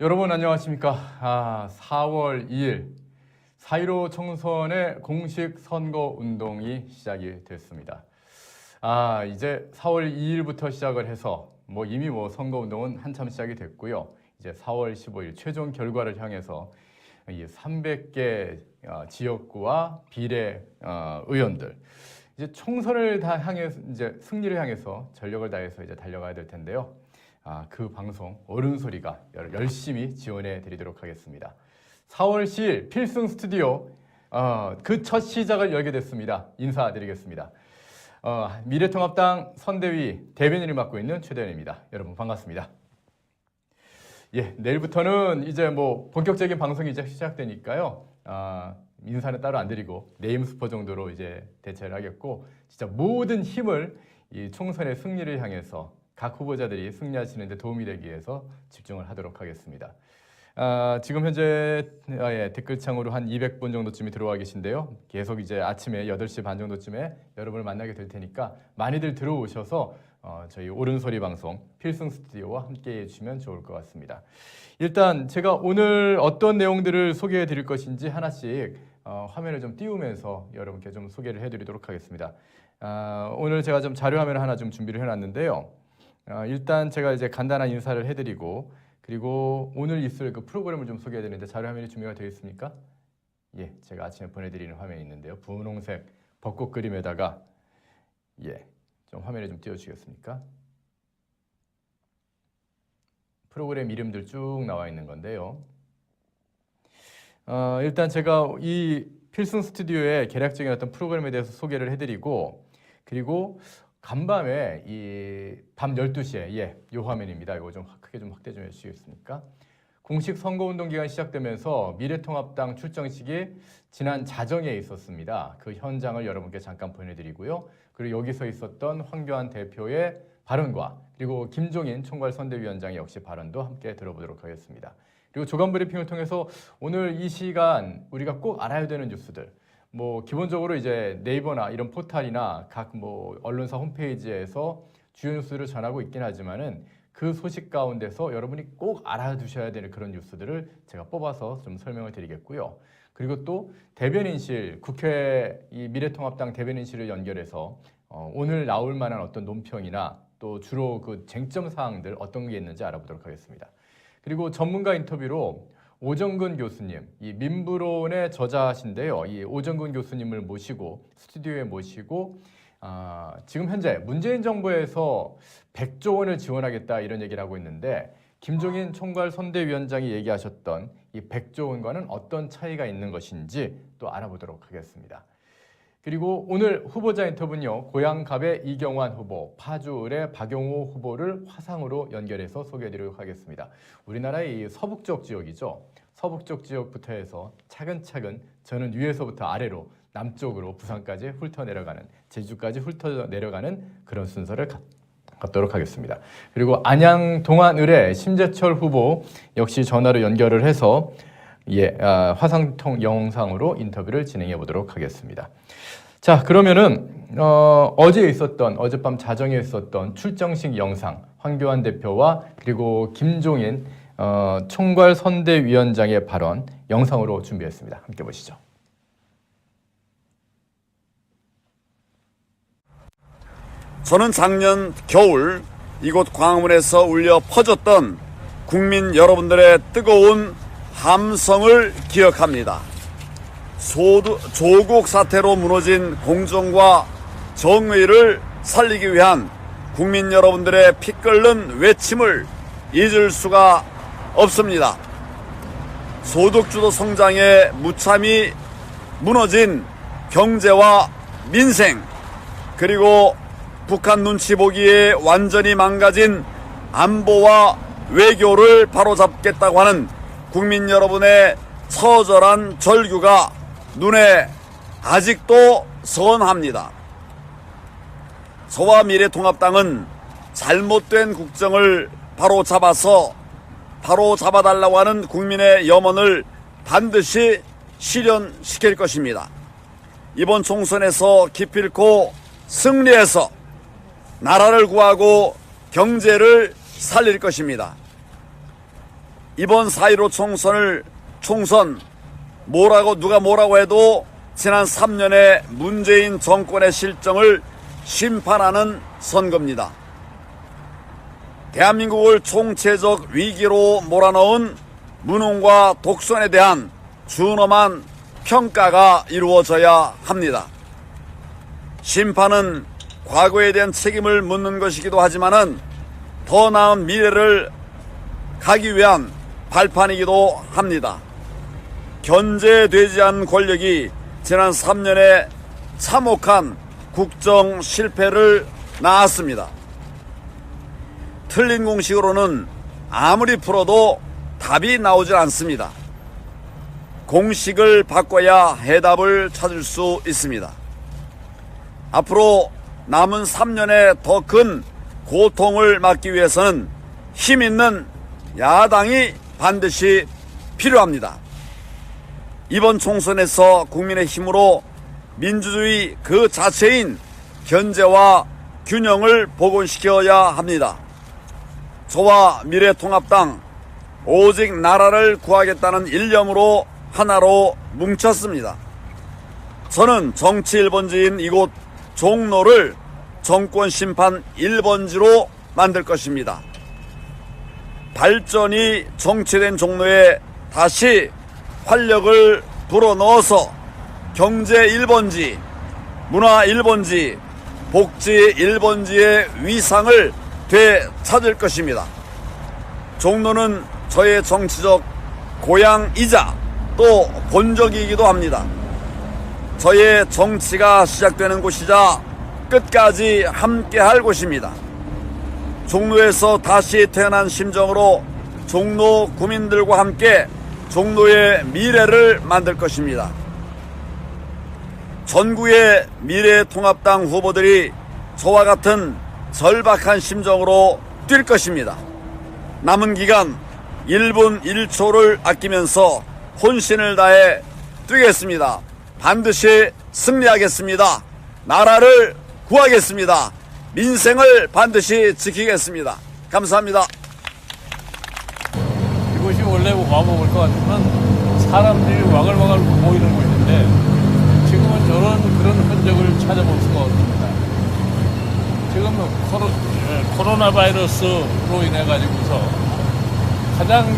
여러분 안녕하십니까? 4월 2일 4.15 총선의 공식 선거 운동이 시작이 됐습니다. 이제 4월 2일부터 시작을 해서 이미 선거 운동은 한참 시작이 됐고요. 이제 4월 15일 최종 결과를 향해서 이 300개 지역구와 비례 의원들 이제 총선을 다 향해서 이제 승리를 향해서 전력을 다해서 이제 달려가야 될 텐데요. 그 방송 옳은 소리가 열심히 지원해 드리도록 하겠습니다. 4월 10일 필승 스튜디오 그 첫 시작을 열게 됐습니다. 인사드리겠습니다. 미래통합당 선대위 대변인을 맡고 있는 최대현입니다. 여러분 반갑습니다. 예, 내일부터는 이제 본격적인 방송이 이제 시작되니까요. 인사는 따로 안 드리고 네임스포 정도로 이제 대체를 하겠고, 진짜 모든 힘을 이 총선의 승리를 향해서 각 후보자들이 승리하시는 데 도움이 되기 위해서 집중을 하도록 하겠습니다. 지금 현재 댓글창으로 한 200분 정도쯤이 들어와 계신데요. 계속 이제 아침에 8시 반 정도쯤에 여러분을 만나게 될 테니까 많이들 들어오셔서 저희 옳은소리 방송 필승 스튜디오와 함께 해주시면 좋을 것 같습니다. 일단 제가 오늘 어떤 내용들을 소개해 드릴 것인지 하나씩 화면을 좀 띄우면서 여러분께 좀 소개를 해드리도록 하겠습니다. 오늘 제가 좀 자료 화면을 하나 좀 준비를 해놨는데요. 일단 제가 이제 간단한 인사를 해드리고, 그리고 오늘 있을 그 프로그램을 좀 소개해 드리는데 자료 화면이 준비가 되어 있습니까? 예, 제가 아침에 보내드리는 화면이 있는데요. 분홍색 벚꽃 그림에다가 좀 화면에 좀 띄워주시겠습니까? 프로그램 이름들 쭉 나와 있는 건데요. 일단 제가 이 필승 스튜디오의 개략적인 어떤 프로그램에 대해서 소개를 해드리고, 그리고 간밤에 이 밤 12시에 이 화면입니다. 이거 좀 크게 좀 확대 좀 해주시겠습니까? 공식 선거운동 기간이 시작되면서 미래통합당 출정식이 지난 자정에 있었습니다. 그 현장을 여러분께 잠깐 보내드리고요. 그리고 여기서 있었던 황교안 대표의 발언과 그리고 김종인 총괄선대위원장의 역시 발언도 함께 들어보도록 하겠습니다. 그리고 조간 브리핑을 통해서 오늘 이 시간 우리가 꼭 알아야 되는 뉴스들, 기본적으로 이제 네이버나 이런 포탈이나 각 언론사 홈페이지에서 주요 뉴스를 전하고 있긴 하지만은 그 소식 가운데서 여러분이 꼭 알아두셔야 되는 그런 뉴스들을 제가 뽑아서 좀 설명을 드리겠고요. 그리고 또 대변인실, 국회 이 미래통합당 대변인실을 연결해서 오늘 나올 만한 어떤 논평이나 또 주로 그 쟁점 사항들 어떤 게 있는지 알아보도록 하겠습니다. 그리고 전문가 인터뷰로 오정근 교수님, 이 민부론의 저자신데요. 이 오정근 교수님을 스튜디오에 모시고 지금 현재 문재인 정부에서 100조 원을 지원하겠다 이런 얘기를 하고 있는데, 김종인 총괄선대위원장이 얘기하셨던 이 100조 원과는 어떤 차이가 있는 것인지 또 알아보도록 하겠습니다. 그리고 오늘 후보자 인터뷰는요, 고양갑의 이경환 후보, 파주을의 박용호 후보를 화상으로 연결해서 소개해드리도록 하겠습니다. 우리나라의 이 서북쪽 지역이죠. 서북쪽 지역부터 해서 차근차근 저는 위에서부터 아래로 남쪽으로 부산까지 훑어 내려가는, 제주까지 훑어 내려가는 그런 순서를 갖도록 하겠습니다. 그리고 안양 동안을의 심재철 후보 역시 전화로 연결을 해서 화상통 영상으로 인터뷰를 진행해 보도록 하겠습니다. 자, 그러면은 어젯밤 자정에 있었던 출정식 영상, 황교안 대표와 그리고 김종인 총괄선대위원장의 발언 영상으로 준비했습니다. 함께 보시죠. 저는 작년 겨울 이곳 광화문에서 울려 퍼졌던 국민 여러분들의 뜨거운 함성을 기억합니다. 조국 사태로 무너진 공정과 정의를 살리기 위한 국민 여러분들의 피 끓는 외침을 잊을 수가 없습니다. 소득주도 성장에 무참히 무너진 경제와 민생, 그리고 북한 눈치 보기에 완전히 망가진 안보와 외교를 바로잡겠다고 하는 국민 여러분의 처절한 절규가 눈에 아직도 선합니다. 저와 미래통합당은 잘못된 국정을 바로잡아달라고 하는 국민의 염원을 반드시 실현시킬 것입니다. 이번 총선에서 기필코 승리해서 나라를 구하고 경제를 살릴 것입니다. 이번 4.15 총선 누가 뭐라고 해도 지난 3년의 문재인 정권의 실정을 심판하는 선거입니다. 대한민국을 총체적 위기로 몰아넣은 무능과 독선에 대한 준엄한 평가가 이루어져야 합니다. 심판은 과거에 대한 책임을 묻는 것이기도 하지만은 더 나은 미래를 가기 위한 발판이기도 합니다. 견제되지 않은 권력이 지난 3년의 참혹한 국정 실패를 낳았습니다. 틀린 공식으로는 아무리 풀어도 답이 나오질 않습니다. 공식을 바꿔야 해답을 찾을 수 있습니다. 앞으로 남은 3년의 더 큰 고통을 막기 위해서는 힘 있는 야당이 반드시 필요합니다. 이번 총선에서 국민의 힘으로 민주주의 그 자체인 견제와 균형을 복원시켜야 합니다. 저와 미래통합당 오직 나라를 구하겠다는 일념으로 하나로 뭉쳤습니다. 저는 정치 1번지인 이곳 종로를 정권 심판 1번지로 만들 것입니다. 발전이 정체된 종로에 다시 활력을 불어넣어서 경제 1번지, 문화 1번지, 복지 1번지의 위상을 되찾을 것입니다. 종로는 저의 정치적 고향이자 또 본적이기도 합니다. 저의 정치가 시작되는 곳이자 끝까지 함께할 곳입니다. 종로에서 다시 태어난 심정으로 종로 구민들과 함께 종로의 미래를 만들 것입니다. 전국의 미래통합당 후보들이 저와 같은 절박한 심정으로 뛸 것입니다. 남은 기간 1분 1초를 아끼면서 혼신을 다해 뛰겠습니다. 반드시 승리하겠습니다. 나라를 구하겠습니다. 민생을 반드시 지키겠습니다. 감사합니다. 이곳이 원래 와먹을 것 같으면 사람들이 와글와글 모이는 곳인데 지금은 그런 흔적을 찾아볼 수가 없습니다. 지금 코로나 바이러스로 인해 가지고서 가장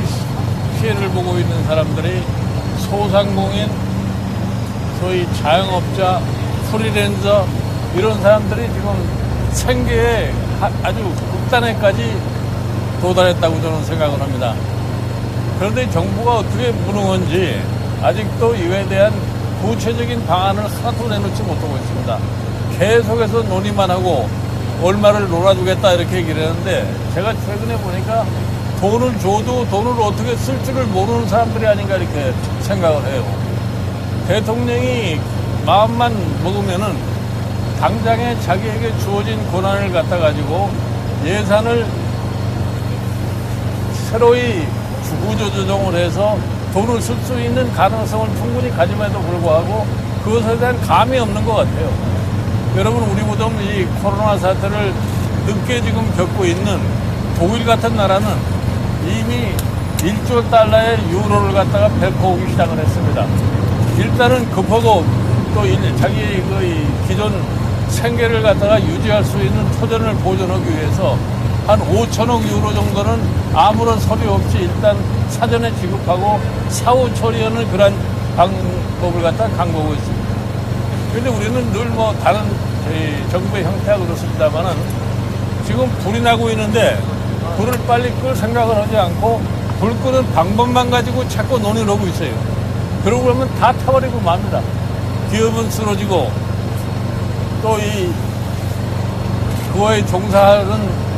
피해를 보고 있는 사람들이 소상공인, 소위 자영업자, 프리랜서 이런 사람들이 지금 생계에 아주 극단에까지 도달했다고 저는 생각을 합니다. 그런데 정부가 어떻게 무능한지 아직도 이에 대한 구체적인 방안을 하나도 내놓지 못하고 있습니다. 계속해서 논의만 하고 얼마를 놀아주겠다 이렇게 얘기를 했는데 제가 최근에 보니까 돈을 줘도 돈을 어떻게 쓸 줄을 모르는 사람들이 아닌가 이렇게 생각을 해요. 대통령이 마음만 먹으면은 당장에 자기에게 주어진 권한을 갖다 가지고 예산을 새로이 구조조정을 해서 돈을 쓸 수 있는 가능성을 충분히 가짐에도 불구하고 그것에 대한 감이 없는 것 같아요. 여러분, 우리보다 이 코로나 사태를 늦게 지금 겪고 있는 독일 같은 나라는 이미 1조 달러의 유로를 갖다가 배포하기 시작을 했습니다. 일단은 급하고 또 자기 기존 생계를 갖다가 유지할 수 있는 터전을 보존하기 위해서 한 5천억 유로 정도는 아무런 서류 없이 일단 사전에 지급하고 사후 처리하는 그런 방법을 갖다 강구하고 있습니다. 그런데 우리는 늘 다른 정부의 형태가 그렇습니다만은 지금 불이 나고 있는데 불을 빨리 끌 생각을 하지 않고 불 끄는 방법만 가지고 자꾸 논의를 하고 있어요. 그러고 그러면 다 타버리고 맙니다. 기업은 쓰러지고 또 그거에 종사하는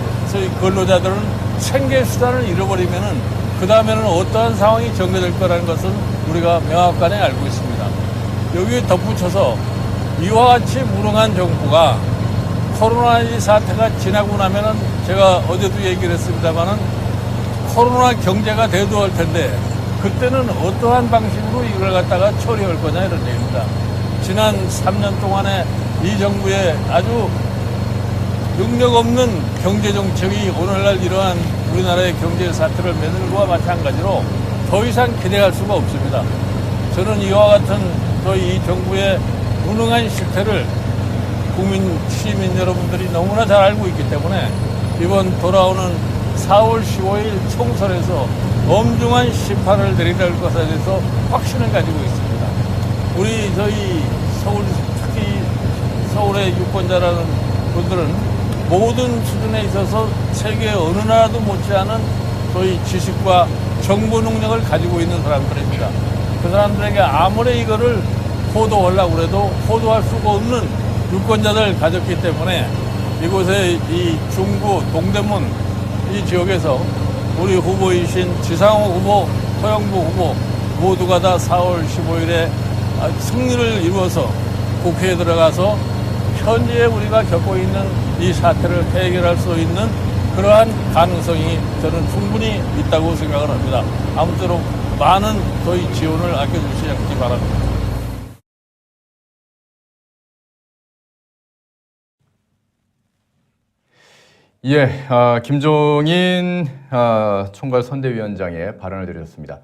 근로자들은 생계 수단을 잃어버리면은 그 다음에는 어떠한 상황이 전개될 거라는 것은 우리가 명확하게 알고 있습니다. 여기에 덧붙여서 이와 같이 무능한 정부가 코로나 사태가 지나고 나면은 제가 어제도 얘기를 했습니다만은 코로나 경제가 대두할 텐데 그때는 어떠한 방식으로 이걸 갖다가 처리할 거냐 이런 얘기입니다. 지난 3년 동안에 이 정부의 아주 능력 없는 경제 정책이 오늘날 이러한 우리나라의 경제 사태를 메는 것과 마찬가지로 더 이상 기대할 수가 없습니다. 저는 이와 같은 저희 이 정부의 무능한 실태를 국민, 시민 여러분들이 너무나 잘 알고 있기 때문에 이번 돌아오는 4월 15일 총선에서 엄중한 심판을 내리게 할 것에 대해서 확신을 가지고 있습니다. 우리 저희 서울, 특히 서울의 유권자라는 분들은 모든 수준에 있어서 세계 어느 나라도 못지않은 저희 지식과 정보 능력을 가지고 있는 사람들입니다. 그 사람들에게 아무리 이거를 호도하려고 해도 호도할 수가 없는 유권자들 가졌기 때문에 이곳에 이 중구 동대문 이 지역에서 우리 후보이신 지상호 후보, 허영무 후보 모두가 다 4월 15일에 승리를 이루어서 국회에 들어가서 현재 우리가 겪고 있는 이 사태를 해결할 수 있는 그러한 가능성이 저는 충분히 있다고 생각을 합니다. 아무쪼록 많은 저희 지원을 아껴주시기 바랍니다. 예, 김종인 총괄 선대위원장의 발언을 드렸습니다.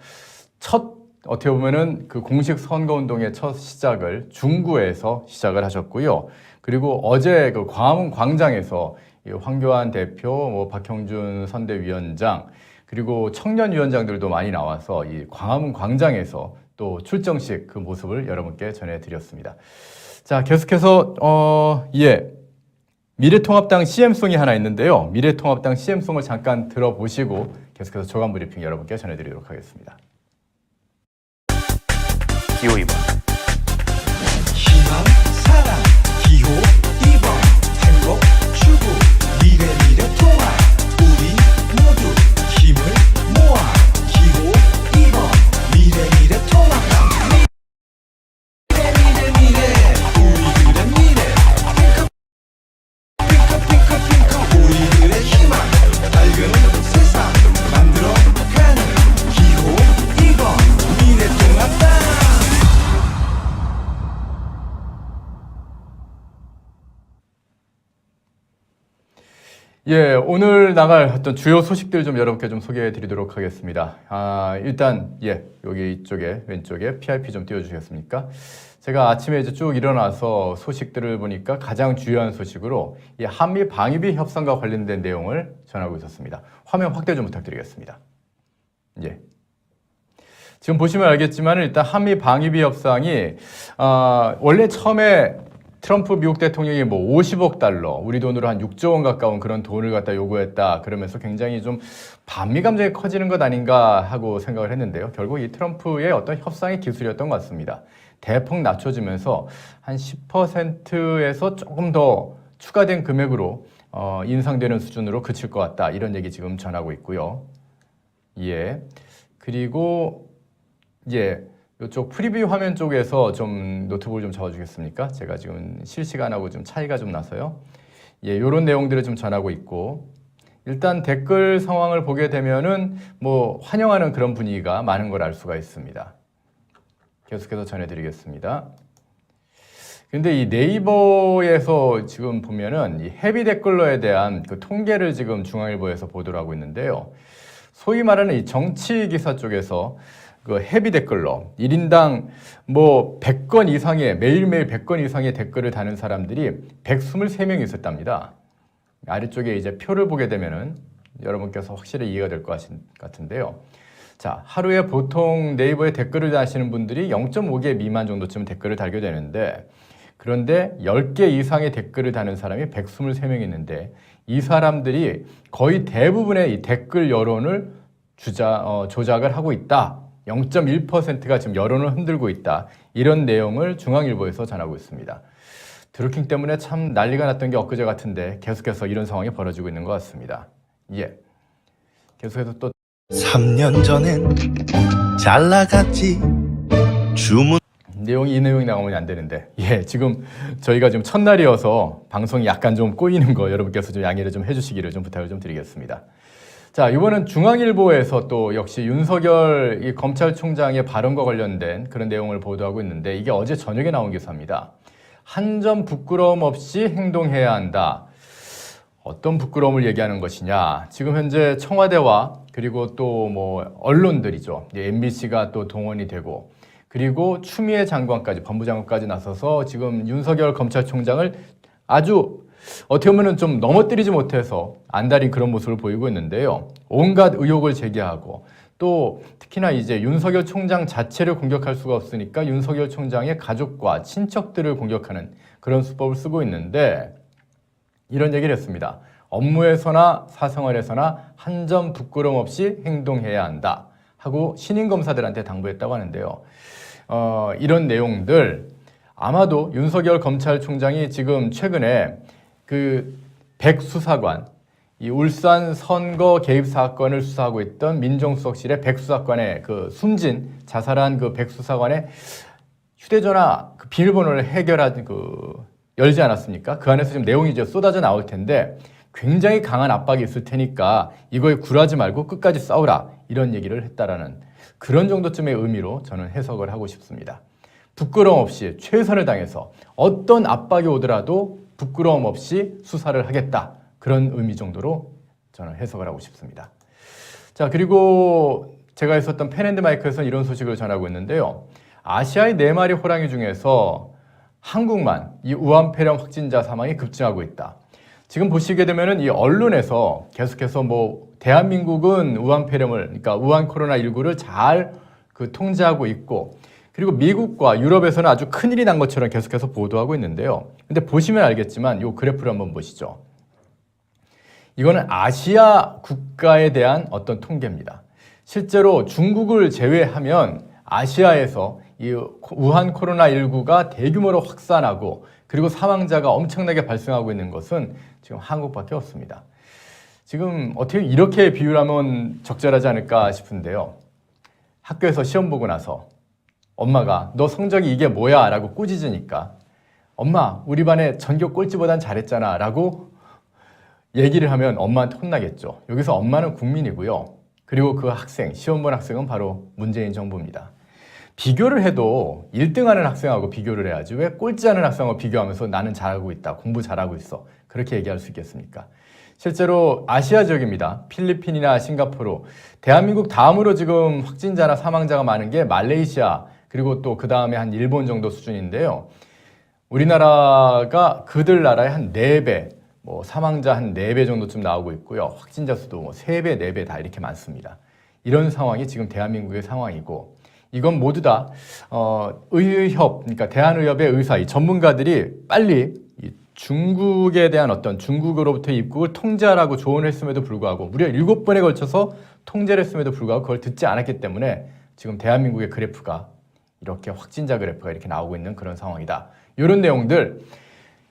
어떻게 보면은 그 공식 선거운동의 첫 시작을 중구에서 시작을 하셨고요. 그리고 어제 그 광화문 광장에서 황교안 대표, 박형준 선대위원장, 그리고 청년위원장들도 많이 나와서 이 광화문 광장에서 또 출정식 그 모습을 여러분께 전해드렸습니다. 자, 계속해서 미래통합당 CM송이 하나 있는데요. 미래통합당 CM송을 잠깐 들어보시고 계속해서 조간 브리핑 여러분께 전해드리도록 하겠습니다. 기호 2번 희망, 사랑, 기호 2번 행복, 추구, 미래 통합 우리 모두 힘을 모아 기호 2번 미래 통합당 미래 우리들의 미래 핑크 우리들의 희망 밝은 세상 만들어가는 기호 2번 미래 통합당. 예, 오늘 나갈 어떤 주요 소식들 좀 여러분께 좀 소개해 드리도록 하겠습니다. 일단, 여기 이쪽에, 왼쪽에 PIP 좀 띄워주시겠습니까? 제가 아침에 이제 쭉 일어나서 소식들을 보니까 가장 주요한 소식으로 이 한미 방위비 협상과 관련된 내용을 전하고 있었습니다. 화면 확대 좀 부탁드리겠습니다. 예. 지금 보시면 알겠지만 일단 한미 방위비 협상이, 원래 처음에 트럼프 미국 대통령이 50억 달러, 우리 돈으로 한 6조 원 가까운 그런 돈을 갖다 요구했다. 그러면서 굉장히 좀 반미 감정이 커지는 것 아닌가 하고 생각을 했는데요. 결국 이 트럼프의 어떤 협상의 기술이었던 것 같습니다. 대폭 낮춰지면서 한 10%에서 조금 더 추가된 금액으로 인상되는 수준으로 그칠 것 같다. 이런 얘기 지금 전하고 있고요. 예. 그리고 이쪽 프리뷰 화면 쪽에서 좀 노트북을 좀 잡아주겠습니까? 제가 지금 실시간하고 좀 차이가 좀 나서요. 이런 내용들을 좀 전하고 있고, 일단 댓글 상황을 보게 되면은 환영하는 그런 분위기가 많은 걸 알 수가 있습니다. 계속해서 전해드리겠습니다. 근데 이 네이버에서 지금 보면은 이 헤비 댓글러에 대한 그 통계를 지금 중앙일보에서 보도를 하고 있는데요. 소위 말하는 이 정치 기사 쪽에서 그 헤비 댓글러 1인당 100건 이상의 매일매일 100건 이상의 댓글을 다는 사람들이 123명이 있었답니다. 아래쪽에 이제 표를 보게 되면은 여러분께서 확실히 이해가 될 것 같은데요. 자, 하루에 보통 네이버에 댓글을 다시는 분들이 0.5개 미만 정도쯤 댓글을 달게 되는데, 그런데 10개 이상의 댓글을 다는 사람이 123명 있는데, 이 사람들이 거의 대부분의 이 댓글 여론을 조작을 하고 있다. 0.1%가 지금 여론을 흔들고 있다. 이런 내용을 중앙일보에서 전하고 있습니다. 드루킹 때문에 참 난리가 났던 게 엊그제 같은데 계속해서 이런 상황이 벌어지고 있는 것 같습니다. 계속해서 또 3년 전엔 잘 나갔지 주문 이 내용이 나오면 안 되는데 지금 저희가 지금 첫날이어서 방송이 약간 좀 꼬이는 거 여러분께서 좀 양해를 좀 해주시기를 좀 부탁을 좀 드리겠습니다. 자, 이번은 중앙일보에서 또 역시 윤석열 이 검찰총장의 발언과 관련된 그런 내용을 보도하고 있는데, 이게 어제 저녁에 나온 기사입니다. 한 점 부끄러움 없이 행동해야 한다. 어떤 부끄러움을 얘기하는 것이냐. 지금 현재 청와대와 그리고 또 뭐 언론들이죠. MBC가 또 동원이 되고 그리고 추미애 장관까지 법무장관까지 나서서 지금 윤석열 검찰총장을 아주 어떻게 보면 좀 넘어뜨리지 못해서 안달인 그런 모습을 보이고 있는데요. 온갖 의혹을 제기하고 또 특히나 이제 윤석열 총장 자체를 공격할 수가 없으니까 윤석열 총장의 가족과 친척들을 공격하는 그런 수법을 쓰고 있는데 이런 얘기를 했습니다. 업무에서나 사생활에서나 한 점 부끄럼 없이 행동해야 한다 하고 신임 검사들한테 당부했다고 하는데요. 이런 내용들 아마도 윤석열 검찰총장이 지금 최근에 그 백 수사관, 이 울산 선거 개입 사건을 수사하고 있던 민정수석실의 백 수사관의 그 숨진 자살한 그 백 수사관의 휴대전화 그 비밀번호를 해결한 열지 않았습니까? 그 안에서 지금 내용이 이제 쏟아져 나올 텐데 굉장히 강한 압박이 있을 테니까 이거에 굴하지 말고 끝까지 싸우라 이런 얘기를 했다라는 그런 정도쯤의 의미로 저는 해석을 하고 싶습니다. 부끄러움 없이 최선을 다해서 어떤 압박이 오더라도 부끄러움 없이 수사를 하겠다. 그런 의미 정도로 저는 해석을 하고 싶습니다. 자, 그리고 제가 있었던 펜앤드마이크에서는 이런 소식을 전하고 있는데요. 아시아의 4마리 호랑이 중에서 한국만 이 우한 폐렴 확진자 사망이 급증하고 있다. 지금 보시게 되면은 이 언론에서 계속해서 뭐 대한민국은 우한 폐렴을 그러니까 우한 코로나19를 잘 통제하고 있고 그리고 미국과 유럽에서는 아주 큰일이 난 것처럼 계속해서 보도하고 있는데요. 근데 보시면 알겠지만 이 그래프를 한번 보시죠. 이거는 아시아 국가에 대한 어떤 통계입니다. 실제로 중국을 제외하면 아시아에서 이 우한 코로나19가 대규모로 확산하고 그리고 사망자가 엄청나게 발생하고 있는 것은 지금 한국밖에 없습니다. 지금 어떻게 이렇게 비유를 하면 적절하지 않을까 싶은데요. 학교에서 시험 보고 나서 엄마가 너 성적이 이게 뭐야? 라고 꾸짖으니까 엄마 우리 반에 전교 꼴찌보단 잘했잖아 라고 얘기를 하면 엄마한테 혼나겠죠. 여기서 엄마는 국민이고요. 그리고 그 학생, 시험 본 학생은 바로 문재인 정부입니다. 비교를 해도 1등하는 학생하고 비교를 해야지 왜 꼴찌하는 학생하고 비교하면서 나는 잘하고 있다, 공부 잘하고 있어 그렇게 얘기할 수 있겠습니까? 실제로 아시아 지역입니다. 필리핀이나 싱가포르, 대한민국 다음으로 지금 확진자나 사망자가 많은 게 말레이시아 그리고 또 그 다음에 한 일본 정도 수준인데요. 우리나라가 그들 나라의 한 4배, 뭐 사망자 한 4배 정도쯤 나오고 있고요. 확진자 수도 뭐 3배, 4배 다 이렇게 많습니다. 이런 상황이 지금 대한민국의 상황이고 이건 모두 다 의협, 그러니까 대한의협의 의사, 이 전문가들이 빨리 이 중국에 대한 어떤 중국으로부터 입국을 통제하라고 조언을 했음에도 불구하고 무려 7번에 걸쳐서 통제를 했음에도 불구하고 그걸 듣지 않았기 때문에 지금 대한민국의 그래프가 이렇게 확진자 그래프가 이렇게 나오고 있는 그런 상황이다. 이런 내용들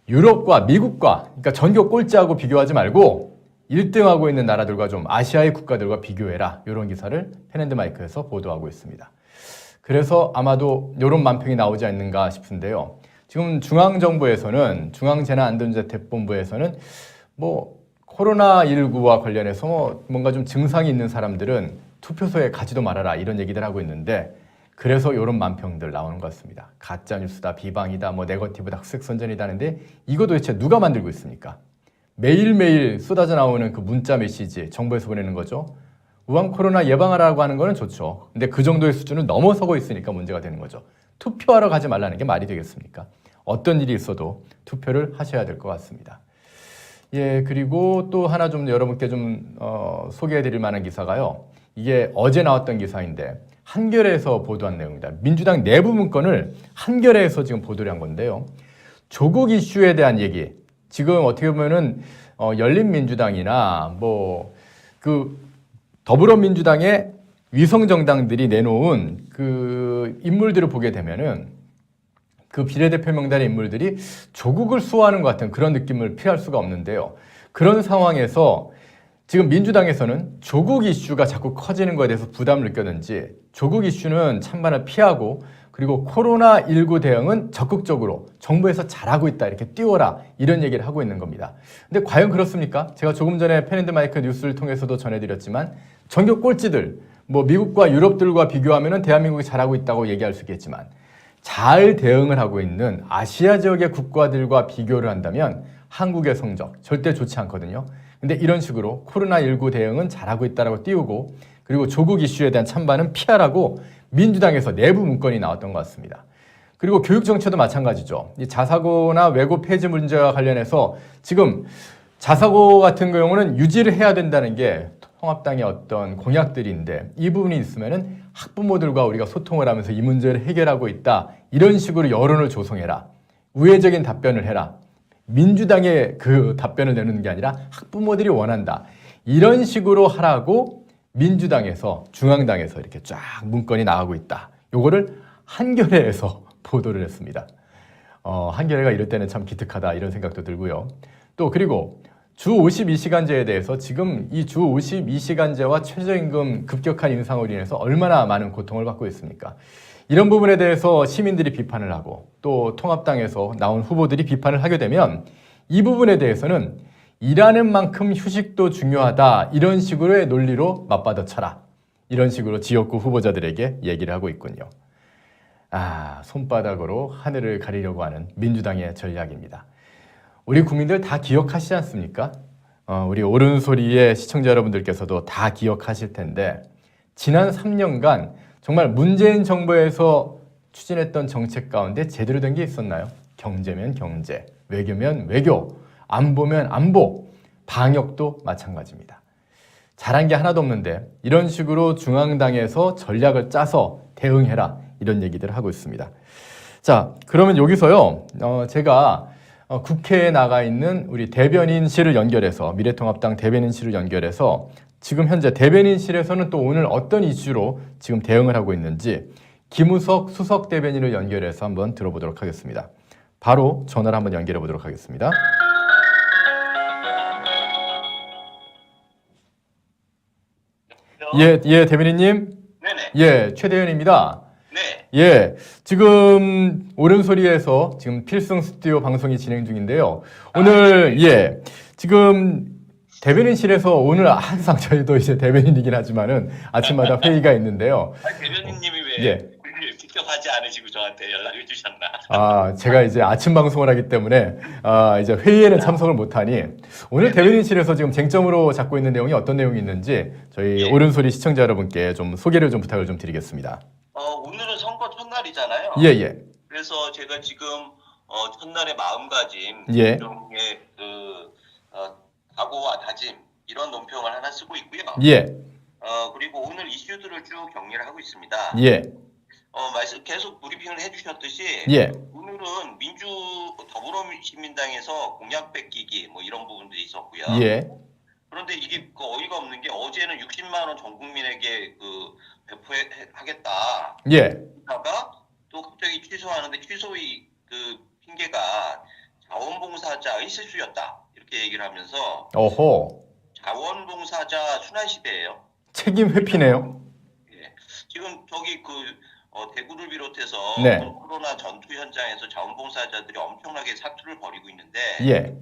유럽과 미국과 그러니까 전교 꼴찌하고 비교하지 말고 1등하고 있는 나라들과 좀 아시아의 국가들과 비교해라. 이런 기사를 펜앤드마이크에서 보도하고 있습니다. 그래서 아마도 이런 만평이 나오지 않는가 싶은데요. 지금 중앙정부에서는 중앙재난안전대책본부에서는 뭐 코로나19와 관련해서 뭔가 좀 증상이 있는 사람들은 투표소에 가지도 말아라 이런 얘기들 하고 있는데 그래서 이런 만평들 나오는 것 같습니다. 가짜뉴스다, 비방이다, 뭐 네거티브다, 흑색선전이다 하는데 이거 도대체 누가 만들고 있습니까? 매일매일 쏟아져 나오는 그 문자 메시지 정부에서 보내는 거죠. 우한 코로나 예방하라고 하는 거는 좋죠. 근데 그 정도의 수준을 넘어서고 있으니까 문제가 되는 거죠. 투표하러 가지 말라는 게 말이 되겠습니까? 어떤 일이 있어도 투표를 하셔야 될 것 같습니다. 예, 그리고 또 하나 좀 여러분께 좀 소개해 드릴 만한 기사가요. 이게 어제 나왔던 기사인데 한겨레에서 보도한 내용입니다. 민주당 내부 문건을 한겨레에서 지금 보도를 한 건데요. 조국 이슈에 대한 얘기. 지금 어떻게 보면은 열린민주당이나 뭐 그 더불어민주당의 위성 정당들이 내놓은 그 인물들을 보게 되면은 그 비례대표 명단의 인물들이 조국을 수호하는 것 같은 그런 느낌을 피할 수가 없는데요. 그런 상황에서 지금 민주당에서는 조국 이슈가 자꾸 커지는 것에 대해서 부담을 느꼈는지 조국 이슈는 찬반을 피하고 그리고 코로나19 대응은 적극적으로 정부에서 잘하고 있다 이렇게 띄워라 이런 얘기를 하고 있는 겁니다. 근데 과연 그렇습니까? 제가 조금 전에 펜앤드마이크 뉴스를 통해서도 전해드렸지만 전교 꼴찌들 뭐 미국과 유럽들과 비교하면 대한민국이 잘하고 있다고 얘기할 수 있겠지만 잘 대응을 하고 있는 아시아 지역의 국가들과 비교를 한다면 한국의 성적 절대 좋지 않거든요. 근데 이런 식으로 코로나19 대응은 잘하고 있다라고 띄우고 그리고 조국 이슈에 대한 찬반은 피하라고 민주당에서 내부 문건이 나왔던 것 같습니다. 그리고 교육 정책도 마찬가지죠. 이 자사고나 외고 폐지 문제와 관련해서 지금 자사고 같은 경우는 유지를 해야 된다는 게 통합당의 어떤 공약들인데 이 부분이 있으면은 학부모들과 우리가 소통을 하면서 이 문제를 해결하고 있다. 이런 식으로 여론을 조성해라. 우회적인 답변을 해라. 민주당의 그 답변을 내는 게 아니라 학부모들이 원한다. 이런 식으로 하라고 민주당에서 중앙당에서 이렇게 쫙 문건이 나가고 있다. 요거를 한겨레에서 보도를 했습니다. 한겨레가 이럴 때는 참 기특하다 이런 생각도 들고요. 또 그리고 주 52시간제에 대해서 지금 이 주 52시간제와 최저임금 급격한 인상으로 인해서 얼마나 많은 고통을 받고 있습니까? 이런 부분에 대해서 시민들이 비판을 하고 또 통합당에서 나온 후보들이 비판을 하게 되면 이 부분에 대해서는 일하는 만큼 휴식도 중요하다 이런 식으로의 논리로 맞받아쳐라 이런 식으로 지역구 후보자들에게 얘기를 하고 있군요. 손바닥으로 하늘을 가리려고 하는 민주당의 전략입니다. 우리 국민들 다 기억하시지 않습니까? 우리 옳은소리의 시청자 여러분들께서도 다 기억하실 텐데 지난 3년간 정말 문재인 정부에서 추진했던 정책 가운데 제대로 된 게 있었나요? 경제면 경제, 외교면 외교, 안보면 안보, 방역도 마찬가지입니다. 잘한 게 하나도 없는데 이런 식으로 중앙당에서 전략을 짜서 대응해라 이런 얘기들을 하고 있습니다. 자, 그러면 여기서요 제가 국회에 나가 있는 우리 대변인실을 연결해서 미래통합당 대변인실을 연결해서 지금 현재 대변인실에서는 또 오늘 어떤 이슈로 지금 대응을 하고 있는지 김우석 수석 대변인을 연결해서 한번 들어보도록 하겠습니다. 바로 전화를 한번 연결해 보도록 하겠습니다. 예, 대변인님. 네네. 예, 최대현입니다. 네. 예, 지금 옳은소리에서 지금 필승 스튜디오 방송이 진행 중인데요. 오늘 지금 대변인실에서 오늘 항상 저희도 이제 대변인이긴 하지만은 아침마다 회의가 있는데요. 대변인님이 왜 예. 직접 하지 않으시고 저한테 연락을 주셨나? 제가 이제 아침 방송을 하기 때문에 이제 회의에는 참석을 못하니 오늘 대변인실에서 지금 쟁점으로 잡고 있는 내용이 어떤 내용이 있는지 저희 옳은소리 시청자 여러분께 좀 소개를 좀 부탁을 좀 드리겠습니다. 오늘은 선거 첫날이잖아요. 예. 그래서 제가 지금 첫날의 마음가짐, 예. 일종의 각오와 다짐 이런 논평을 하나 쓰고 있고요. 예. 그리고 오늘 이슈들을 쭉 정리를 하고 있습니다. 예. 말씀 계속 브리핑을 해주셨듯이 예. 오늘은 더불어민주당에서 공약 뺏기기 뭐 이런 부분들이 있었고요. 예. 그런데 이게 어이가 없는 게 어제는 60만 원 전 국민에게 배포하겠다. 예. 다가 또 갑자기 취소하는데 취소의 핑계가 자원봉사자의 실수였다. 이렇게 얘기를 하면서 어허. 자원봉사자 순환 시대예요. 책임 회피네요. 예. 지금 저기 대구를 비롯해서 네. 코로나 전투 현장에서 자원봉사자들이 엄청나게 사투를 벌이고 있는데 예.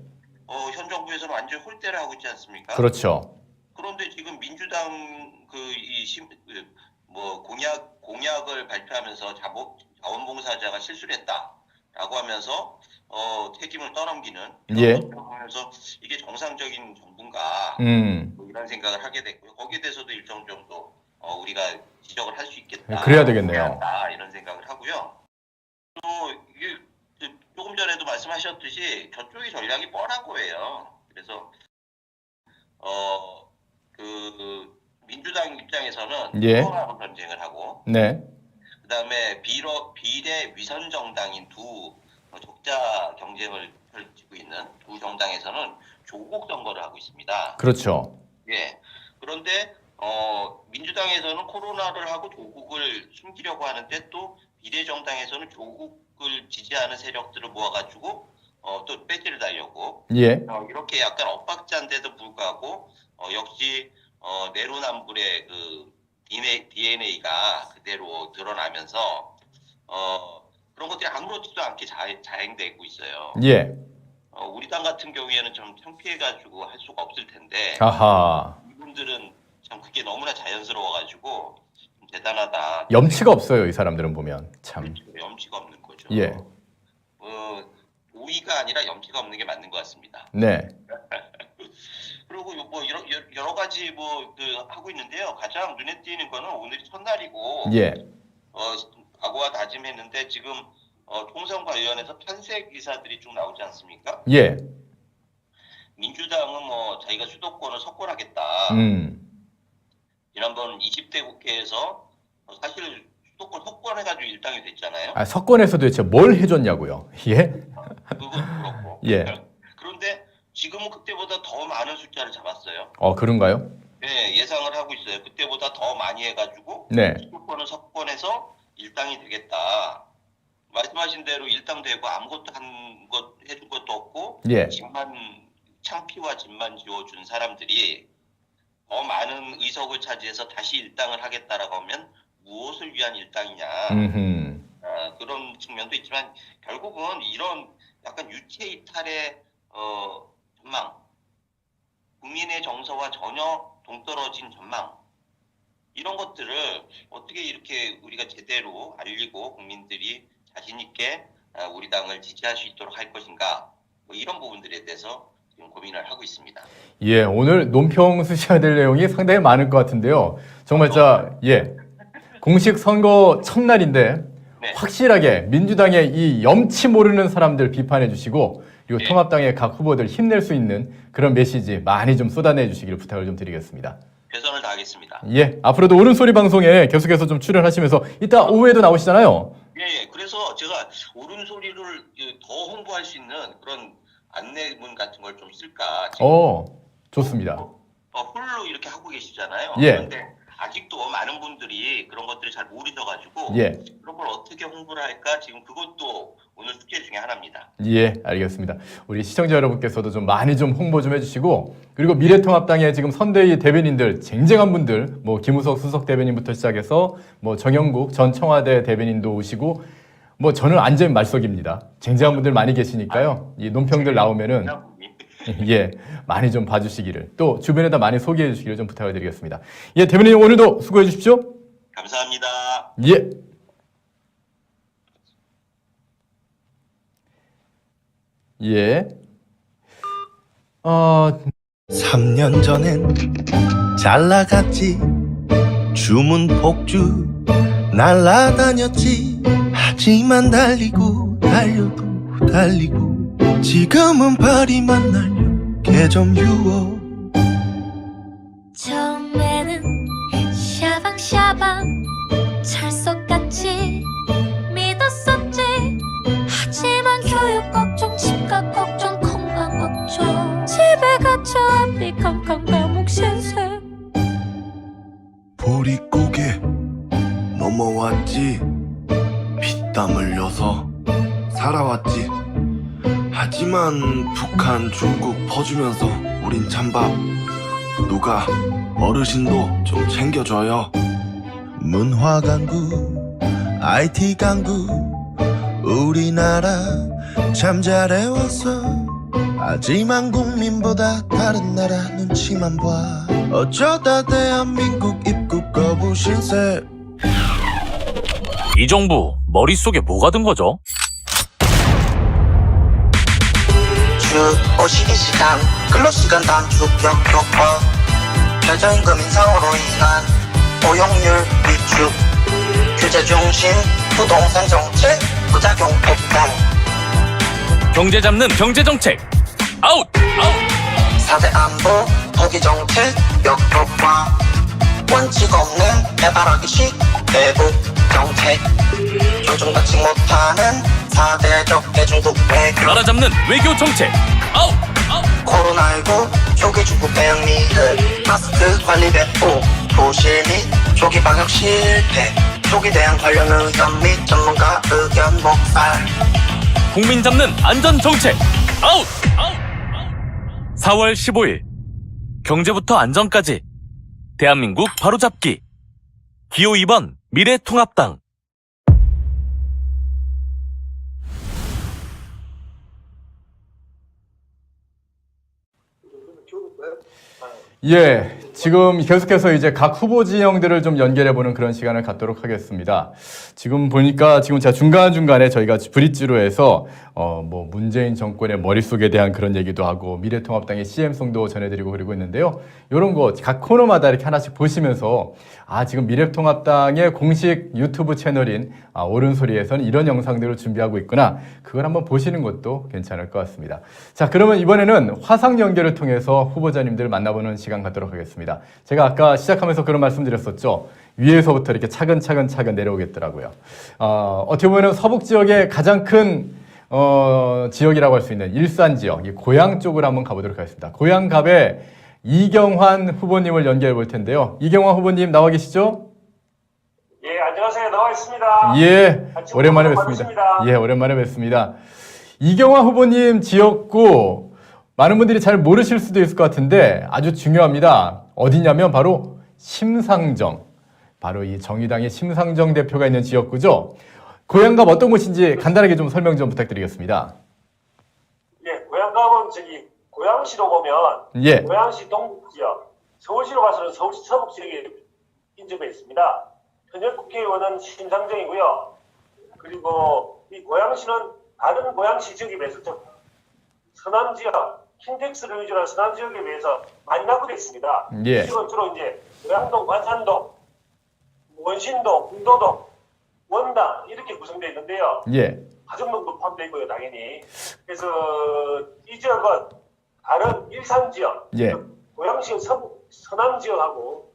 현 정부에서는 완전 홀대를 하고 있지 않습니까? 그렇죠. 그런데 지금 민주당 공약을 발표하면서 자원봉사자가 실수를 했다라고 하면서 책임을 떠넘기는 예. 그래서 이게 정상적인 정부인가 뭐 이런 생각을 하게 됐고요. 거기에 대해서도 일정 정도 우리가 지적을 할 수 있겠다. 그래야 되겠네요. 이런 생각을 하고요. 또 이게 조금 전에도 말씀하셨듯이 저쪽의 전략이 뻔한 거예요. 그래서 민주당 입장에서는 예. 코로나로 전쟁을 하고 네. 그다음에 비례 위선 정당인 두 적자 경쟁을 펼치고 있는 두 정당에서는 조국 선거를 하고 있습니다. 그렇죠. 예. 그런데 민주당에서는 코로나를 하고 조국을 숨기려고 하는데 또 비례정당에서는 조국을 지지하는 세력들을 모아가지고 또 배지를 달려고 예. 이렇게 약간 엇박자인데도 불구하고 역시 내로남불의 DNA가 그대로 드러나면서 그런 것들이 아무렇지도 않게 자행되고 있어요. 예. 우리 당 같은 경우에는 좀 창피해가지고 할 수가 없을 텐데 아하. 이분들은 참 그게 너무나 자연스러워가지고 좀 대단하다. 염치가 없어요, 이 사람들은 보면 참. 염치가 없는 거죠. 예. 오이가 아니라 염치가 없는 게 맞는 것 같습니다. 네. 그리고 뭐 여러 가지 뭐 하고 있는데요. 가장 눈에 띄는 거는 오늘이 첫날이고 예. 각오와 다짐했는데 지금 총선관위원회에서 탄핵 기사들이 쭉 나오지 않습니까? 예. 민주당은 뭐 자기가 수도권을 석권하겠다. 지난번 20대 국회에서 사실 수도권 석권해가지고 일당이 됐잖아요. 아, 석권에서 도대체 뭘 해줬냐고요? 예. 그것도 그렇고. 예. 그런데 지금은 그때보다 더 많은 숫자를 잡았어요. 그런가요? 네, 예상을 하고 있어요. 그때보다 더 많이 해가지고 네. 수도권을 석권해서 일당이 되겠다. 말씀하신 대로 일당되고 아무것도 해준 것도 없고 예. 창피와 짐만 지어준 사람들이 더 많은 의석을 차지해서 다시 일당을 하겠다라고 하면 무엇을 위한 일당이냐. 그런 측면도 있지만 결국은 이런 약간 유체 이탈의 전망, 국민의 정서와 전혀 동떨어진 전망, 이런 것들을 어떻게 이렇게 우리가 제대로 알리고 국민들이 자신 있게 우리 당을 지지할 수 있도록 할 것인가, 뭐 이런 부분들에 대해서 지금 고민을 하고 있습니다. 예, 오늘 논평 쓰셔야 될 내용이 상당히 많을 것 같은데요. 정말 공식 선거 첫날인데 네. 확실하게 민주당의 이 염치 모르는 사람들 비판해 주시고, 그리고 네. 통합당의 각 후보들 힘낼 수 있는 그런 메시지 많이 좀 쏟아내 주시기를 부탁을 좀 드리겠습니다. 최선을 다하겠습니다. 예, 앞으로도 옳은소리 방송에 계속해서 좀 출연하시면서 이따 오후에도 나오시잖아요. 예, 그래서 제가 옳은 소리를 더 홍보할 수 있는 그런 안내문 같은 걸 좀 쓸까. 지금 좋습니다. 홀로 이렇게 하고 계시잖아요. 예. 그런데 아직도 많은 분들이 그런 것들을 잘 모르셔가지고 예. 그런 걸 어떻게 홍보를 할까, 지금 그것도 오늘 숙제 중에 하나입니다. 예, 알겠습니다. 우리 시청자 여러분께서도 좀 많이 좀 홍보 좀 해주시고, 그리고 미래통합당의 지금 선대위 대변인들, 쟁쟁한 분들, 뭐 김우석 수석 대변인부터 시작해서 뭐 정영국 전 청와대 대변인도 오시고, 뭐 저는 안전 말석입니다. 쟁쟁한 분들 많이 계시니까요. 이 논평들 나오면은 예, 많이 좀 봐주시기를, 또 주변에다 많이 소개해 주시기를 좀 부탁을 드리겠습니다. 예, 대변인 오늘도 수고해 주십시오. 감사합니다. 예. 예. 3년 전엔 잘 나갔지. 주문 폭주 날라다녔지. 하지만 달리고 달려도 달리고 지금은 파리만 날려 개점 유어. 처음에는 샤방샤방 찰석같이 믿었었지. 하지만 교육 걱정, 집값 걱정, 건강 걱정, 집에 갇혀 앞이 캄캄 감옥 신세. 보릿고개 넘어왔지. 피땀 흘려서 살아왔지. 하지만 북한, 중국 퍼주면서 우린 찬밥. 누가 어르신도 좀 챙겨줘요. 문화 강국, IT 강국, 우리나라 참 잘해왔어. 하지만 국민보다 다른 나라 눈치만 봐. 어쩌다 대한민국 입국 거부 신세. 이 정부 머릿속에 뭐가 든 거죠? 주 52시간 근로시간 단축 역효과, 최저임금 인상으로 인한 고용률 위축, 규제 중심 부동산 정책 부작용 폭발, 경제 잡는 경제 정책 아웃! 4대 안보 포기 정책 역효과, 원칙 없는 해바라기식 대북 정책, 조종받지 못하는 4대적 대중국 외교, 나라 잡는 외교 정책 아웃! 코로나19 초기 중국 대응 미흡, 마스크 관리 배포 도실 및 초기 방역 실패, 초기 대응 관련 의견 및 전문가 의견 목살, 국민 잡는 안전 정책 아웃! 4월 15일 경제부터 안전까지 대한민국 바로잡기. 기호 2번 미래통합당. 예, 지금 계속해서 이제 각 후보 진영들을 좀 연결해보는 그런 시간을 갖도록 하겠습니다. 지금 보니까 지금 제가 중간중간에 저희가 브릿지로 해서 뭐 문재인 정권의 머릿속에 대한 그런 얘기도 하고 미래통합당의 CM송도 전해드리고 그러고 있는데요. 이런 거 각 코너마다 이렇게 하나씩 보시면서 지금 미래통합당의 공식 유튜브 채널인 옳은소리에서는 이런 영상들을 준비하고 있구나. 그걸 한번 보시는 것도 괜찮을 것 같습니다. 자, 그러면 이번에는 화상 연결을 통해서 후보자님들을 만나보는 시간 갖도록 하겠습니다. 제가 아까 시작하면서 그런 말씀드렸었죠. 위에서부터 이렇게 차근차근 내려오겠더라고요. 어떻게 보면 서북 지역의 가장 큰 지역이라고 할 수 있는 일산 지역, 이 고양 쪽으로 한번 가보도록 하겠습니다. 고양갑에 이경환 후보님을 연결해 볼 텐데요. 이경환 후보님 나와 계시죠? 예, 안녕하세요. 나와 있습니다. 예, 오랜만에 뵙습니다. 반갑습니다. 예, 오랜만에 뵙습니다. 이경환 후보님 지역구 많은 분들이 잘 모르실 수도 있을 것 같은데 아주 중요합니다. 어디냐면 바로 심상정. 바로 이 정의당의 심상정 대표가 있는 지역구죠. 고양갑 어떤 곳인지 간단하게 좀 설명 좀 부탁드리겠습니다. 예, 고양갑은 고양시로 보면 예. 고양시 동북 지역, 서울시로 봐서는 서울시 서북 지역에 인접해 있습니다. 현역 국회의원은 심상정이고요. 그리고 이 고양시는 다른 고양시 지역에 비해서 좀 서남 지역, 킨텍스를 위주로 한 서남 지역에 비해서 많이 낙후되어 있습니다. 예. 이 지역은 주로 이제 고양동, 관산동, 원신동, 궁도동, 원당 이렇게 구성되어 있는데요. 예. 가정동도 포함되어 있고요, 당연히. 그래서 이 지역은 다른 일산 지역, 예. 고양시 서남 지역하고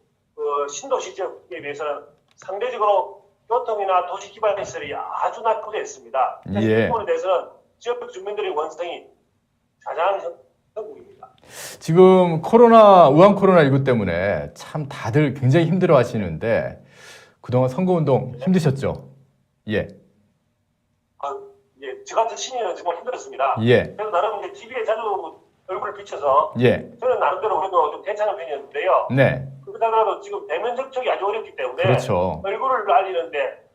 신도시 지역에 비해서는 상대적으로 교통이나 도시 기반 시설이 아주 낙후되어 있습니다. 그래서 예. 이 부분에 대해서는 지역 주민들의 원성이 가장 형국입니다. 지금 우한 코로나19 때문에 참 다들 굉장히 힘들어 하시는데 그동안 선거운동 힘드셨죠? 예. 예, 저 같은 시민은 정말 힘들었습니다. 예. 그래서 나름 이제 TV에 자주 얼굴을 비춰서 예. 저는 나름대로 그래도 좀 괜찮은 편이었는데요. 네. 그러다가도 지금 대면 접촉이 아주 어렵기 때문에 그렇죠. 얼굴을 알리는데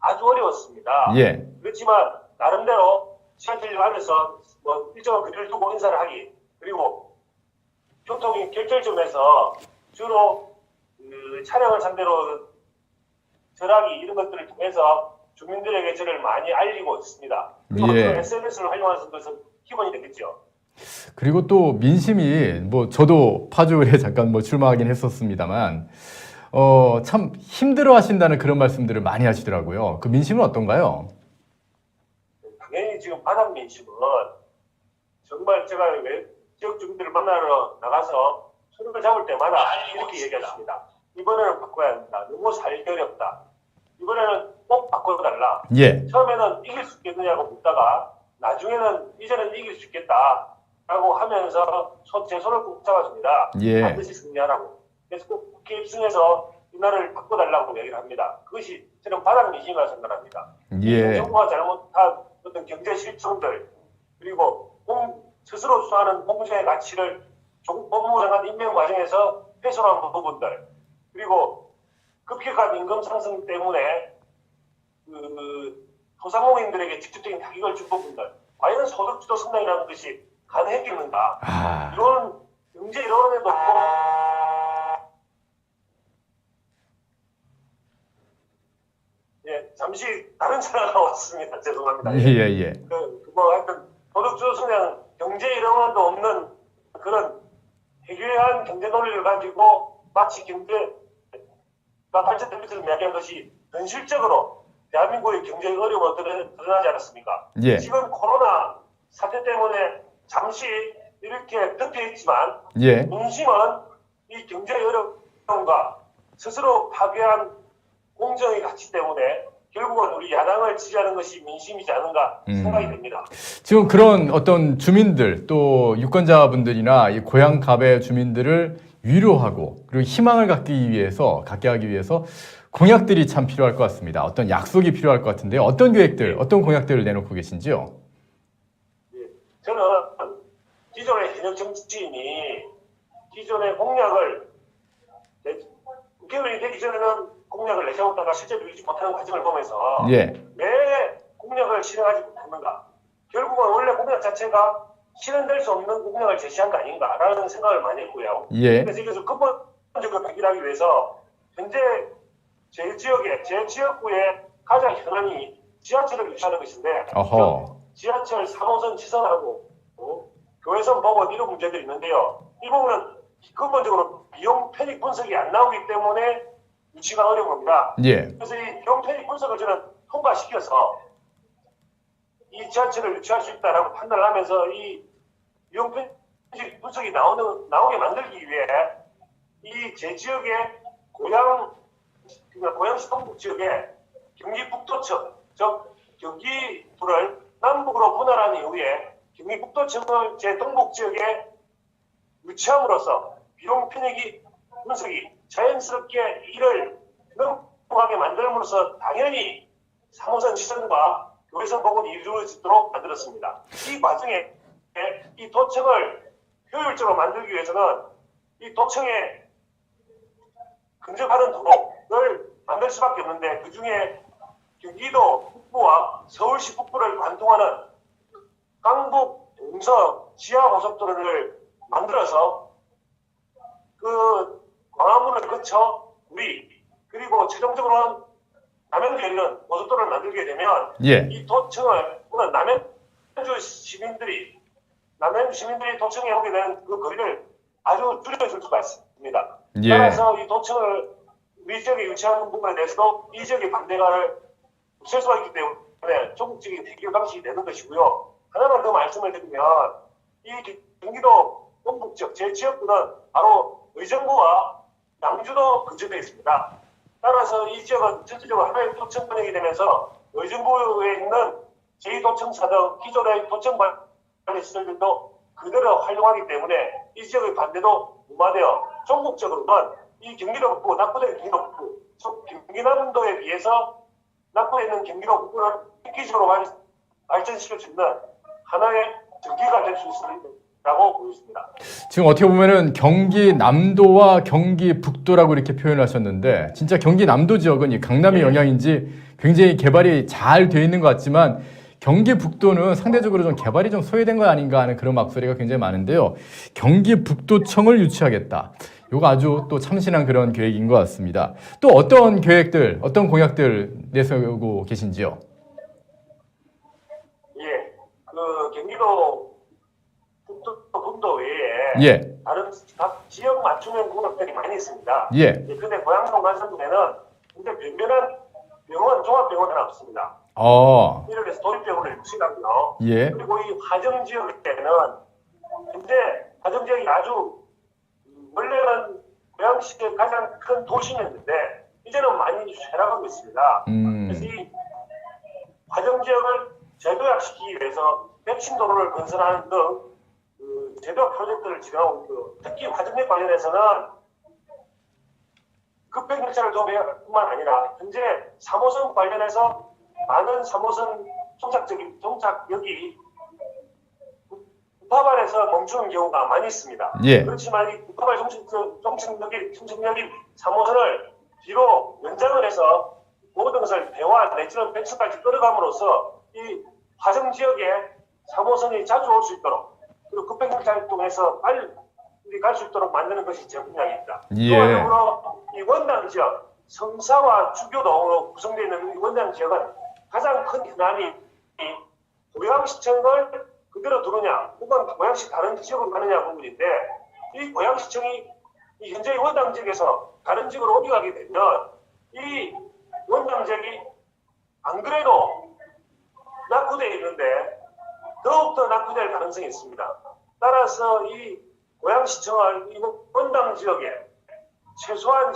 아주 어려웠습니다. 예. 그렇지만 나름대로 시간 관리하면서 뭐 일정한 거리를 두고 인사를 하기, 그리고 교통이 결절점에서 주로 차량을 상대로 절하기 이런 것들을 통해서 주민들에게 저를 많이 알리고 있습니다. 그리고 예. SNS를 활용하는 것은 기본이 되겠죠. 그리고 또 민심이 저도 파주에 잠깐 출마하긴 했었습니다만 참 힘들어 하신다는 그런 말씀들을 많이 하시더라고요. 그 민심은 어떤가요? 당연히 지금 바닥 민심은 정말 제가 지역 주민들을 만나러 나가서 손을 잡을 때마다 이렇게 얘기했습니다. 이번에는 바꿔야 한다. 너무 살기 어렵다. 이번에는 꼭 바꿔달라. 예. 처음에는 이길 수 있겠느냐고 묻다가 나중에는 이제는 이길 수 있겠다 라고 하면서 제 손을 꼭 잡아줍니다. 예. 반드시 승리하라고. 그래서 꼭 국회 입성해서 이 나라를 바꿔달라고 얘기를 합니다. 그것이 저는 바닥 민심이라고 생각합니다. 예. 정부가 잘못한 어떤 경제 실정들, 그리고 스스로 수하는 공정의 가치를 법무부 장관 임명 과정에서 훼손한 부분들, 그리고 급격한 임금 상승 때문에 소상공인들에게 직접적인 타격을 준 부분들, 과연 소득주도 성장이라는 것이 가능했겠는가? 이런 경제 이론에도 예, 잠시 다른 전화가 왔습니다. 죄송합니다. 예. 하여튼 소득주도 성장, 경제 이론도 없는 그런 해괴한 경제 논리를 가지고 마치 경제가 발전된 것을 이야기한 것이 현실적으로 대한민국의 경제의 어려움을 드러나지 않았습니까? 예. 지금 코로나 사태 때문에 잠시 이렇게 덮여 있지만 예. 민심은 이 경제의 어려움과 스스로 파괴한 공정의 가치 때문에 결국은 우리 야당을 지지하는 것이 민심이지 않은가 생각이 됩니다. 지금 그런 어떤 주민들 또 유권자분들이나 이 고양갑의 주민들을 위로하고 그리고 희망을 갖게 하기 위해서 공약들이 참 필요할 것 같습니다. 어떤 약속이 필요할 것 같은데 어떤 계획들, 어떤 공약들을 내놓고 계신지요? 예, 저는 기존의 현역 정치인이 기존의 공약을 국회의원이 되기 전에는 공약을 내세웠다가 실제로 이루지 못하는 과정을 보면서 예. 왜 공약을 실행하지 못했는가? 결국은 원래 공약 자체가 실현될 수 없는 운명을 제시한 거 아닌가라는 생각을 많이 했고요. 예. 그래서 이것을 근본적으로 해결하기 위해서 현재 제 지역구의 가장 현안이 지하철을 유치하는 것인데 어허. 지하철 3호선 지선하고 교외선 복원 이런 문제들이 있는데요. 이 부분은 근본적으로 비용 편익 분석이 안 나오기 때문에 유치가 어려운 겁니다. 예. 그래서 이 비용 편익 분석을 저는 통과시켜서 이 지하철을 유치할 수 있다라고 판단을 하면서 이 비용 편익 분석이 나오게 만들기 위해 이 제 지역의 고양시 동북 지역의 경기 북도청, 즉 경기도를 남북으로 분할한 이후에 경기 북도청을 제 동북 지역에 유치함으로써 비용 편익이 분석이 자연스럽게 이를 넘어가게 만들므로써 당연히 3호선 지선과 교외선 복원이 이루어지도록 만들었습니다. 이 과정에 이 도청을 효율적으로 만들기 위해서는 이 도청에 근접하는 도로를 만들 수밖에 없는데 그 중에 경기도 북부와 서울시 북부를 관통하는 강북 동서 지하고속도로를 만들어서 그 광화문을 거쳐 우리 그리고 최종적으로는 남양주에 이르는 고속도로를 만들게 되면 예. 이 도청을 오늘 남양주 시민들이 도청에 오게 되는 그 거리를 아주 줄여줄 수가 있습니다. 예. 따라서 이 도청을 우리 지역에 유치하는 부분에 대해서도 이 지역의 반대가 없을 수가 있기 때문에 조국적인 해결 방식이 되는 것이고요. 하나만 더 말씀을 드리면 이 경기도 동북 지역 제 지역구는 바로 의정부와 양주도 근접해 있습니다. 따라서 이 지역은 전체적으로 하나의 도청 번역이 되면서 의정부에 있는 제2도청사 등 기존의 도청 관리 시설들도 그대로 활용하기 때문에 이 지역의 반대도 무마되어 전국적으로는 이 경기도 북부, 낙후된 경기도 북부, 즉 경기남도에 비해서 낙후에 있는 경기도 북부를 획기적으로 발전시킬 수 있는 하나의 전기가 될 수 있다고 보입니다. 지금 어떻게 보면은 경기 남도와 경기 북도라고 이렇게 표현을 하셨는데 진짜 경기 남도 지역은 이 강남의 영향인지 굉장히 개발이 잘 돼 있는 것 같지만 경기 북도는 상대적으로 좀 개발이 좀 소외된 거 아닌가 하는 그런 막소리가 굉장히 많은데요. 경기 북도청을 유치하겠다. 이거 아주 또 참신한 그런 계획인 것 같습니다. 또 어떤 계획들, 어떤 공약들 내세우고 계신지요? 예, 그 경기도 북도 외에 예. 다른 각 지역 맞춤형 공약들이 많이 있습니다. 예. 근데 고양동 간선동에는 근데 변변한 병원, 종합병원 하나 없습니다. 이렇게 해서 도립병원을 유치하고요. 예. 그리고 이 화정 지역에는 현재 화정 지역이 아주 원래는 고양시의 가장 큰 도시였는데 이제는 많이 쇠락하고 있습니다. 그래서 이 화정 지역을 재도약시키기 위해서 백신 도로를 건설하는 등 제도 프로젝트를 진행하고 있고 특히 화정역 관련해서는 급행열차를 도입뿐만 아니라 현재 3호선 관련해서 많은 3호선 종착역이 북파발에서 멈추는 경우가 많이 있습니다. 예. 그렇지만 이 북파발 종착역인 3호선을 뒤로 연장을 해서 모든 것을 대화 내지는 백석까지 끌어감으로써 이 화정 지역에 3호선이 자주 올 수 있도록 그리고 급행열차를 통해서 빨리 갈 수 있도록 만드는 것이 제 공약입니다. 예. 또 하나로 이 원당 지역 성사와 주교동으로 구성되어 있는 이 원당 지역은 가장 큰 현안이 고양시청을 그대로 두느냐 혹은 고양시 다른 지역으로 가느냐 부분인데 이 고양시청이 이 현재 원당 지역에서 다른 지역으로 옮겨가게 되면 이 원당 지역이 안 그래도 낙후되어 있는데 더욱더 낙후될 가능성이 있습니다. 따라서 이 고양시청을 이 원당 지역에 최소한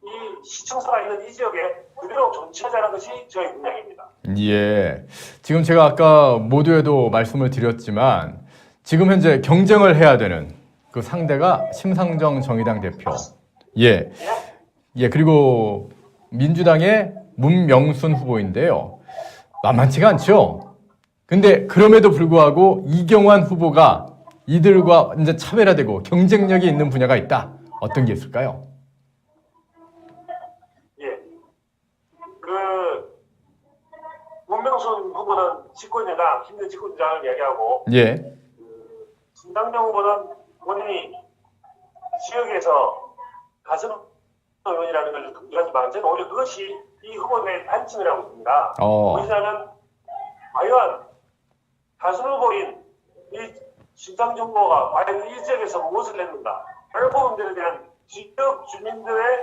이 시청사가 있는 이 지역에 그대로 존치하자는 것이 저의 공약입니다. 예. 지금 제가 아까 모두에도 말씀을 드렸지만 지금 현재 경쟁을 해야 되는 그 상대가 심상정 정의당 대표. 예. 예. 그리고 민주당의 문명순 후보인데요. 만만치가 않죠. 근데 그럼에도 불구하고 이경환 후보가 이들과 이제 차별화되고 경쟁력이 있는 분야가 있다. 어떤 게 있을까요? 예. 그 문명순 후보는 집권여당, 힘든 집권여당을 이야기하고 예. 신당정 후보는 본인이 지역에서 가슴 의원이라는 걸 강조하지만 저는 오히려 그것이 이 후보의 단점이라고 봅니다. 왜냐하면 과연 다수 후보인 이 신당정 후보가 과연 이 지역에서 무엇을 했는가 이런 부분들에 대한 지역 주민들의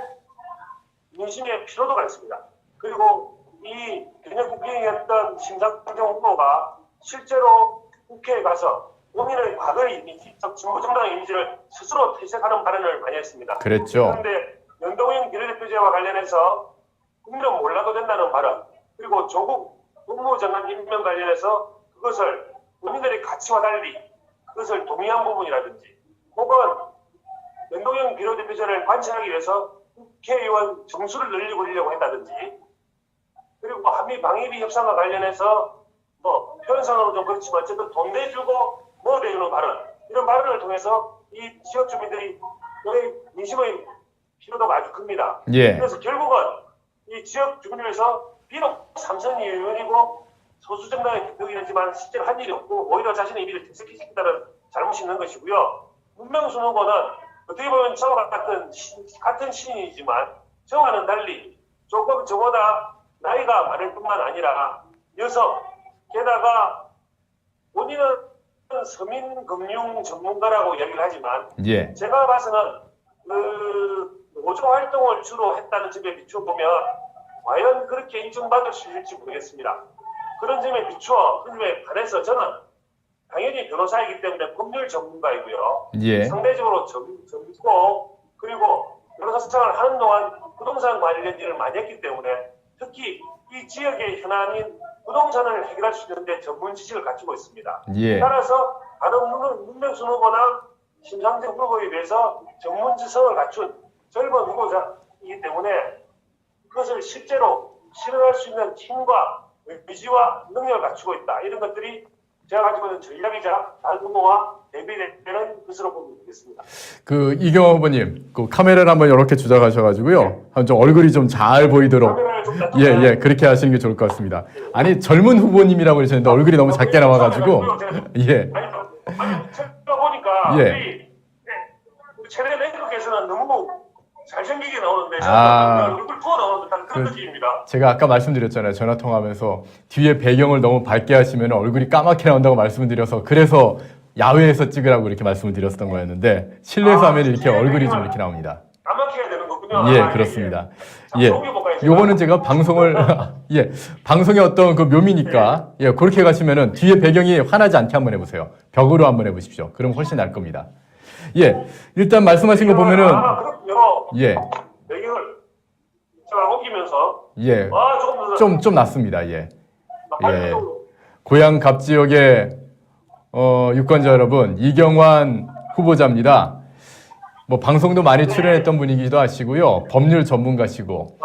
민심의 피로도가 있습니다. 그리고 이 경력 국회의원이었던 신당정 후보가 실제로 국회에 가서 본인의 과거의 이미지, 진보정당의 이미지를 스스로 퇴색하는 발언을 많이 했습니다. 그랬죠. 그런데 연동형 비례대표제와 관련해서 국민은 몰라도 된다는 발언, 그리고 조국 국무장관 임명 관련해서 그것을 본인들의 가치와 달리 그것을 동의한 부분이라든지, 혹은 연동형 비례대표제를 관철하기 위해서 국회의원 정수를 늘리려고 했다든지, 그리고 한미 방위비 협상과 관련해서 뭐 표현상으로 좀 그렇지만 어쨌든 돈 내주고 뭐 내주는 발언, 이런 발언을 통해서 이 지역 주민들이 민심의 피로도가 아주 큽니다. 예. 그래서 결국은 이 지역 주민에서 비록 삼선 의원이고 소수 정당의 대표이지만 실제로 한 일이 없고 오히려 자신의 일을 퇴색시킨다는 잘못이 있는 것이고요. 문명순 후보는 어떻게 보면 저와 같은 신인이지만 저와는 달리 조금 저보다 나이가 많을 뿐만 아니라 여성, 게다가 본인은 서민금융 전문가라고 이야기를 하지만 예. 제가 봐서는 노조 활동을 주로 했다는 점에 비춰보면 과연 그렇게 인정받을 수 있을지 모르겠습니다. 그런 점에 비추어 그 점에 반해서 저는 당연히 변호사이기 때문에 법률 전문가이고요. 예. 상대적으로 젊고 그리고 변호사 생활을 하는 동안 부동산 관련 일을 많이 했기 때문에 특히 이 지역의 현안인 부동산을 해결할 수 있는데 전문 지식을 갖추고 있습니다. 예. 따라서 다른 문명순 후보나 심상정 후보에 비해서 전문 지성을 갖춘 젊은 후보자이기 때문에 그것을 실제로 실현할 수 있는 힘과 의지와 능력을 갖추고 있다. 이런 것들이 제가 가지고 있는 전략이자 다른 후보와 대비되는 것으로 보면 되겠습니다. 그 이경호 후보님, 그 카메라를 한번 이렇게 주작하셔가지고요, 한번 좀 얼굴이 좀 잘 보이도록, 예, 그렇게 하시는 게 좋을 것 같습니다. 아니 젊은 후보님이라고 그러셨는데 얼굴이 너무 작게 나와가지고, 예, 아니 제가 보니까 예. 우리 최대 내국에서는 너무 잘생기게 나오는데 얼굴 부어 나오는 듯한 그런 느낌입니다. 제가 아까 말씀드렸잖아요. 전화 통화하면서 뒤에 배경을 너무 밝게 하시면 얼굴이 까맣게 나온다고 말씀을 드려서, 그래서 야외에서 찍으라고 이렇게 말씀을 드렸던 거였는데 실내에서 하면 이렇게 얼굴이 좀 이렇게 나옵니다. 까맣게 해야 되는 거군요. 예, 그렇습니다. 예, 요거는 제가 방송을 예, 방송의 어떤 그 묘미니까, 예, 그렇게 가시면은 뒤에 배경이 환하지 않게 한번 해보세요. 벽으로 한번 해보십시오. 그럼 훨씬 나을 겁니다. 예, 일단 말씀하신 거 보면은, 그렇군요. 예, 배경을 제가 옮기면서 예, 조금 좀 낫습니다. 예, 예, 고향 갑 지역의 유권자 여러분, 이경환 후보자입니다. 뭐 방송도 많이 출연했던 분이기도 하시고요. 법률 전문가시고,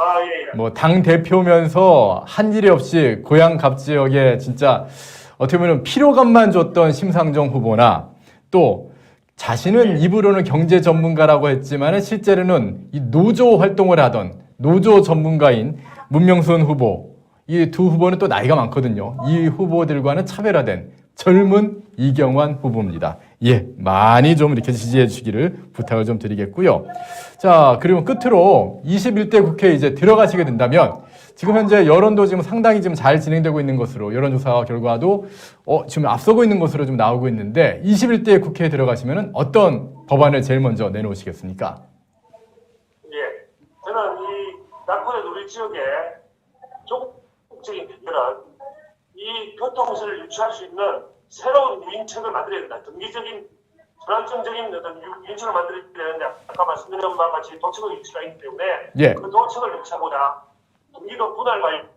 뭐 당 대표면서 한 일이 없이 고향 갑 지역에 진짜 어떻게 보면 피로감만 줬던 심상정 후보나, 또 자신은 입으로는 경제 전문가라고 했지만 실제로는 이 노조 활동을 하던 노조 전문가인 문명순 후보, 이 두 후보는 또 나이가 많거든요. 이 후보들과는 차별화된 젊은 이경환 후보입니다. 예, 많이 좀 이렇게 지지해 주시기를 부탁을 좀 드리겠고요. 자, 그리고 끝으로 21대 국회에 이제 들어가시게 된다면, 지금 현재 여론도 지금 상당히 지금 잘 진행되고 있는 것으로, 여론조사 결과도 지금 앞서고 있는 것으로 좀 나오고 있는데, 21대 국회에 들어가시면 어떤 법안을 제일 먼저 내놓으시겠습니까? 예, 저는 이 남포대 누리 지역에 적극적인 해결은 이 교통수를 유치할 수 있는 새로운 유인책을 만들어야 된다. 정기적인 전환점적인 어떤 유인책을 만들어야 되는데, 아까 말씀드린 바와 같이 도청의 유치가 있기 때문에 예. 그 도청을 유치하고자 경기도 분할 관련,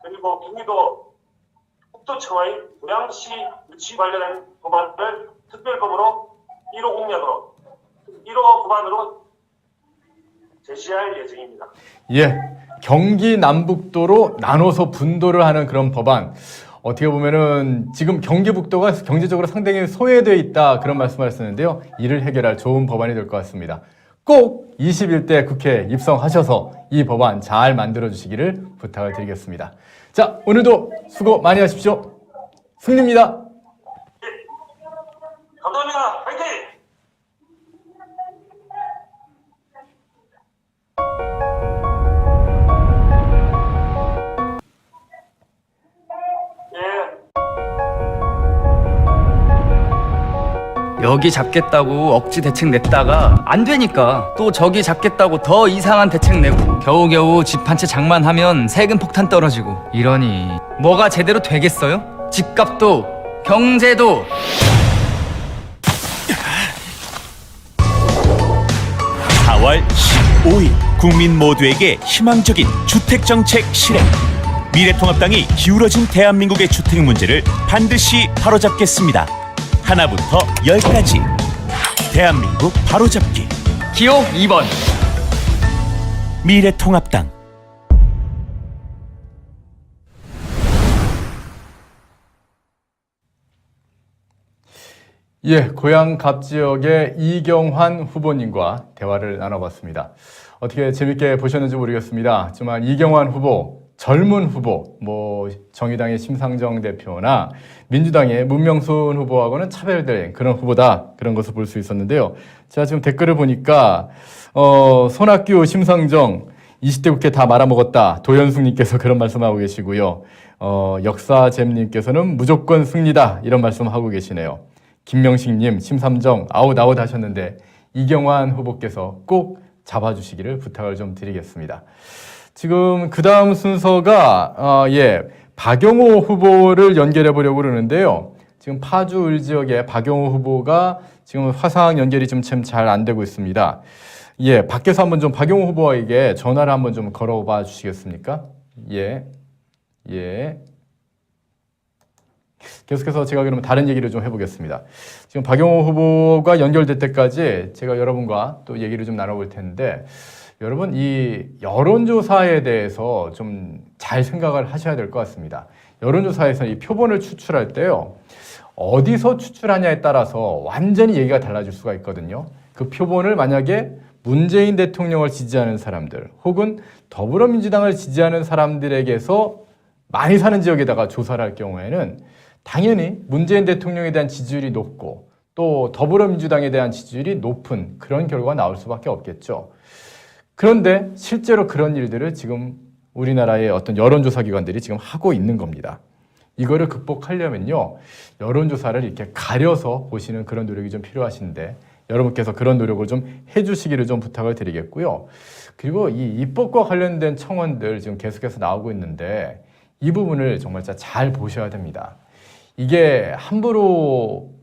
그리고 경기도 국토청의 고양시 유치 관련한 법안을 특별법으로 1호 공약으로 1호 법안으로 제시할 예정입니다. 예, 경기 남북도로 나눠서 분도를 하는 그런 법안. 어떻게 보면은 지금 경기북도가 경제적으로 상당히 소외되어 있다, 그런 말씀을 하셨는데요. 이를 해결할 좋은 법안이 될 것 같습니다. 꼭 21대 국회에 입성하셔서 이 법안 잘 만들어 주시기를 부탁을 드리겠습니다. 자, 오늘도 수고 많이 하십시오. 승리입니다. 감사합니다. 화이팅! 여기 잡겠다고 억지 대책 냈다가 안 되니까 또 저기 잡겠다고 더 이상한 대책 내고 겨우겨우 집 한 채 장만하면 세금 폭탄 떨어지고 이러니 뭐가 제대로 되겠어요? 집값도 경제도. 4월 15일 국민 모두에게 희망적인 주택정책 실행. 미래통합당이 기울어진 대한민국의 주택 문제를 반드시 바로잡겠습니다. 하나부터 10까지 대한민국 바로잡기. 기호 2번. 미래통합당. 예, 고향 갑 지역의 이경환 후보님과 대화를 나눠봤습니다. 어떻게 재밌게 보셨는지 모르겠습니다. 하지만 이경환 후보, 젊은 후보, 정의당의 심상정 대표나 민주당의 문명순 후보하고는 차별된 그런 후보다, 그런 것을 볼 수 있었는데요. 제가 지금 댓글을 보니까 손학규, 심상정 20대 국회 다 말아먹었다, 도현숙님께서 그런 말씀하고 계시고요. 역사잼님께서는 무조건 승리다, 이런 말씀하고 계시네요. 김명식님, 심삼정 아웃 하셨는데 이경환 후보께서 꼭 잡아주시기를 부탁을 좀 드리겠습니다. 지금 그 다음 순서가 박용호 후보를 연결해 보려고 그러는데요. 지금 파주 을 지역의 박용호 후보가 지금 화상 연결이 좀 참 잘 안 되고 있습니다. 예, 밖에서 한번 좀 박용호 후보에게 전화를 한번 좀 걸어봐 주시겠습니까? 예. 계속해서 제가 그러면 다른 얘기를 좀 해보겠습니다. 지금 박용호 후보가 연결될 때까지 제가 여러분과 또 얘기를 좀 나눠볼 텐데, 여러분 이 여론조사에 대해서 좀 잘 생각을 하셔야 될 것 같습니다. 여론조사에서 이 표본을 추출할 때요, 어디서 추출하냐에 따라서 완전히 얘기가 달라질 수가 있거든요. 그 표본을 만약에 문재인 대통령을 지지하는 사람들 혹은 더불어민주당을 지지하는 사람들에게서 많이 사는 지역에다가 조사를 할 경우에는 당연히 문재인 대통령에 대한 지지율이 높고 또 더불어민주당에 대한 지지율이 높은 그런 결과가 나올 수밖에 없겠죠. 그런데 실제로 그런 일들을 지금 우리나라의 어떤 여론조사 기관들이 지금 하고 있는 겁니다. 이거를 극복하려면요, 여론조사를 이렇게 가려서 보시는 그런 노력이 좀 필요하신데, 여러분께서 그런 노력을 좀 해주시기를 좀 부탁을 드리겠고요. 그리고 이 입법과 관련된 청원들 지금 계속해서 나오고 있는데, 이 부분을 정말 잘 보셔야 됩니다. 이게 함부로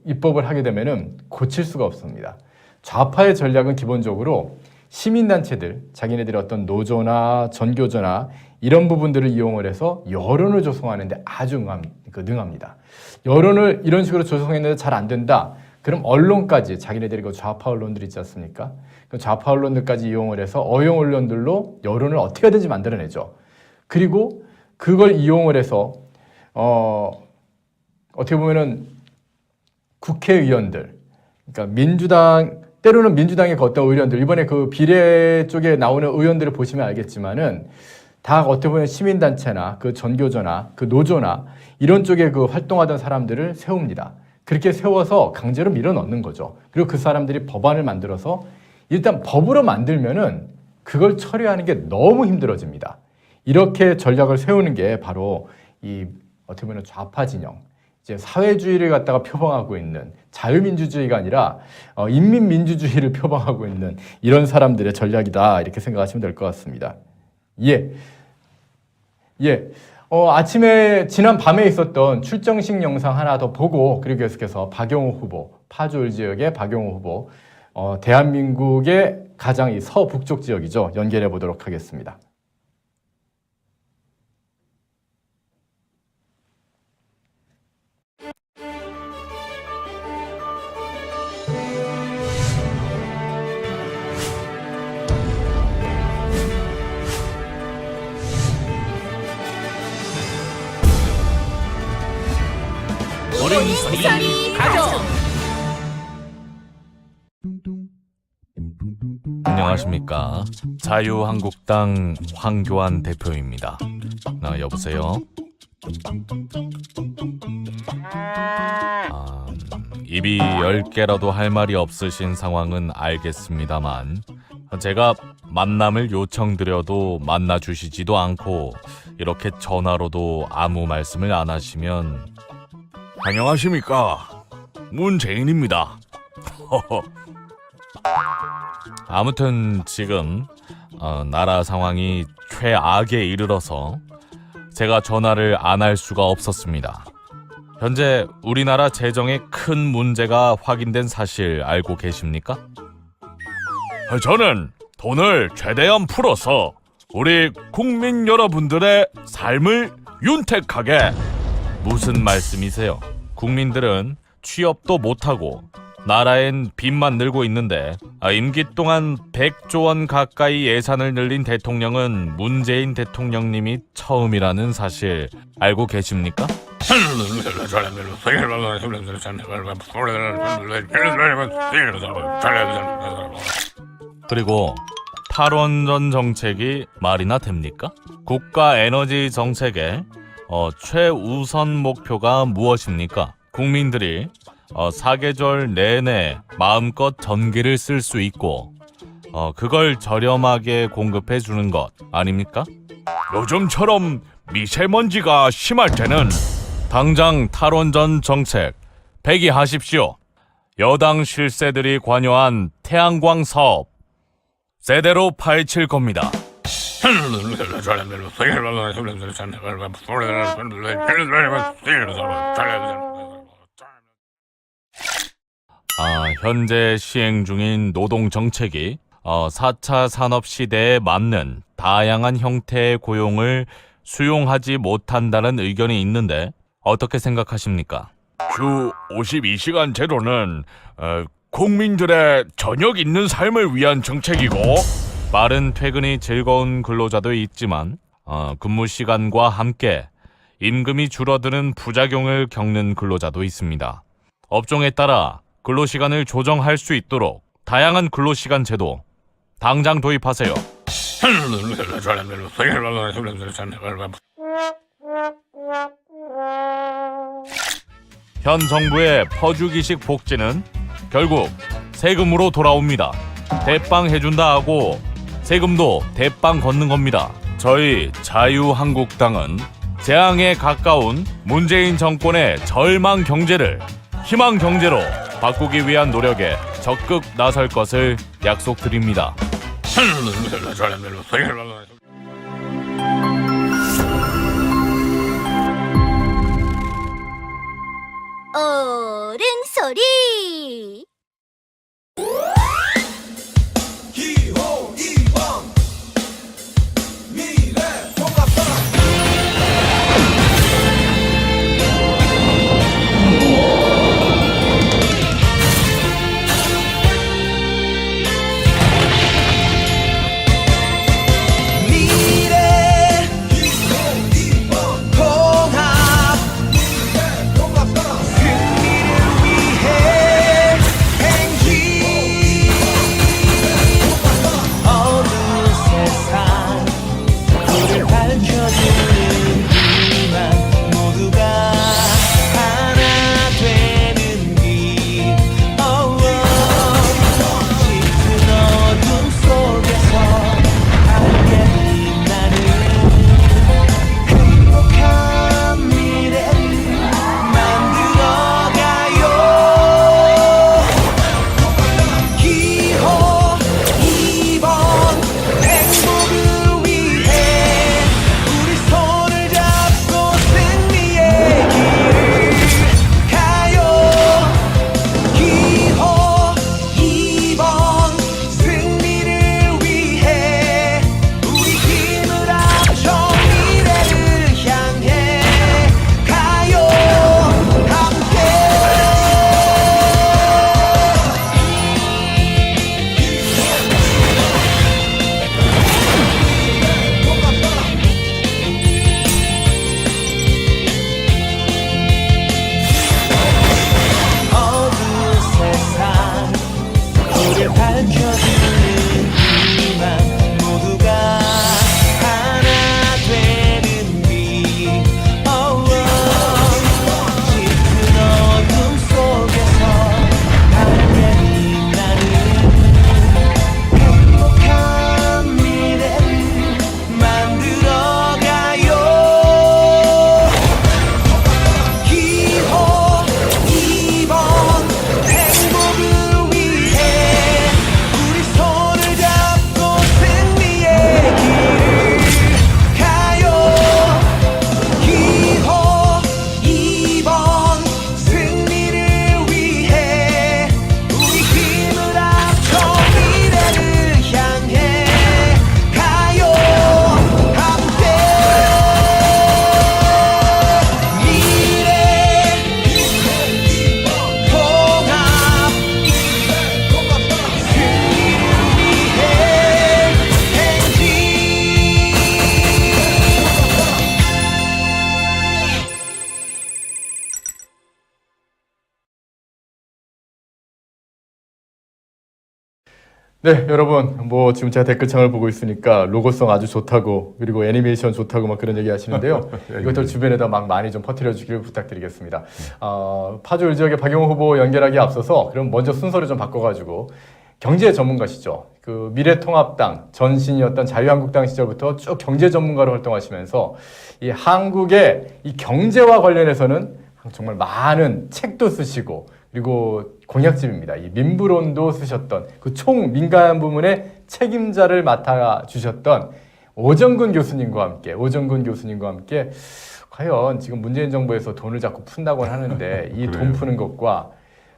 입법을 하게 되면은 고칠 수가 없습니다. 좌파의 전략은 기본적으로 시민단체들, 자기네들의 어떤 노조나 전교조나 이런 부분들을 이용을 해서 여론을 조성하는데 아주 능합니다. 여론을 이런 식으로 조성했는데 잘 안 된다. 그럼 언론까지, 자기네들이 그 좌파 언론들 있지 않습니까? 그 좌파 언론들까지 이용을 해서 어용 언론들로 여론을 어떻게 하든지 만들어내죠. 그리고 그걸 이용을 해서 어떻게 보면은 국회의원들, 그러니까 때로는 민주당의 그 어떤 의원들, 이번에 그 비례 쪽에 나오는 의원들을 보시면 알겠지만은 다 어떻게 보면 시민단체나 그 전교조나 그 노조나 이런 쪽에 그 활동하던 사람들을 세웁니다. 그렇게 세워서 강제로 밀어넣는 거죠. 그리고 그 사람들이 법안을 만들어서 일단 법으로 만들면은 그걸 처리하는 게 너무 힘들어집니다. 이렇게 전략을 세우는 게 바로 이 어떻게 보면 좌파 진영, 이제 사회주의를 갖다가 표방하고 있는, 자유민주주의가 아니라 인민민주주의를 표방하고 있는 이런 사람들의 전략이다, 이렇게 생각하시면 될 것 같습니다. 아침에 지난 밤에 있었던 출정식 영상 하나 더 보고, 그리고 계속해서 박용호 후보, 파주 을 지역의 박용호 후보, 대한민국의 가장 이 서북쪽 지역이죠, 연결해 보도록 하겠습니다. 어른이 가족. 안녕하십니까. 자유한국당 황교안 대표입니다. 여보세요? 입이 10개라도 할 말이 없으신 상황은 알겠습니다만 제가 만남을 요청드려도 만나주시지도 않고 이렇게 전화로도 아무 말씀을 안 하시면 안녕하십니까. 문재인입니다. 아무튼 지금 나라 상황이 최악에 이르러서 제가 전화를 안 할 수가 없었습니다. 현재 우리나라 재정에 큰 문제가 확인된 사실 알고 계십니까? 저는 돈을 최대한 풀어서 우리 국민 여러분들의 삶을 윤택하게. 무슨 말씀이세요? 국민들은 취업도 못하고 나라엔 빚만 늘고 있는데 임기 동안 100조 원 가까이 예산을 늘린 대통령은 문재인 대통령님이 처음이라는 사실 알고 계십니까? 그리고 탈원전 정책이 말이나 됩니까? 국가 에너지 정책의 최우선 목표가 무엇입니까? 국민들이 사계절 내내 마음껏 전기를 쓸 수 있고 그걸 저렴하게 공급해 주는 것 아닙니까? 요즘처럼 미세먼지가 심할 때는 당장 탈원전 정책 폐기하십시오. 여당 실세들이 관여한 태양광 사업 제대로 파헤칠 겁니다. 현재 시행 중인 노동 정책이 4차 산업 시대에 맞는 다양한 형태의 고용을 수용하지 못한다는 의견이 있는데 어떻게 생각하십니까? 주 52시간 제도는 국민들의 저녁 있는 삶을 위한 정책이고 빠른 퇴근이 즐거운 근로자도 있지만 근무 시간과 함께 임금이 줄어드는 부작용을 겪는 근로자도 있습니다. 업종에 따라 근로시간을 조정할 수 있도록 다양한 근로시간 제도 당장 도입하세요. 현 정부의 퍼주기식 복지는 결국 세금으로 돌아옵니다. 대빵 해준다 하고 세금도 대빵 걷는 겁니다. 저희 자유한국당은 재앙에 가까운 문재인 정권의 절망 경제를 희망 경제로 바꾸기 위한 노력에 적극 나설 것을 약속드립니다. 어른 소리. 네, 여러분, 뭐 지금 제가 댓글창을 보고 있으니까 로고성 아주 좋다고 그리고 애니메이션 좋다고 막 그런 얘기 하시는데요. 이것들 주변에다 막 많이 좀 퍼뜨려 주기를 부탁드리겠습니다. 파주 지역의 박용호 후보 연결하기 앞서서 그럼 먼저 순서를 좀 바꿔가지고 경제 전문가시죠. 그 미래통합당 전신이었던 자유한국당 시절부터 쭉 경제 전문가로 활동하시면서 이 한국의 이 경제와 관련해서는 정말 많은 책도 쓰시고 그리고 공약집입니다. 이 민부론도 쓰셨던 그 총 민간 부문의 책임자를 맡아 주셨던 오정근 교수님과 함께 과연 지금 문재인 정부에서 돈을 자꾸 푼다고는 하는데 이 돈 푸는 것과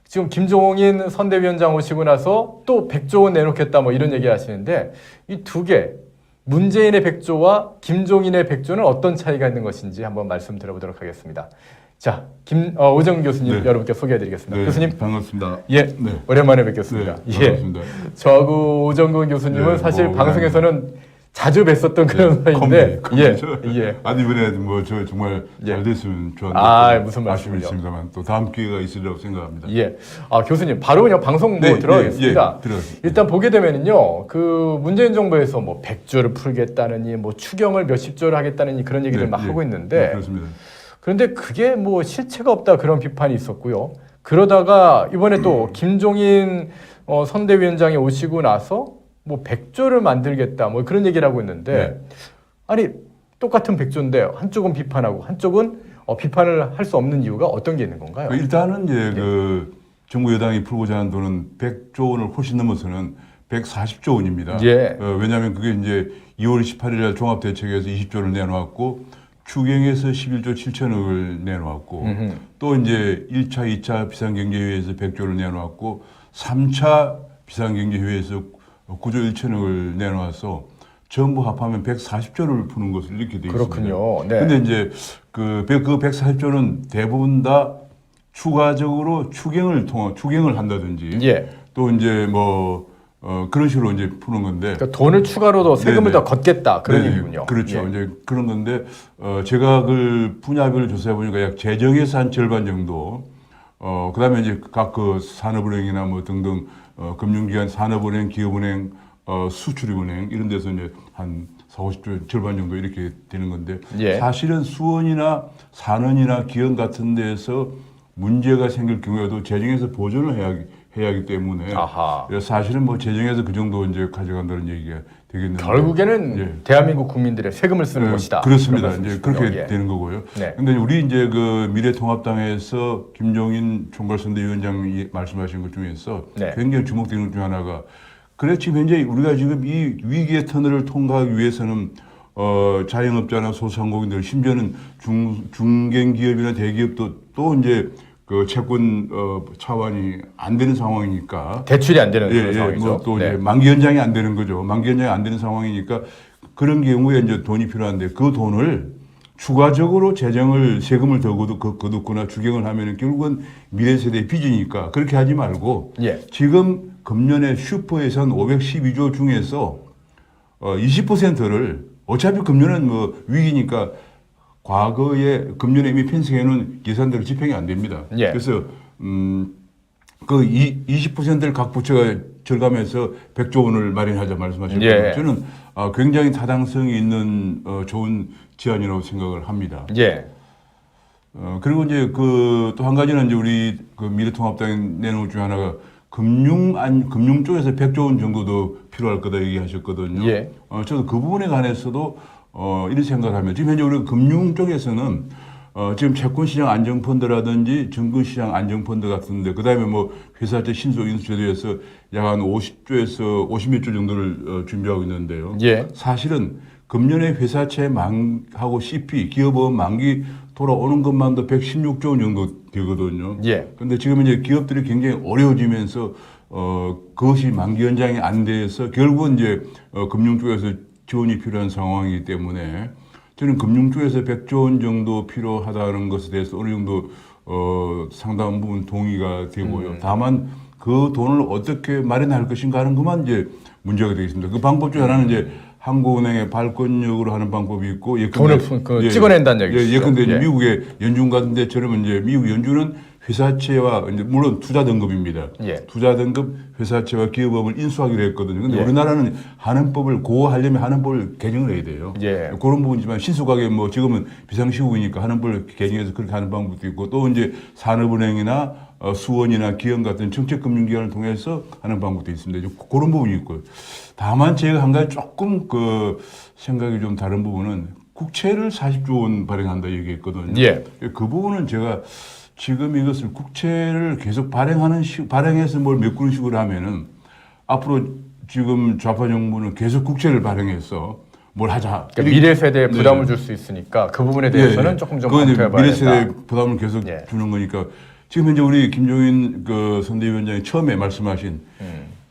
지금 김종인 선대위원장 오시고 나서 또 100조 원 내놓겠다 뭐 이런 얘기 하시는데 이 두 개 문재인의 100조와 김종인의 100조는 어떤 차이가 있는 것인지 한번 말씀 드려보도록 하겠습니다. 자, 오정근 교수님 네. 여러분께 소개해드리겠습니다. 네, 교수님 반갑습니다. 예, 네. 오랜만에 뵙겠습니다. 네, 반갑습니다. 저하고 오정근 교수님은 네, 사실 뭐, 방송에서는 자주 뵀었던 그런 사이인데 예. 아니 이번에 뭐 저 정말 잘 됐으면 좋았는데 무슨 말씀이요? 있습니다만 또 다음 기회가 있으리라고 생각합니다. 예, 교수님 바로 그냥 방송 들어가겠습니다. 들어가겠습니다. 일단 보게 되면은요, 그 문재인 정부에서 뭐 100조를 풀겠다느니 뭐 추경을 몇십 조를 하겠다느니 그런 얘기를 막 하고 있는데 그렇습니다. 그런데 그게 뭐 실체가 없다 그런 비판이 있었고요. 그러다가 이번에 또 김종인 선대위원장이 오시고 나서 뭐 100조를 만들겠다 뭐 그런 얘기를 하고 있는데 아니 똑같은 100조인데 한쪽은 비판하고 한쪽은 비판을 할 수 없는 이유가 어떤 게 있는 건가요? 일단은 이제 그 정부 여당이 풀고자 하는 돈은 100조 원을 훨씬 넘어서는 140조 원입니다. 예. 왜냐하면 그게 이제 2월 18일에 종합대책에서 20조를 내놓았고 추경에서 11조 7천억을 내놓았고 또 이제 1차, 2차 비상경제회의에서 100조를 내놓았고 3차 비상경제회의에서 9조 1천억을 내놓아서 전부 합하면 140조를 푸는 것을 이렇게 되어 있습니다. 그렇군요. 네. 근데 이제 그 140조는 대부분 다 추가적으로 추경을 한다든지 또 이제 뭐 그런 식으로 이제 푸는 건데. 그러니까 돈을 추가로 더 세금을 더 걷겠다 그런 얘기군요. 그렇죠. 이제 그런 건데 제가 그 분야별로 조사해 보니까 약 재정에서 한 절반 정도. 그다음에 이제 각 그 산업은행이나 뭐 등등 금융기관, 산업은행, 기업은행, 수출입은행 이런 데서 이제 한 40, 50조 절반 정도 이렇게 되는 건데 사실은 수원이나 산원이나 기업 같은 데서 문제가 생길 경우에도 재정에서 보전을 해야 하기 때문에 사실은 뭐 재정에서 그 정도 이제 가져간다는 얘기가 되겠는데 결국에는 대한민국 국민들의 세금을 쓰는 것이다. 그렇습니다. 이제 그렇게 되는 거고요. 근데 우리 이제 그 미래통합당에서 김종인 총괄선대위원장이 말씀하신 것 중에서 굉장히 주목되는 것 중 하나가 그래 지금 현재 우리가 지금 이 위기의 터널을 통과하기 위해서는 자영업자나 소상공인들 심지어는 중견기업이나 대기업도 또 이제 그 채권 차환이 안 되는 상황이니까 대출이 안 되는 그런 상황이죠. 뭐또 이제 만기 연장이 안 되는 거죠. 만기 연장이 안 되는 상황이니까 그런 경우에 이제 돈이 필요한데 그 돈을 추가적으로 세금을 더 거뒀거나 추경을 하면은 결국은 미래 세대의 빚이니까 그렇게 하지 말고 지금 금년에 슈퍼 예산 512조 중에서 20%를 어차피 금년은 뭐 위기니까 과거에 금년에 이미 편성해놓은 예산대로 집행이 안 됩니다. 그래서 그 20%를 각 부처가 절감해서 100조 원을 마련하자 말씀하셨는데 저는 굉장히 타당성이 있는 좋은 제안이라고 생각을 합니다. 그리고 이제 그 또 한 가지는 이제 우리 그 미래통합당이 내놓은 중 하나가 금융 쪽에서 100조 원 정도도 필요할 거다 얘기하셨거든요. 저도 그 부분에 관해서도 이런 생각을 하면 지금 현재 우리 금융 쪽에서는 지금 채권시장 안정펀드라든지 증권시장 안정펀드 같은데 그다음에 뭐 회사채 신속 인수 제도에서 약 한 50조에서 50몇 조 정도를 준비하고 있는데요. 사실은 금년에 회사채 하고 CP 기업보험 만기 돌아오는 것만도 116조 원 정도 되거든요. 그런데 지금 이제 기업들이 굉장히 어려워지면서 그것이 만기 연장이 안 돼서 결국은 이제 금융 쪽에서 지원이 필요한 상황이기 때문에 저는 금융 쪽에서 100조 원 정도 필요하다는 것에 대해서 어느 정도 상당 부분 동의가 되고요. 다만 그 돈을 어떻게 마련할 것인가 하는 것만 이제 문제가 되겠습니다. 그 방법 중 하나는 이제 한국은행의 발권력으로 하는 방법이 있고 돈을 찍어낸다는 얘기죠. 예컨대 미국의 연준 같은 데처럼 이제 미국 연준은 회사채와 이제 물론 투자 등급입니다. 예. 투자 등급 회사채와 기업업을 인수하기로 했거든요. 근데 예. 우리나라는 한은법을 고하려면 한은법을 개정을 해야 돼요. 예. 그런 부분이지만 신속하게 뭐 지금은 비상시국이니까 한은법을 개정해서 그렇게 하는 방법도 있고 또 이제 산업은행이나 수원이나 기업 같은 정책금융기관을 통해서 하는 방법도 있습니다. 그런 부분이 있고요. 다만 제가 한 가지 조금 그 생각이 좀 다른 부분은 국채를 40조 원 발행한다 얘기했거든요. 예. 그 부분은 제가 지금 이것을 국채를 계속 발행해서 뭘 메꾸는 식으로 하면은 앞으로 지금 좌파 정부는 계속 국채를 발행해서 뭘 하자. 그러니까 미래 세대에 부담을 줄 수 있으니까 그 부분에 대해서는 조금 좀 검토해봐야 미래 세대 된다. 부담을 계속 주는 거니까 지금 현재 우리 김종인 그 선대위원장이 처음에 말씀하신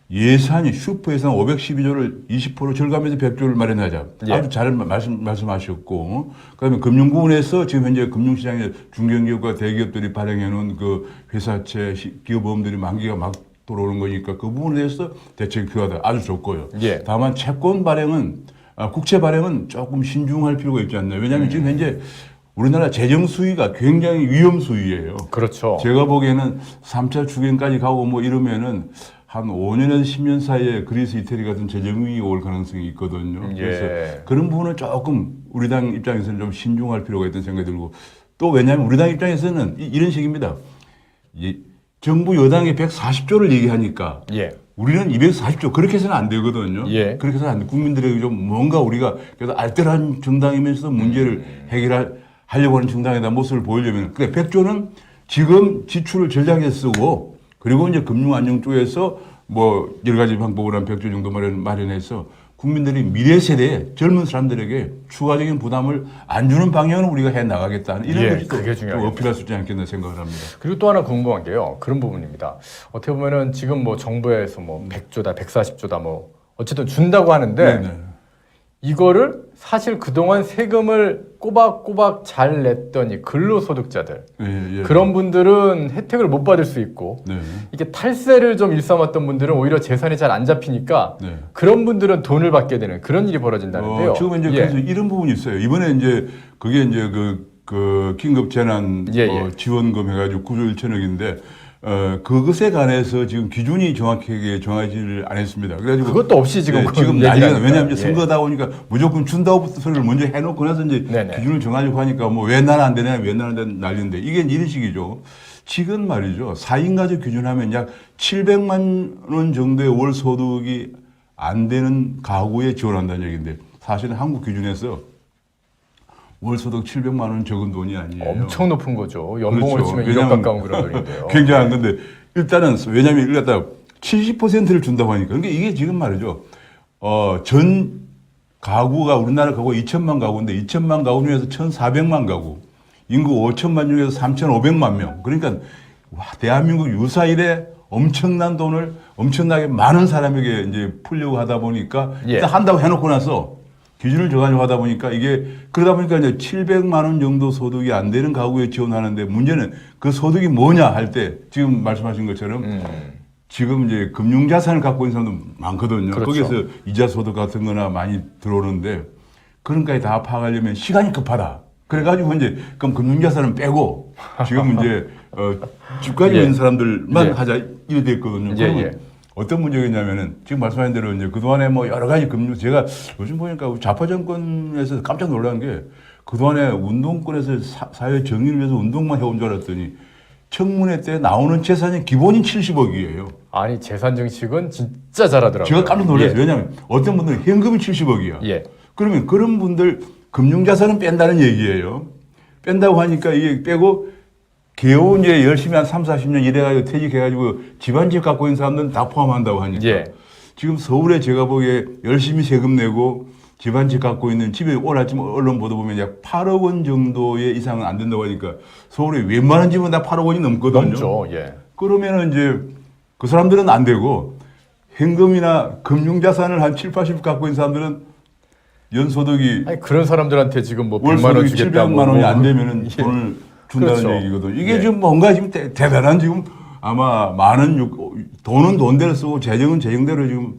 예산이 슈퍼 예산 512조를 20% 절감해서 100조를 마련하자. 예. 아주 잘 말씀하셨고, 그다음에 금융 부분에서 지금 현재 금융시장에 중견기업과 대기업들이 발행해 놓은 그 회사채 기업보험들이 만기가 막 들어오는 거니까 그 부분에 대해서 대책이 필요하다. 아주 좋고요. 예. 다만 채권 발행은 국채 발행은 조금 신중할 필요가 있지 않나요? 왜냐하면 지금 현재 우리나라 재정 수위가 굉장히 위험 수위예요. 그렇죠. 제가 보기에는 3차 주gen까지 가고 뭐 이러면은 한 5년에서 10년 사이에 그리스, 이태리 같은 재정위기 올 가능성이 있거든요. 그래서 그런 부분은 조금 우리 당 입장에서는 좀 신중할 필요가 있다는 생각이 들고 또 왜냐하면 우리 당 입장에서는 이런 식입니다. 정부 여당이 140조를 얘기하니까 우리는 240조 그렇게 해서는 안 되거든요. 그렇게 해서는 안 돼. 국민들에게 좀 뭔가 우리가 그래서 알뜰한 정당이면서 문제를 해결하려고 하는 정당에다 모습을 보이려면 그래 100조는 지금 지출을 전략해서 쓰고 그리고 이제 금융안정 쪽에서 뭐 여러 가지 방법으로 한 100조 정도 마련해서 국민들이 미래 세대 젊은 사람들에게 추가적인 부담을 안 주는 방향으로 우리가 해 나가겠다는 이런 것이 또 어필할 수 있지 않겠나 생각을 합니다. 그리고 또 하나 궁금한 게요. 그런 부분입니다. 어떻게 보면은 지금 뭐 정부에서 뭐 100조다, 140조다 뭐 어쨌든 준다고 하는데 이거를 사실 그동안 세금을 꼬박꼬박 잘 냈던 이 근로소득자들 그런 분들은 혜택을 못 받을 수 있고 이게 탈세를 좀 일삼았던 분들은 오히려 재산이 잘 안 잡히니까 그런 분들은 돈을 받게 되는 그런 일이 벌어진다는데요. 지금 이제 그래서 이런 부분이 있어요. 이번에 이제 그게 이제 그 긴급 재난 지원금 해가지고 9조 1천억인데 그것에 관해서 지금 기준이 정확하게 정하지를 않았습니다. 그래가지고 그것도 없이 지금 지금 난리가 왜냐하면 선거다 보니까 무조건 준다고 소리를 먼저 해놓고 나서 이제 기준을 정하려고 하니까 뭐 왜 나는 안 되냐, 왜 나는 안 되냐 난리인데 이게 이런 식이죠. 지금 말이죠. 4인 가족 기준하면 약 700만 원 정도의 월 소득이 안 되는 가구에 지원한다는 얘기인데 사실은 한국 기준에서 월 소득 700만 원 적은 돈이 아니에요. 엄청 높은 거죠. 연봉을 치면 1억 가까운 그런 돈인데요. 굉장한 건데 일단은 왜냐하면 이걸 갖다가 70%를 준다고 하니까 그러니까 이게 지금 말이죠. 전 가구가 우리나라 가구가 2천만 가구인데 2천만 가구 중에서 1,400만 가구 인구 5천만 중에서 3,500만 명 그러니까 대한민국 유사일에 엄청난 돈을 엄청나게 많은 사람에게 이제 풀려고 하다 보니까 일단 한다고 해놓고 나서 기준을 정하려고 하다 보니까 이게 그러다 보니까 이제 700만 원 정도 소득이 안 되는 가구에 지원하는데 문제는 그 소득이 뭐냐 할 때 지금 말씀하신 것처럼 지금 이제 금융자산을 갖고 있는 사람도 많거든요. 거기서 이자 소득 같은 거나 많이 들어오는데 그런 것까지 다 파악하려면 시간이 급하다. 그래가지고 이제 그럼 금융자산은 빼고 지금 이제 집까지 있는 사람들만 하자 이래 됐거든요. 어떤 문제가 있냐면은 지금 말씀하신 대로 이제 그동안에 뭐 여러 가지 금융 제가 요즘 보니까 좌파 정권에서 깜짝 놀란 게 그동안에 운동권에서 사회 정의를 위해서 운동만 해온 줄 알았더니 청문회 때 나오는 재산이 기본이 70억이에요. 아니 재산 증식은 진짜 잘하더라고요. 제가 깜짝 놀랐어요. 왜냐하면 어떤 분들은 현금이 70억이야. 그러면 그런 분들 금융자산은 뺀다는 얘기예요. 뺀다고 하니까 이게 빼고 겨우 이제 열심히 한 3, 40년 일해가지고 퇴직해가지고 집안집 갖고 있는 사람들은 다 포함한다고 하니까 지금 서울에 제가 보기에 열심히 세금 내고 집안집 갖고 있는 집에 오늘 아침 언론 보도 보면 약 8억 원 정도의 이상은 안 된다고 하니까 서울에 웬만한 집은 다 8억 원이 넘거든요. 넘죠. 그러면은 이제 그 사람들은 안 되고 현금이나 금융자산을 한 7, 80 갖고 있는 사람들은 연소득이 아니 그런 사람들한테 지금 뭐 100만 원 주겠다고 700만 원이 안 되면은 돈을 준다는 얘기거든요. 이게 지금 뭔가 지금 대단한 지금 아마 많은 돈은 돈대로 쓰고 재정은 재정대로 지금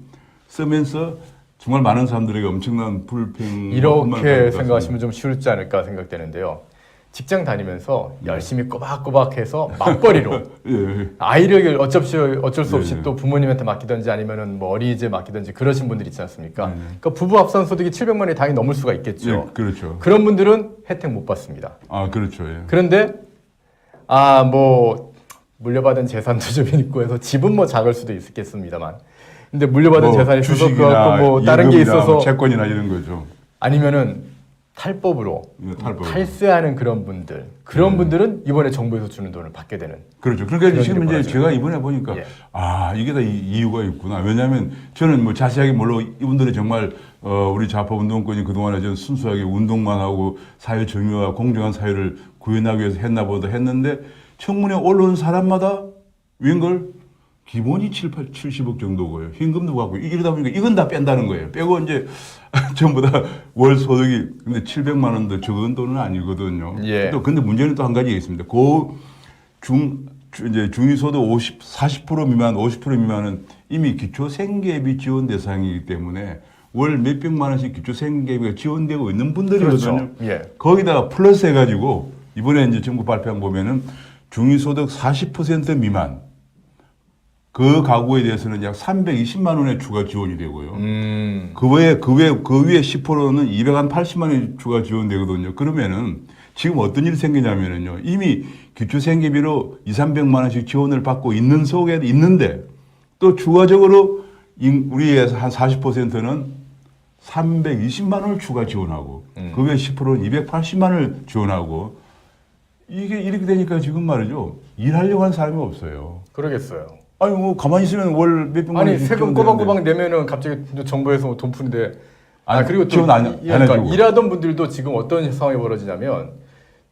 쓰면서 정말 많은 사람들에게 엄청난 불평 이렇게 생각하시면 좀 쉬울지 않을까 생각되는데요. 직장 다니면서 열심히 꼬박꼬박해서 맞벌이로 예. 아이를 어쩔 수 없이 네. 또 부모님한테 맡기든지 아니면은 뭐 어린이집에 맡기든지 그러신 분들 있지 않습니까? 그러니까 부부 합산 소득이 700만 원이 당연히 넘을 수가 있겠죠. 예, 그렇죠. 그런 분들은 혜택 못 받습니다. 아, 그렇죠. 예. 그런데 뭐 물려받은 재산도 좀 있고 해서 집은 뭐 작을 수도 있겠습니다만, 근데 물려받은 뭐 재산이 있어서 주식이나 그렇고 뭐 다른 게 임금이나 있어서 뭐 채권이나 이런 거죠. 아니면은 탈법으로 탈법으로. 탈세하는 그런 분들, 그런 분들은 이번에 정부에서 주는 돈을 받게 되는. 그렇죠. 그러니까 그런 지금 일이 이제 벌어져요. 제가 이번에 보니까 예. 이게 다 이유가 있구나. 왜냐하면 저는 뭐 자세하게 몰라 이분들이 정말 우리 좌파 운동권이 그동안에 좀 순수하게 운동만 하고 사회 정의와 공정한 사회를 구현하기 위해서 했나 보다 했는데 청문회 올라온 사람마다 웬걸 기본이 70억 정도고요. 현금도 갖고 이러다 보니까 이건 다 뺀다는 거예요. 빼고 이제 전부 다 월 소득이 근데 700만 원도 적은 돈은 아니거든요. 예. 또 근데 문제는 또 한 가지 있습니다. 이제 중위소득 40% 미만, 50% 미만은 이미 기초생계비 지원 대상이기 때문에 월 몇백만 원씩 기초생계비가 지원되고 있는 분들이거든요. 그렇죠. 예. 거기다가 플러스 해가지고 이번에 이제 정부 발표한 보면은 중위소득 40% 미만 그 가구에 대해서는 약 320만 원의 추가 지원이 되고요. 그 위에 10%는 280만 원의 추가 지원되거든요. 그러면은 지금 어떤 일이 생기냐면은요. 이미 기초생계비로 200~300만 원씩 지원을 받고 있는 속에 있는데 또 추가적으로 우리에서 한 40%는 320만 원을 추가 지원하고 그 외 10%는 280만 원을 지원하고 이게 이렇게 되니까 지금 말이죠. 일하려고 하는 사람이 없어요. 그러겠어요. 아니 뭐 가만히 있으면 월 몇백만 아니 원씩 세금 지원되는데. 꼬박꼬박 내면은 갑자기 정부에서 돈 푸는데 그리고 또 지원 안 해주고. 일하던 분들도 지금 어떤 상황이 벌어지냐면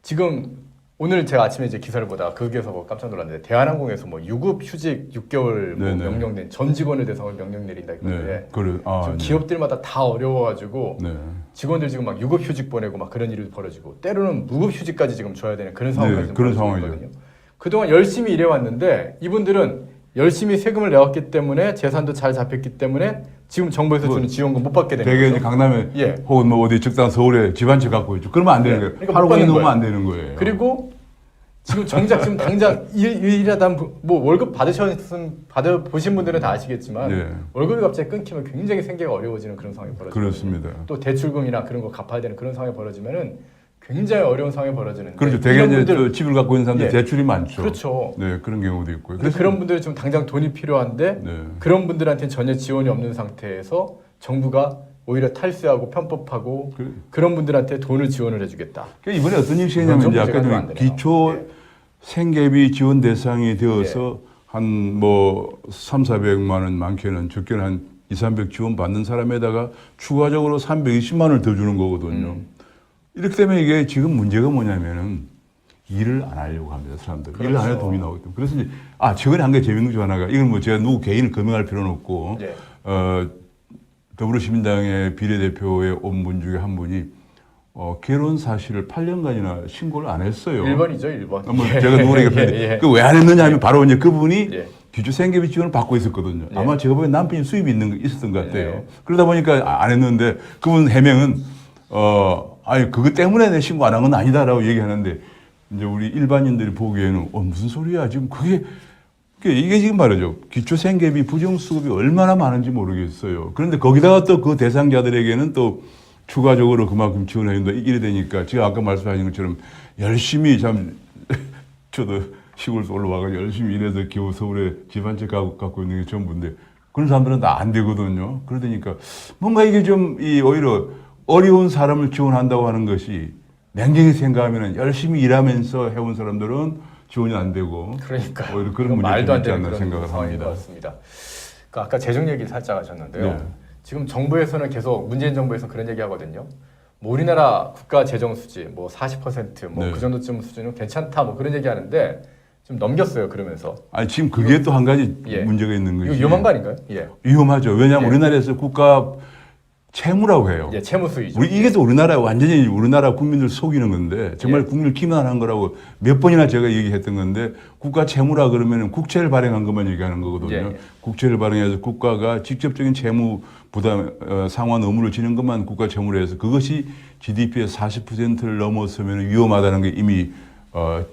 지금 오늘 제가 아침에 이제 기사를 보다가 거기에서 뭐 깜짝 놀랐는데 대한항공에서 뭐 유급 휴직 6개월 뭐 네네. 명령된 전 직원을 대상으로 명령 내린다 이건데 네. 그래. 지금 네. 기업들마다 다 어려워가지고 네. 직원들 지금 막 유급 휴직 보내고 막 그런 일이 벌어지고 때로는 무급 휴직까지 지금 줘야 되는 그런 상황까지 네, 그런 벌어지고 상황이죠. 있거든요. 그동안 열심히 일해왔는데 이분들은 열심히 세금을 내왔기 때문에 재산도 잘 잡혔기 때문에 지금 정부에서 주는 지원금 못 받게 되는 되게 거죠. 이제 강남에 예. 혹은 뭐 어디 적당 서울에 집 한 채 갖고 있죠. 그러면 안 되는 네. 거예요. 그러니까 하루 못 종일 받는 놓으면 거예요. 안 되는 거예요. 그리고 지금 정작 지금 당장 일하다 뭐 월급 받아보신 분들은 다 아시겠지만 예. 월급이 갑자기 끊기면 굉장히 생계가 어려워지는 그런 상황이 벌어져요. 그렇습니다. 또 대출금이나 그런 거 갚아야 되는 그런 상황이 벌어지면은 굉장히 어려운 상황이 벌어지는데 그렇죠. 되게 이런 이제 분들- 저 집을 갖고 있는 사람들 예. 대출이 많죠. 그렇죠. 네, 그런 경우도 있고요. 근데 그런 분들이 지금 당장 돈이 필요한데 네. 그런 분들한테는 전혀 지원이 없는 상태에서 정부가 오히려 탈세하고 편법하고 그래. 그런 분들한테 돈을 지원을 해주겠다. 그러니까 이번에 어떤 일이 이건 생기냐면 좀 이제 문제가 아까 좀안 전 되네요. 기초 예. 생계비 지원 대상이 되어서 한 뭐 300~400만 원 많게는 적게는 한 200~300 지원 받는 사람에다가 추가적으로 320만 원을 더 주는 거거든요. 이렇게 되면 이게 지금 문제가 뭐냐면은 일을 안 하려고 합니다, 사람들. 일을 안 해도 돈이 나오기 때문에. 그래서 이제 최근에 한 게 재밌는 거 하나가 이건 뭐 제가 누구 개인을 검증할 필요는 없고 예. 더불어시민당의 비례대표에 온 분 중에 한 분이 결혼 사실을 8년간이나 신고를 안 했어요. 1번이죠, 1번. 뭐 제가 누구에게 예. 그 왜 안 했느냐 하면 바로 이제 그분이 예. 기초생계비 지원을 받고 있었거든요. 예. 아마 제가 보기엔 남편이 수입이 있었던 것 같아요. 예. 그러다 보니까 안 했는데 그분 해명은 아니 그것 때문에 내 신고 안 한 건 아니다라고 얘기하는데 이제 우리 일반인들이 보기에는 무슨 소리야 지금 이게 지금 말이죠. 기초생계비 부정수급이 얼마나 많은지 모르겠어요. 그런데 거기다가 또 그 대상자들에게는 또 추가적으로 그만큼 지원해 준다 이래 되니까 제가 아까 말씀하신 것처럼 열심히 저도 시골에서 올라와서 열심히 일해서 겨우 서울에 집 한 채 갖고 있는 게 전부인데 그런 사람들은 다 안 되거든요. 그러니까 뭔가 이게 좀 오히려 어려운 사람을 지원한다고 하는 것이 냉정히 생각하면 열심히 일하면서 해온 사람들은 지원이 안 되고 그러니까 오히려 그런 문제가 말도 안 있지 되는 않나 그런 생각을 상황인 합니다. 것 같습니다. 그러니까 아까 재정 얘기 살짝 하셨는데요. 네. 지금 정부에서는 계속 문재인 정부에서 그런 얘기 하거든요. 뭐 우리나라 국가 재정 수지 뭐 40% 뭐 네. 그 정도쯤 수준은 괜찮다 뭐 그런 얘기 하는데 좀 넘겼어요. 그러면서 아니 지금 그게 또 한 가지 예. 문제가 있는 이거 것이 위험한 거 아닌가요? 예. 위험하죠. 왜냐하면 예. 우리나라에서 국가 채무라고 해요. 예, 채무 수위죠. 이게 또 완전히 우리나라 국민들 속이는 건데 정말 국민을 기만한 거라고 몇 번이나 제가 얘기했던 건데 국가 채무라 그러면 국채를 발행한 것만 얘기하는 거거든요. 국채를 발행해서 국가가 직접적인 채무 부담 상환 의무를 지는 것만 국가 채무로 해서 그것이 GDP의 40%를 넘어서면 위험하다는 게 이미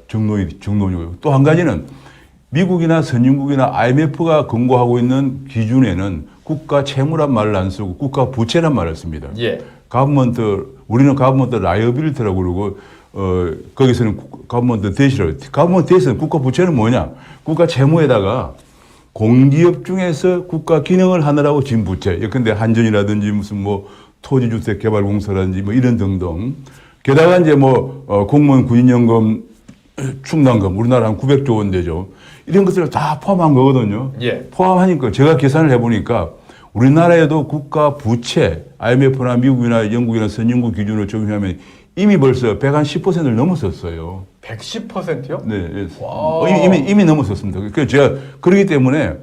정론이고요. 또 한 가지는 미국이나 선진국이나 IMF가 권고하고 있는 기준에는 국가 채무란 말을 안 쓰고 국가 부채란 말을 씁니다. 우리는 가버먼트 라이어빌리티라고 그러고 거기서는 가버먼트 뎃이라고 해요. 가버먼트 뎃은 국가 부채는 뭐냐? 국가 채무에다가 공기업 중에서 국가 기능을 하느라고 진 부채. 예컨대 한전이라든지 무슨 뭐 토지주택개발공사라든지 뭐 이런 등등. 게다가 이제 공무원 군인연금 충당금 우리나라 한 900조 원 되죠. 이런 것들을 다 포함한 거거든요. 포함하니까 제가 계산을 해보니까 우리나라에도 국가 부채 IMF나 미국이나 영국이나 선진국 기준으로 적용하면 이미 벌써 110%를 넘었었어요. 110%요? 네. 이미 넘었었습니다. 그래서 제가 그렇기 때문에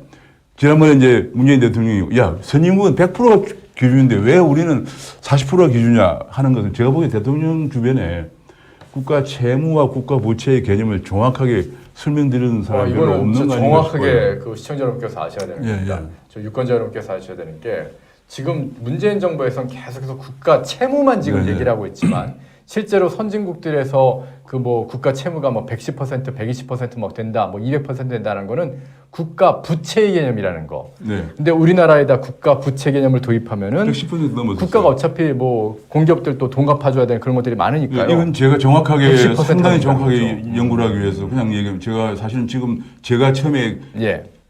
지난번에 이제 문재인 대통령이 야 선진국은 100%가 기준인데 왜 우리는 40%가 기준이냐 하는 것은 제가 보기엔 대통령 주변에 국가 채무와 국가 부채의 개념을 정확하게 설명드리는 사람이 별로 없는 거 아닌가 정확하게 싶어요. 그 시청자 여러분께서 아셔야 되는 겁니다. 저 유권자 여러분께서 아셔야 되는 게 지금 문재인 정부에서는 계속해서 국가 채무만 지금 얘기를 하고 있지만 실제로 선진국들에서 그 국가 채무가 110%, 120% 된다, 200% 된다는 거는 국가 부채의 개념이라는 거. 근데 우리나라에다 국가 부채 개념을 도입하면은 110% 넘었어요. 국가가 어차피 공기업들 또 돈 갚아줘야 되는 그런 것들이 많으니까요. 이건 제가 정확하게 110% 상당히 정확하게 그렇죠. 연구를 하기 위해서 그냥 얘기하면 제가 사실은 지금 제가 처음에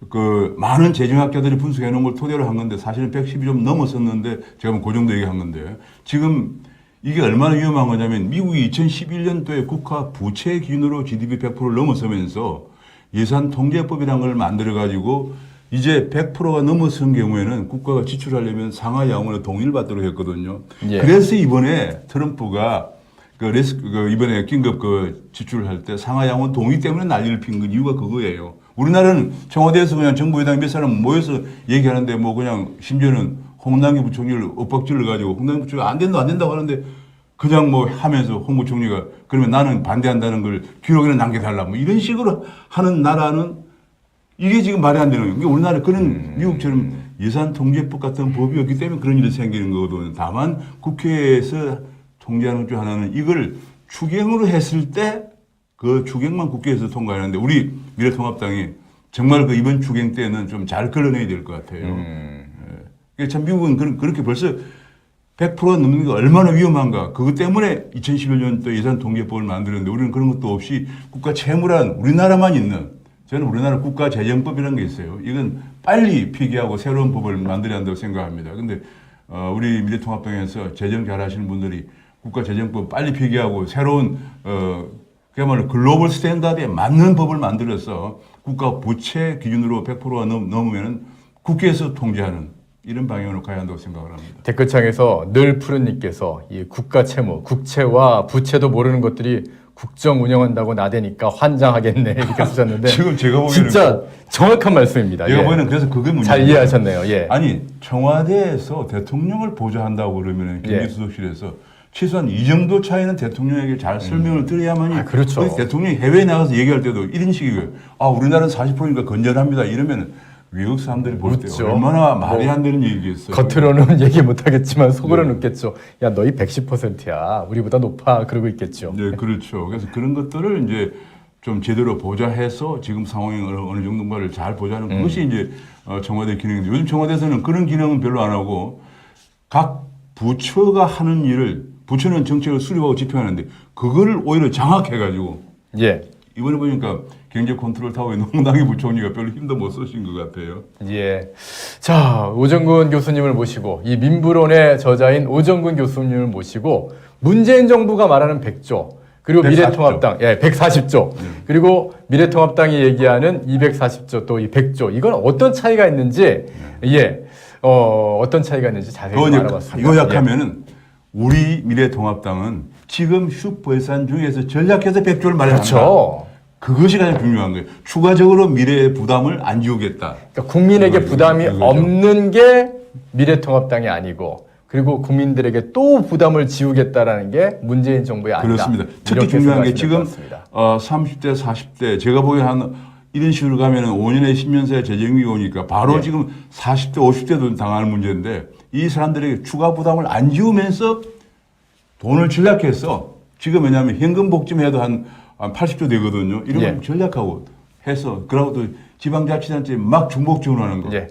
그 많은 재정학자들이 분석해 놓은 걸 토대로 한 건데 사실은 110이 좀 넘었었는데 제가 그 정도 얘기한 건데 지금 이게 얼마나 위험한 거냐면 미국이 2011년도에 국가 부채 기준으로 GDP 100%를 넘어서면서 예산 통제법이라는 걸 만들어 가지고 이제 100%가 넘어선 경우에는 국가가 지출하려면 상하 양원의 동의를 받도록 했거든요. 그래서 이번에 트럼프가 이번에 긴급 지출을 할 때 상하 양원 동의 때문에 난리를 핀 건 이유가 그거예요. 우리나라는 청와대에서 그냥 정부 여당 몇 사람 모여서 얘기하는데 그냥 심지어는 홍남기 부총리를 엇박질러 가지고 홍남기 부총리가 안 된다고 하는데 그냥 하면서 홍 부총리가 그러면 나는 반대한다는 걸 기록에는 남겨달라 이런 식으로 하는 나라는 이게 지금 말이 안 되는 거예요. 그러니까 우리나라 그런 미국처럼 예산 통제법 같은 법이 없기 때문에 그런 일이 생기는 거거든요. 다만 국회에서 통제하는 중 하나는 이걸 추경으로 했을 때 그 추경만 국회에서 통과하는데 우리 미래통합당이 정말 이번 추경 때는 좀 잘 걸러내야 될 것 같아요. 참 미국은 그렇게 벌써 100%가 넘는 게 얼마나 위험한가. 그것 때문에 2011년도 예산 통제법을 만들었는데 우리는 그런 것도 없이 국가 채무란 우리나라만 있는 저는 우리나라 국가재정법이라는 게 있어요. 이건 빨리 폐기하고 새로운 법을 만들어야 한다고 생각합니다. 근데 우리 미래통합당에서 재정 잘하시는 분들이 국가재정법 빨리 폐기하고 새로운 그야말로 글로벌 스탠다드에 맞는 법을 만들어서 국가 부채 기준으로 100%가 넘으면 국회에서 통제하는 이런 방향으로 가야 한다고 생각을 합니다. 댓글창에서 늘 푸른님께서 이 국가 채무, 국채와 부채도 모르는 것들이 국정 운영한다고 나대니까 환장하겠네 이렇게 쓰셨는데 지금 제가 보기에는 진짜 정확한 말씀입니다. 제가 보기에는 그래서 그게 문제예요. 잘 이해하셨네요. 아니 청와대에서 대통령을 보좌한다고 그러면 경제수석실에서 최소한 이 정도 차이는 대통령에게 잘 설명을 드려야만이 그렇죠. 대통령이 해외에 나가서 얘기할 때도 이런 식이에요. 우리나라는 40%니까 건전합니다. 이러면 외국 사람들이 볼 때 얼마나 말이 안 되는 얘기겠어요. 겉으로는 얘기 못하겠지만 속으로는 웃겠죠. 야 너희 110%야. 우리보다 높아. 그러고 있겠죠. 네, 그렇죠. 그래서 그런 것들을 이제 좀 제대로 보좌해서 지금 상황이 어느 정도인가를 잘 보좌하는 그것이 이제 청와대 기능인데 요즘 청와대에서는 그런 기능은 별로 안 하고 각 부처가 하는 일을 부처는 정책을 수립하고 집행하는데 그거를 오히려 장악해가지고 이번에 보니까 경제 컨트롤 타워에 농당희 부총리가 별로 힘도 못 쓰신 것 같아요. 자, 오정근 교수님을 모시고 이 민부론의 저자인 오정근 교수님을 모시고 문재인 정부가 말하는 100조 그리고 140조. 미래통합당 140조 그리고 미래통합당이 얘기하는 240조 또 이 100조 이건 어떤 차이가 있는지 어떤 차이가 있는지 자세히 알아봤습니다. 이거 약하면은 우리 미래통합당은 지금 슈퍼예산 중에서 전략해서 100조를 마련한다. 그렇죠. 그것이 가장 중요한 거예요. 추가적으로 미래의 부담을 안 지우겠다. 그러니까 국민에게 부담이 없는 게 미래통합당이 아니고 그리고 국민들에게 또 부담을 지우겠다라는 게 문재인 정부의 아니다. 그렇습니다. 특히 이렇게 중요한 게 생각하시면 지금 될것 같습니다. 30대, 40대 제가 보기엔 한 이런 식으로 가면은 5년에 10년 사이 재정이 오니까 바로 예. 지금 40대, 50대도 당할 문제인데 이 사람들에게 추가 부담을 안 지우면서 돈을 전략해서 지금 왜냐하면 현금 복지해도 한 80조 되거든요. 이런 걸 예. 전략하고 해서 그러고 또 지방자치단체에 막 중복 지원하는 거. 예.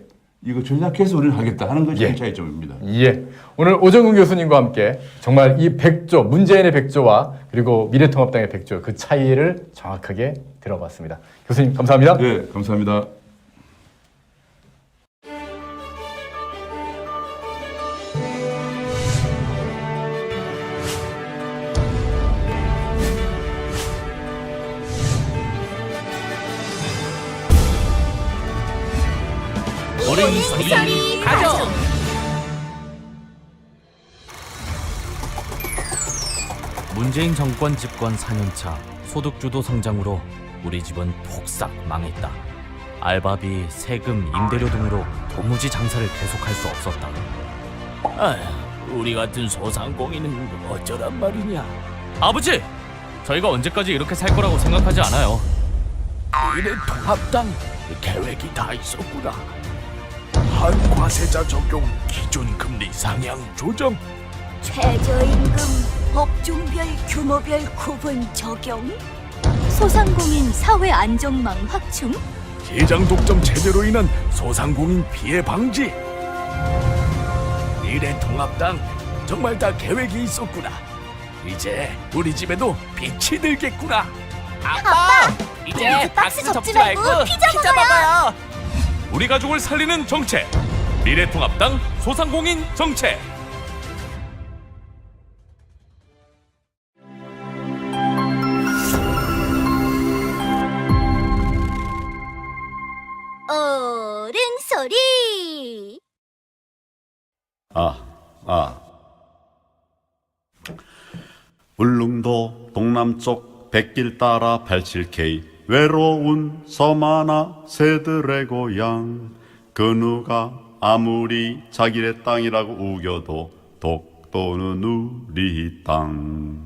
이거 전략해서 우리는 하겠다 하는 것이 예. 차이점입니다. 예. 오늘 오정훈 교수님과 함께 정말 이 100조, 문재인의 100조와 그리고 미래통합당의 100조 그 차이를 정확하게 들어봤습니다. 교수님 감사합니다. 네, 감사합니다. 소리 가족. 문재인 정권 집권 4년차 소득주도 성장으로 우리 집은 폭삭 망했다. 알바비, 세금, 임대료 등으로 도무지 장사를 계속할 수 없었다. 아휴, 우리 같은 소상공인은 어쩌란 말이냐. 아버지! 저희가 언제까지 이렇게 살 거라고 생각하지 않아요. 미래통합당 계획이 다 있었구나. 한과세자 적용, 기존 금리 상향 조정. 최저임금 업종별 규모별 구분 적용. 소상공인 사회 안정망 확충. 시장 독점 체제로 인한 소상공인 피해 방지. 미래통합당 정말 다 계획이 있었구나. 이제 우리 집에도 빛이 들겠구나. 아빠, 이제 박스 접지 말고 피자 먹어요. 우리 가족을 살리는 정책. 미래통합당 소상공인 정책. 어른 소리. 울릉도 동남쪽 백길 따라 87K 외로운 섬 하나 새들의 고향. 그 누가 아무리 자기네 땅이라고 우겨도 독도는 우리 땅.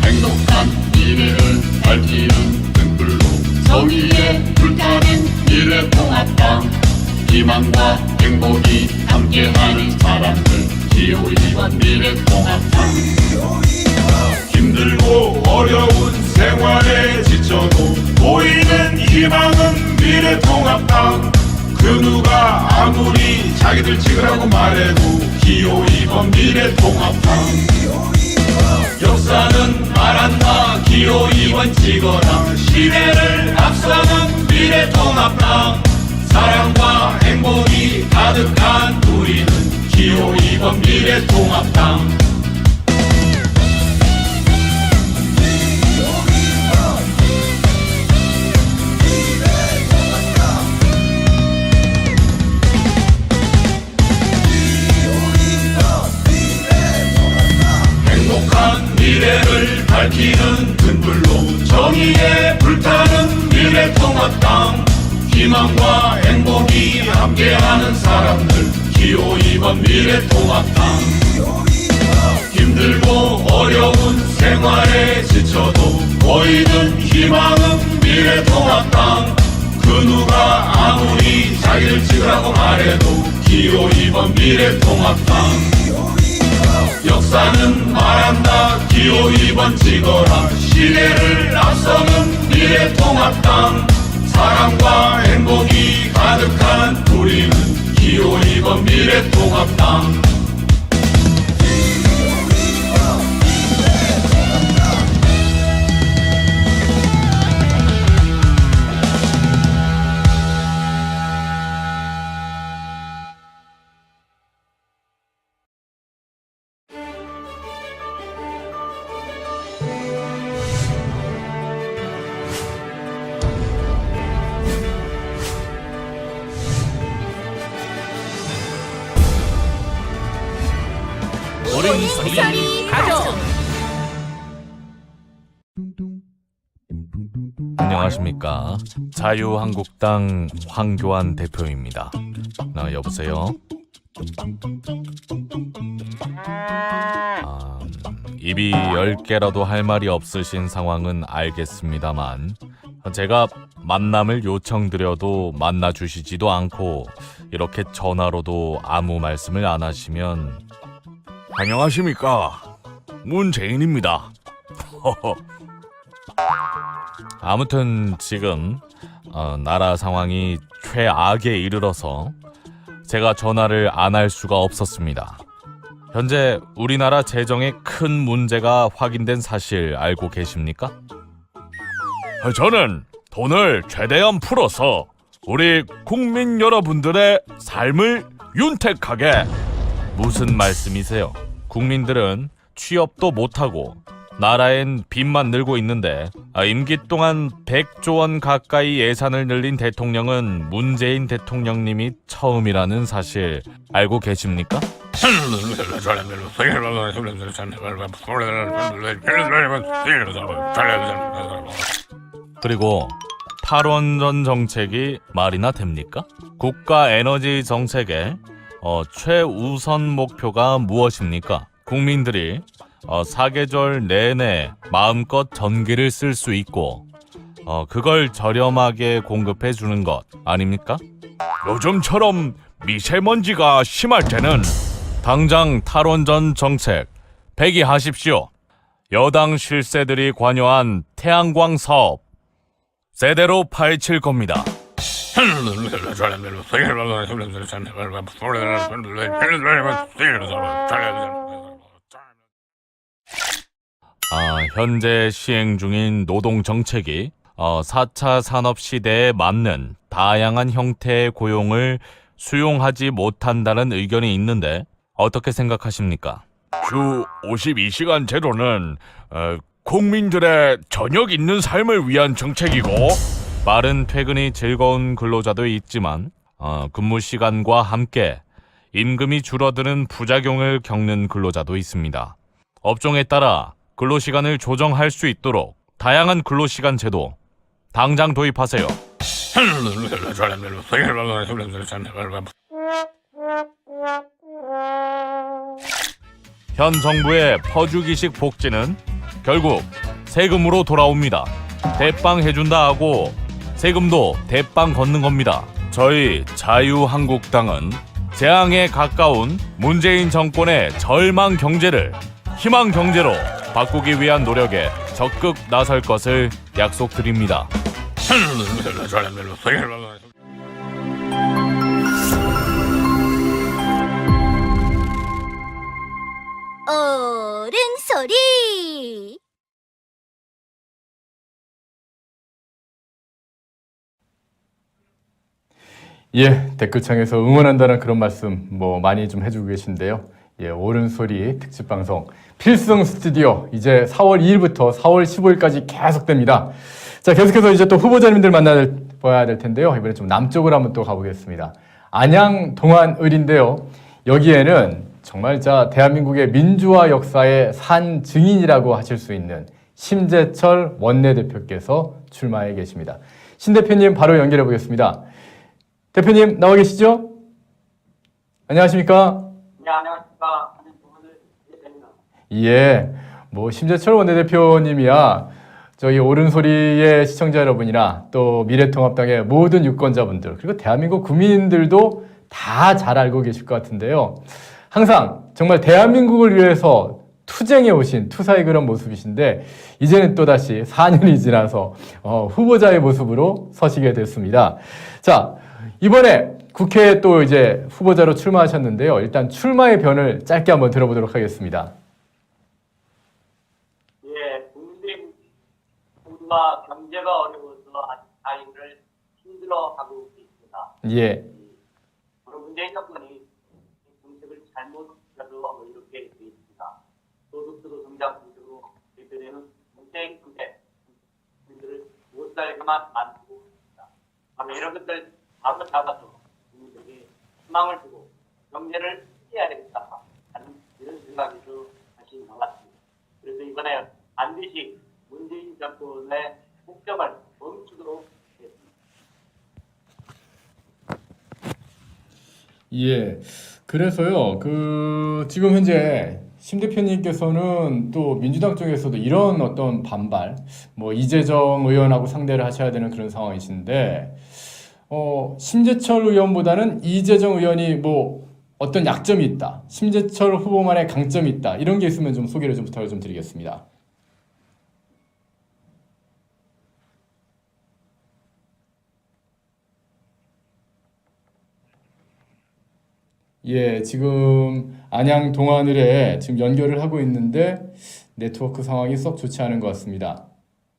행복한 미래를 밝히는 등불로 정의의 불타는 미래통합당. 희망과 행복이 함께하는 사람들 기호2번 미래통합당. 힘들고 어려운 생활에 지쳐도 보이는 희망은 미래통합당. 그 누가 아무리 자기들 찍으라고 말해도 기호2번 미래통합당. 역사는 말한다 기호2번 찍어라. 시대를 앞서는 미래통합당. 사랑과 행복이 가득한 우리는 기호2번 미래통합당. 행복한 미래를 밝히는 등불로 정의에 불타는 미래통합당. 희망과 행복이 함께하는 사람들 기호2번 미래통합당. 힘들고 어려운 생활에 지쳐도 보이는 희망은 미래통합당. 그 누가 아무리 자기를 찍으라고 말해도 기호2번 미래통합당. 역사는 말한다 기호2번 찍어라. 시대를 앞서는 미래통합당. 사랑과 행복이 가득한 우리는 기호2번 미래통합당. 소리 가족. 안녕하십니까. 자유한국당 황교안 대표입니다. 여보세요? 입이 10개라도 할 말이 없으신 상황은 알겠습니다만 제가 만남을 요청드려도 만나주시지도 않고 이렇게 전화로도 아무 말씀을 안 하시면 안녕하십니까. 문재인입니다. 아무튼 지금 나라 상황이 최악에 이르러서 제가 전화를 안 할 수가 없었습니다. 현재 우리나라 재정에 큰 문제가 확인된 사실 알고 계십니까? 저는 돈을 최대한 풀어서 우리 국민 여러분들의 삶을 윤택하게. 무슨 말씀이세요? 국민들은 취업도 못하고 나라엔 빚만 늘고 있는데 임기 동안 100조 원 가까이 예산을 늘린 대통령은 문재인 대통령님이 처음이라는 사실 알고 계십니까? 그리고 탈원전 정책이 말이나 됩니까? 국가 에너지 정책의 최우선 목표가 무엇입니까? 국민들이 사계절 내내 마음껏 전기를 쓸 수 있고 그걸 저렴하게 공급해 주는 것 아닙니까? 요즘처럼 미세먼지가 심할 때는 당장 탈원전 정책 폐기하십시오. 여당 실세들이 관여한 태양광 사업 제대로 파헤칠 겁니다. 현재 시행 중인 노동 정책이 4차 산업 시대에 맞는 다양한 형태의 고용을 수용하지 못한다는 의견이 있는데 어떻게 생각하십니까? 주 52시간 제도는 국민들의 저녁 있는 삶을 위한 정책이고 빠른 퇴근이 즐거운 근로자도 있지만 근무 시간과 함께 임금이 줄어드는 부작용을 겪는 근로자도 있습니다. 업종에 따라 근로시간을 조정할 수 있도록 다양한 근로시간 제도 당장 도입하세요. 현 정부의 퍼주기식 복지는 결국 세금으로 돌아옵니다. 대빵 해준다 하고 세금도 대빵 걷는 겁니다. 저희 자유한국당은 재앙에 가까운 문재인 정권의 절망 경제를 희망 경제로 바꾸기 위한 노력에 적극 나설 것을 약속드립니다. 어른 소리. 예, 댓글창에서 응원한다는 그런 말씀 많이 좀 해주고 계신데요. 예, 옳은 소리 특집 방송 필승 스튜디오 이제 4월 2일부터 4월 15일까지 계속됩니다. 자, 계속해서 이제 또 후보자님들 만나봐야 될 텐데요. 이번에 좀 남쪽으로 한번 또 가보겠습니다. 안양 동안을인데요. 여기에는 정말 대한민국의 민주화 역사의 산 증인이라고 하실 수 있는 심재철 원내대표께서 출마해 계십니다. 신 대표님 바로 연결해 보겠습니다. 대표님 나와 계시죠? 안녕하십니까? 네, 안녕하십니까. 예, 심재철 원내대표님이야 저희 옳은소리의 시청자 여러분이나 또 미래통합당의 모든 유권자분들 그리고 대한민국 국민들도 다 잘 알고 계실 것 같은데요. 항상 정말 대한민국을 위해서 투쟁해 오신 투사의 그런 모습이신데 이제는 또다시 4년이 지나서 후보자의 모습으로 서시게 됐습니다. 자, 이번에 국회에 또 이제 후보자로 출마하셨는데요. 일단 출마의 변을 짧게 한번 들어보도록 하겠습니다. 예, 국민 모두가 경제가 어려워서 아이를 힘들어하고 있습니다. 예. 문재인 정권이 정책을 잘못해서 이렇게 되어 있습니다. 소득도 성장 부족으로 대표되는 문재인 국회 국민들을 못 살게만 만들고 있습니다. 바로 이런 것들 바로 잡아서 국민들에게 희망을 주고 경제를 해야 되겠다 하는 이런 생각에서 반드시 문재인 정권의 폭정을 멈추도록 했습니다. 예. 그래서요, 지금 현재 심 대표님께서는 또 민주당 쪽에서도 이런 어떤 반발, 뭐 이재정 의원하고 상대를 하셔야 되는 그런 상황이신데, 심재철 의원보다는 이재정 의원이 뭐 어떤 약점이 있다, 심재철 후보만의 강점이 있다, 이런 게 있으면 좀 소개를 좀 부탁을 좀 드리겠습니다. 예, 지금 안양 동안을에 지금 연결을 하고 있는데 네트워크 상황이 썩 좋지 않은 것 같습니다.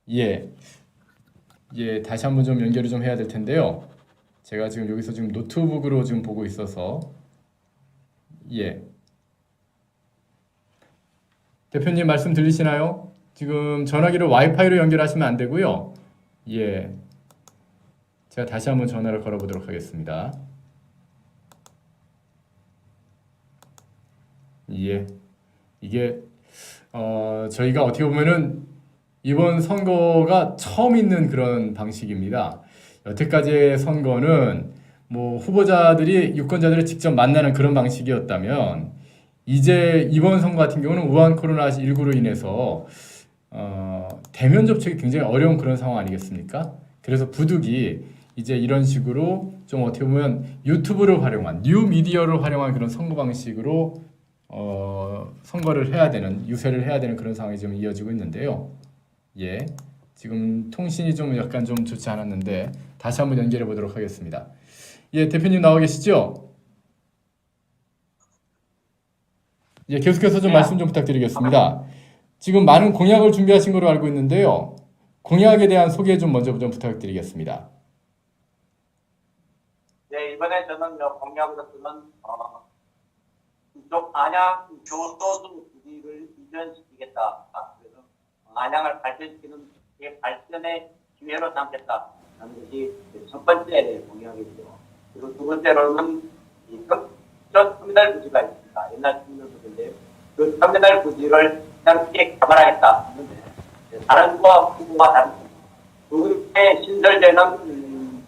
예, 다시 한번 좀 연결을 좀 해야 될 텐데요. 제가 지금 여기서 지금 노트북으로 지금 보고 있어서 예, 대표님 말씀 들리시나요? 지금 전화기를 와이파이로 연결하시면 안 되고요. 예, 제가 다시 한번 전화를 걸어보도록 하겠습니다. 예, 이게 저희가 어떻게 보면은 이번 선거가 처음 있는 그런 방식입니다. 여태까지의 선거는 뭐 후보자들이 유권자들을 직접 만나는 그런 방식이었다면, 이제 이번 선거 같은 경우는 우한 코로나19로 인해서 대면 접촉이 굉장히 어려운 그런 상황 아니겠습니까? 그래서 부득이 이제 이런 식으로 좀 어떻게 보면 유튜브를 활용한, 뉴 미디어를 활용한 그런 선거 방식으로 선거를 해야 되는, 유세를 해야 되는 그런 상황이 좀 이어지고 있는데요. 예, 지금 통신이 좀 약간 좀 좋지 않았는데 다시 한번 연결해 보도록 하겠습니다. 예, 대표님 나와 계시죠? 예, 계속해서 좀 말씀 좀 부탁드리겠습니다. 지금 많은 공약을 준비하신 걸로 알고 있는데요. 공약에 대한 소개 좀 먼저 좀 부탁드리겠습니다. 네, 이번에 저는 공약으로서는 이쪽 안양 교도소 부지를 이전시키겠다. 그래서 안양을 발전시키는 게 발전의 기회로 삼겠다. 하는 것이 첫 번째 공약이죠. 그리고 두 번째로는 이 터미널 부지가 있습니다. 옛날 터미널 부지인데 그 터미널 부지를 새롭게 개발하겠다 하는데, 다른 후보와 다릅니다. 그에 신설되는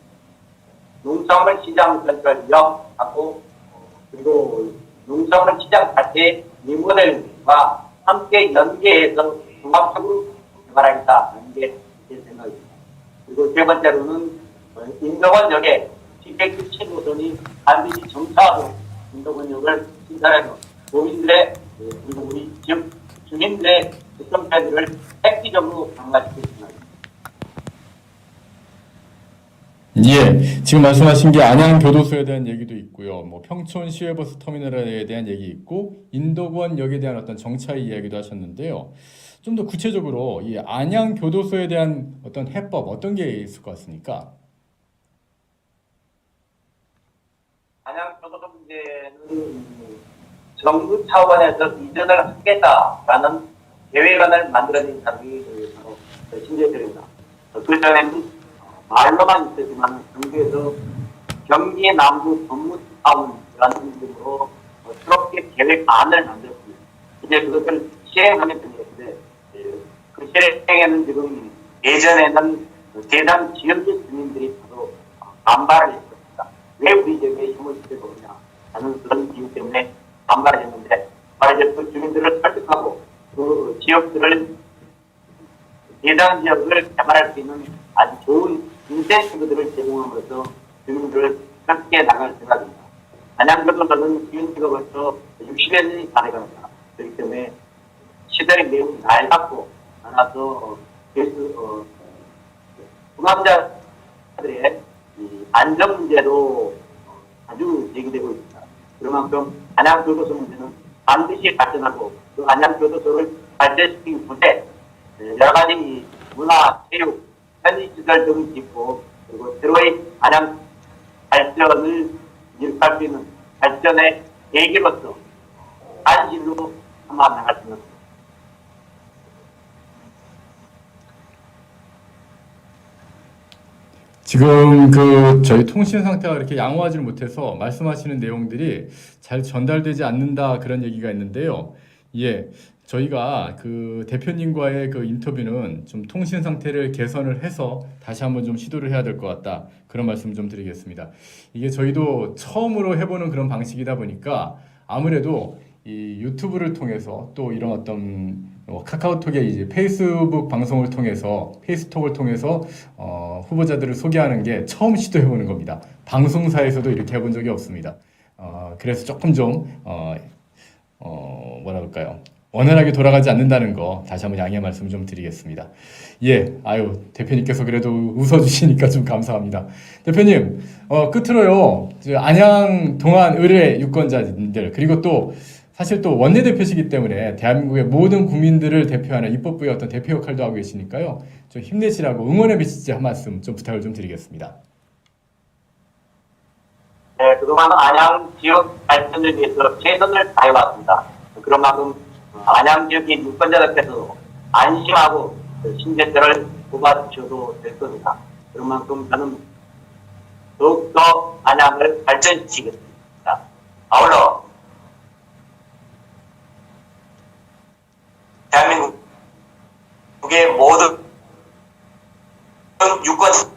농산물 시장 건설역하고 그리고 농산물 시장 자체 리모델링과 함께 연계해서 종합적으로 개발하겠다는 게 제 생각입니다. 그리고 세 번째로는 인덕원역에 797호선이 반드시 정차하도록 인덕원역을 신설해서 도민들의 그리고 우리 지역 주민들의 교통편들을 획기적으로 강화시킬 생각입니다. 예, 지금 말씀하신 게 안양 교도소에 대한 얘기도 있고요. 뭐 평촌 시외버스 터미널에 대한 얘기 있고, 인덕원역에 대한 어떤 정차의 이야기도 하셨는데요. 좀 더 구체적으로 이 안양 교도소에 대한 어떤 해법, 어떤 게 있을 것 같습니까? 안양 교도소 문제는 정부 차원에서 이전을 하겠다라는 계획안을 만들어낸 사람이 바로 신재철입니다. 그 전에는 말로만 있었지만 경기에서 경기 남부 법무타운이라는 이름으로 새롭게 계획안을 만들었습니다. 이제 그것을 시행하는 중인데, 그 시행에는 지금 예전에는 대상 지역적 주민들이 바로 반발을 했습니다. 왜 우리 지역에 힘을 쓰려고 그러냐 하는 그런 이유 때문에 반발을 했는데, 말이제 그 주민들을 설득하고 그 지역들을 대상 지역을 개발할 수 있는 아주 좋은 인센티브들을 제공함으로써 주민들을 함께 나갈 생각입니다. 안양교도소는 지은지가 벌써 60여 년이 다 돼갑니다. 그렇기 때문에 시설이 매우 낡았고 많아서 중환자들의 안전 문제도 아주 제기되고 있습니다. 그만큼 안양교도소 문제는 반드시 발전하고, 그 안양교도소를 발전시킨 후에 여러 가지 문화, 체육, 편의시설 등을 짓고, 그리고 새로이 안양 발전을 이룩할 수 있는 발전의 계기로서 안실로 한번 나갈 수 있는. 지금 저희 통신 상태가 이렇게 양호하지를 못해서 말씀하시는 내용들이 잘 전달되지 않는다, 그런 얘기가 있는데요. 예, 저희가 그 대표님과의 그 인터뷰는 좀 통신 상태를 개선을 해서 다시 한번 좀 시도를 해야 될 것 같다. 그런 말씀 좀 드리겠습니다. 이게 저희도 처음으로 해보는 그런 방식이다 보니까 아무래도 이 유튜브를 통해서 또 이런 어떤 카카오톡의 이제 페이스북 방송을 통해서 페이스톡을 통해서 후보자들을 소개하는 게 처음 시도해보는 겁니다. 방송사에서도 이렇게 해본 적이 없습니다. 그래서 조금 좀 뭐라 그럴까요? 원활하게 돌아가지 않는다는 거 다시 한번 양해 말씀 좀 드리겠습니다. 예, 아유 대표님께서 그래도 웃어주시니까 좀 감사합니다. 대표님, 끝으로요, 안양 동안 의뢰 유권자들 그리고 또 사실 또 원내대표시기 때문에 대한민국의 모든 국민들을 대표하는 입법부의 어떤 대표 역할도 하고 계시니까요, 좀 힘내시라고 응원의 메시지 한 말씀 좀 부탁을 좀 드리겠습니다. 네, 그동안 안양 지역 발전을 위해서 최선을 다해왔습니다. 그런 만큼 안양 지역의 유권자들께서 안심하고 신대표를 뽑아주셔도 될 겁니다. 그런 만큼 저는 더욱더 안양을 발전시키겠습니다. 아울러 대한민국의 모든 유권자들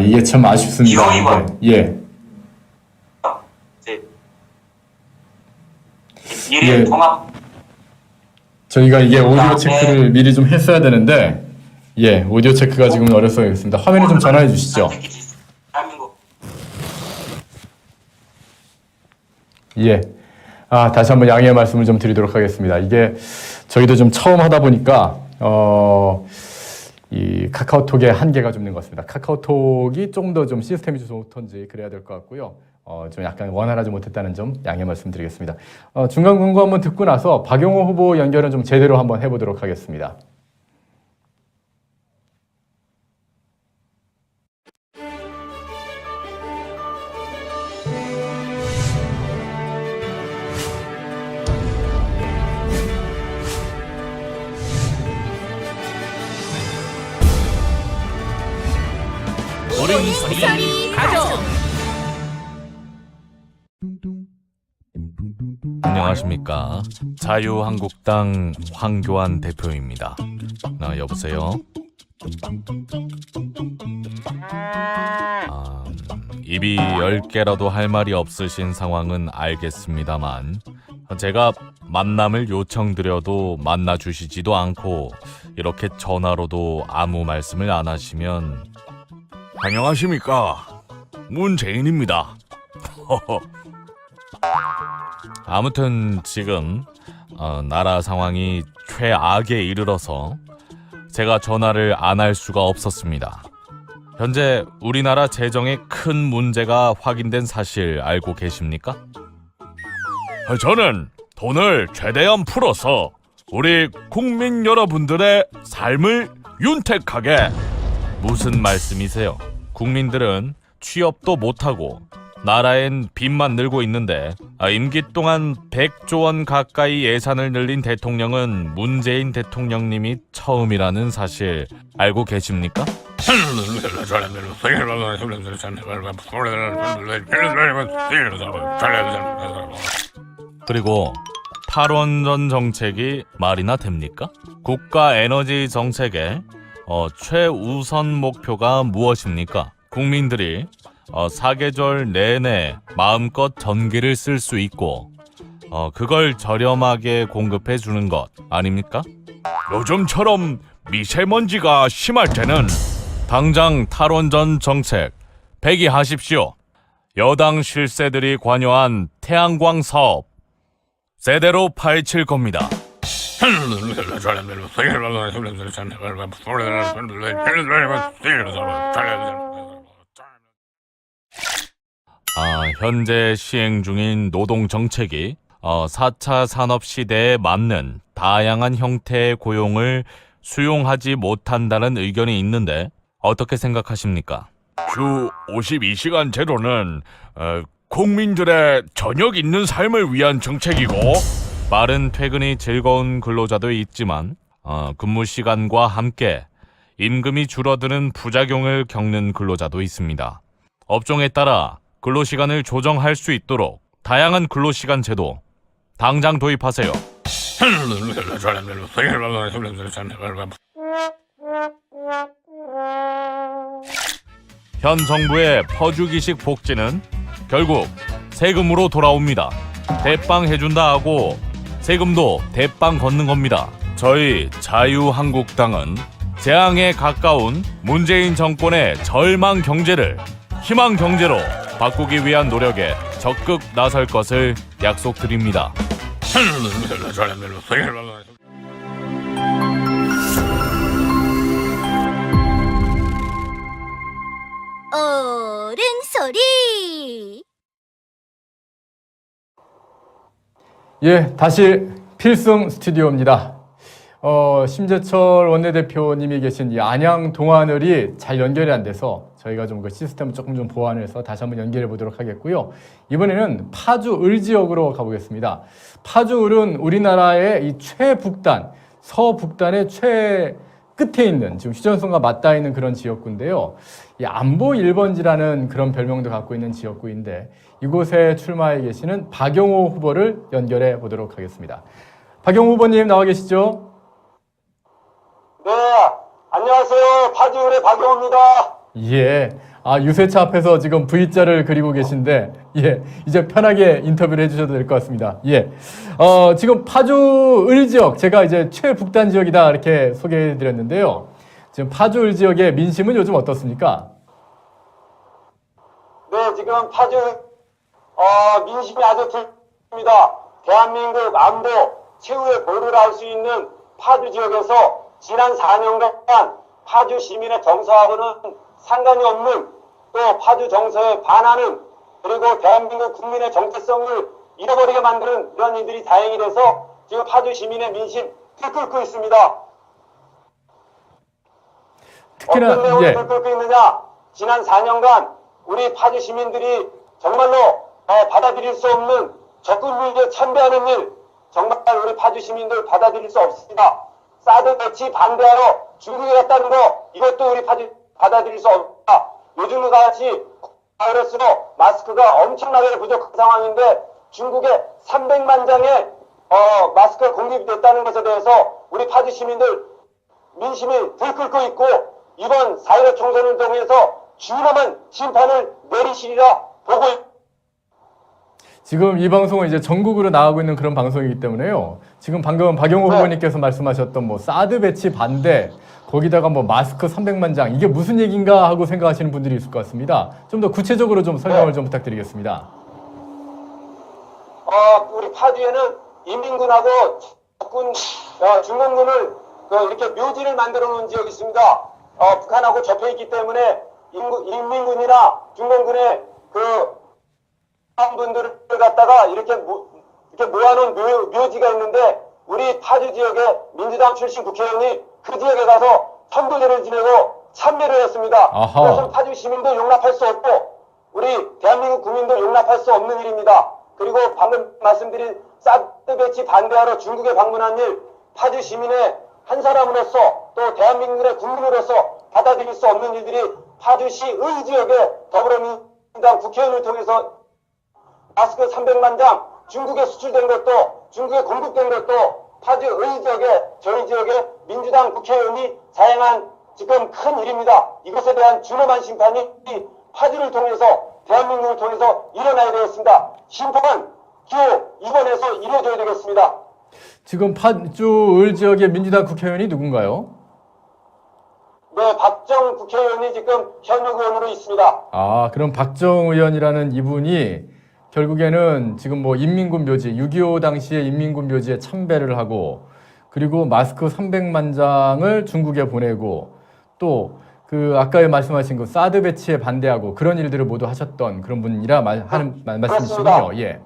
이게 참 아쉽습니다. 예. 예. 저희가 이게 오디오 체크를 미리 좀 했어야 되는데, 예, 오디오 체크가 지금 어려서 있습니다. 화면에 좀 전환해 주시죠. 예. 다시 한번 양해의 말씀을 좀 드리도록 하겠습니다. 이게 저희도 좀 처음 하다 보니까, 이 카카오톡의 한계가 좀 있는 것 같습니다. 카카오톡이 좀 더 좀 시스템이 좀 좋던지 그래야 될 것 같고요. 좀 약간 원활하지 못했다는 점 양해 말씀드리겠습니다. 중간 광고 한번 듣고 나서 박용호 후보 연결은 좀 제대로 한번 해보도록 하겠습니다. 소리 가족. 안녕하십니까. 자유한국당 황교안 대표입니다. 여보세요? 입이 10개라도 할 말이 없으신 상황은 알겠습니다만 제가 만남을 요청드려도 만나주시지도 않고 이렇게 전화로도 아무 말씀을 안 하시면 안녕하십니까. 문재인입니다. 아무튼 지금 나라 상황이 최악에 이르러서 제가 전화를 안 할 수가 없었습니다. 현재 우리나라 재정에 큰 문제가 확인된 사실 알고 계십니까? 저는 돈을 최대한 풀어서 우리 국민 여러분들의 삶을 윤택하게. 무슨 말씀이세요? 국민들은 취업도 못하고 나라엔 빚만 늘고 있는데 임기 동안 100조 원 가까이 예산을 늘린 대통령은 문재인 대통령님이 처음이라는 사실 알고 계십니까? 그리고 탈원전 정책이 말이나 됩니까? 국가 에너지 정책의 최우선 목표가 무엇입니까? 국민들이 사계절 내내 마음껏 전기를 쓸 수 있고 그걸 저렴하게 공급해 주는 것 아닙니까? 요즘처럼 미세먼지가 심할 때는 당장 탈원전 정책 폐기하십시오. 여당 실세들이 관여한 태양광 사업 제대로 파헤칠 겁니다. 현재 시행 중인 노동 정책이 4차 산업 시대에 맞는 다양한 형태의 고용을 수용하지 못한다는 의견이 있는데 어떻게 생각하십니까? 주 52시간 제도는 국민들의 저녁 있는 삶을 위한 정책이고 빠른 퇴근이 즐거운 근로자도 있지만 근무 시간과 함께 임금이 줄어드는 부작용을 겪는 근로자도 있습니다. 업종에 따라 근로시간을 조정할 수 있도록 다양한 근로시간 제도 당장 도입하세요. 현 정부의 퍼주기식 복지는 결국 세금으로 돌아옵니다. 대빵 해준다 하고 세금도 대빵 걷는 겁니다. 저희 자유한국당은 재앙에 가까운 문재인 정권의 절망 경제를 희망 경제로 바꾸기 위한 노력에 적극 나설 것을 약속드립니다. 어른 소리. 예, 다시 필승 스튜디오입니다. 심재철 원내대표님이 계신 이 안양 동안을이 잘 연결이 안 돼서 저희가 좀 그 시스템을 조금 좀 보완해서 다시 한번 연결해 보도록 하겠고요. 이번에는 파주을 지역으로 가보겠습니다. 파주을은 우리나라의 이 최북단, 서북단의 최 끝에 있는 지금 휴전선과 맞닿아 있는 그런 지역구인데요. 이 안보 1번지라는 그런 별명도 갖고 있는 지역구인데 이곳에 출마해 계시는 박영호 후보를 연결해 보도록 하겠습니다. 박영호 후보님 나와 계시죠? 네, 안녕하세요. 파주을의 박영호입니다. 예. 유세차 앞에서 지금 V자를 그리고 계신데, 예. 이제 편하게 인터뷰를 해주셔도 될 것 같습니다. 예. 지금 파주을 지역, 제가 이제 최북단 지역이다 이렇게 소개해 드렸는데요. 지금 파주을 지역의 민심은 요즘 어떻습니까? 네, 지금 파주, 민심이 아주 좋습니다. 대한민국 안보 최후의 보루를 할 수 있는 파주 지역에서 지난 4년간 파주 시민의 정서하고는 상관이 없는 또 파주 정서에 반하는 그리고 대한민국 국민의 정체성을 잃어버리게 만드는 이런 일들이 다행이 돼서 지금 파주 시민의 민심 들끓고 있습니다. 특히나, 어떤 내용이 예. 들끓고 있느냐? 지난 4년간 우리 파주 시민들이 정말로 받아들일 수 없는 적군주의에 참배하는 일 정말 우리 파주 시민들 받아들일 수 없습니다. 사드 배치 반대하러 중국에 갔다는 거 이것도 우리 파주 받아들일 수 없다. 요즘과 같이 바이러스로 마스크가 엄청나게 부족한 상황인데 중국에 300만 장의 마스크가 공급이 됐다는 것에 대해서 우리 파주 시민들 민심이 들끓고 있고 이번 4.15 총선을 통해서 준엄한 심판을 내리시리라 보고 있습니다. 지금 이 방송은 이제 전국으로 나가고 있는 그런 방송이기 때문에요. 지금 방금 박영호 후보님께서 말씀하셨던 뭐 사드 배치 반대, 거기다가 뭐 마스크 300만 장, 이게 무슨 얘기인가 하고 생각하시는 분들이 있을 것 같습니다. 좀 더 구체적으로 좀 설명을 좀 부탁드리겠습니다. 우리 파주에는 인민군하고 중공군을 이렇게 묘지를 만들어 놓은 지역이 있습니다. 북한하고 접해 있기 때문에 인민군이나 중공군의 분들을 갖다가 이렇게 모아놓은 묘지가 있는데 우리 파주 지역에 민주당 출신 국회의원이 그 지역에 가서 선거제를 지내고 참배를 했습니다. 그것은 파주 시민도 용납할 수 없고 우리 대한민국 국민도 용납할 수 없는 일입니다. 그리고 방금 말씀드린 사드 배치 반대하러 중국에 방문한 일 파주 시민의 한 사람으로서 또 대한민국의 국민으로서 받아들일 수 없는 일들이 파주시 의 지역에 더불어민주당 국회의원을 통해서 마스크 300만 장 중국에 수출된 것도 중국에 공급된 것도 파주의 지역에 저희 지역에 민주당 국회의원이 자행한 지금 큰 일입니다. 이것에 대한 준엄한 심판이 파주를 통해서 대한민국을 통해서 일어나야 되겠습니다. 심판은 기호 2번에서 이루어져야 되겠습니다. 지금 파주을 지역의 민주당 국회의원이 누군가요? 네, 박정 국회의원이 지금 현역 의원으로 있습니다. 그럼 박정 의원이라는 이분이 결국에는 지금 뭐 인민군 묘지, 6.25 당시에 인민군 묘지에 참배를 하고 그리고 마스크 300만 장을 중국에 보내고 또 아까 말씀하신 그 사드 배치에 반대하고 그런 일들을 모두 하셨던 그런 분이라 말씀이시군요. 예.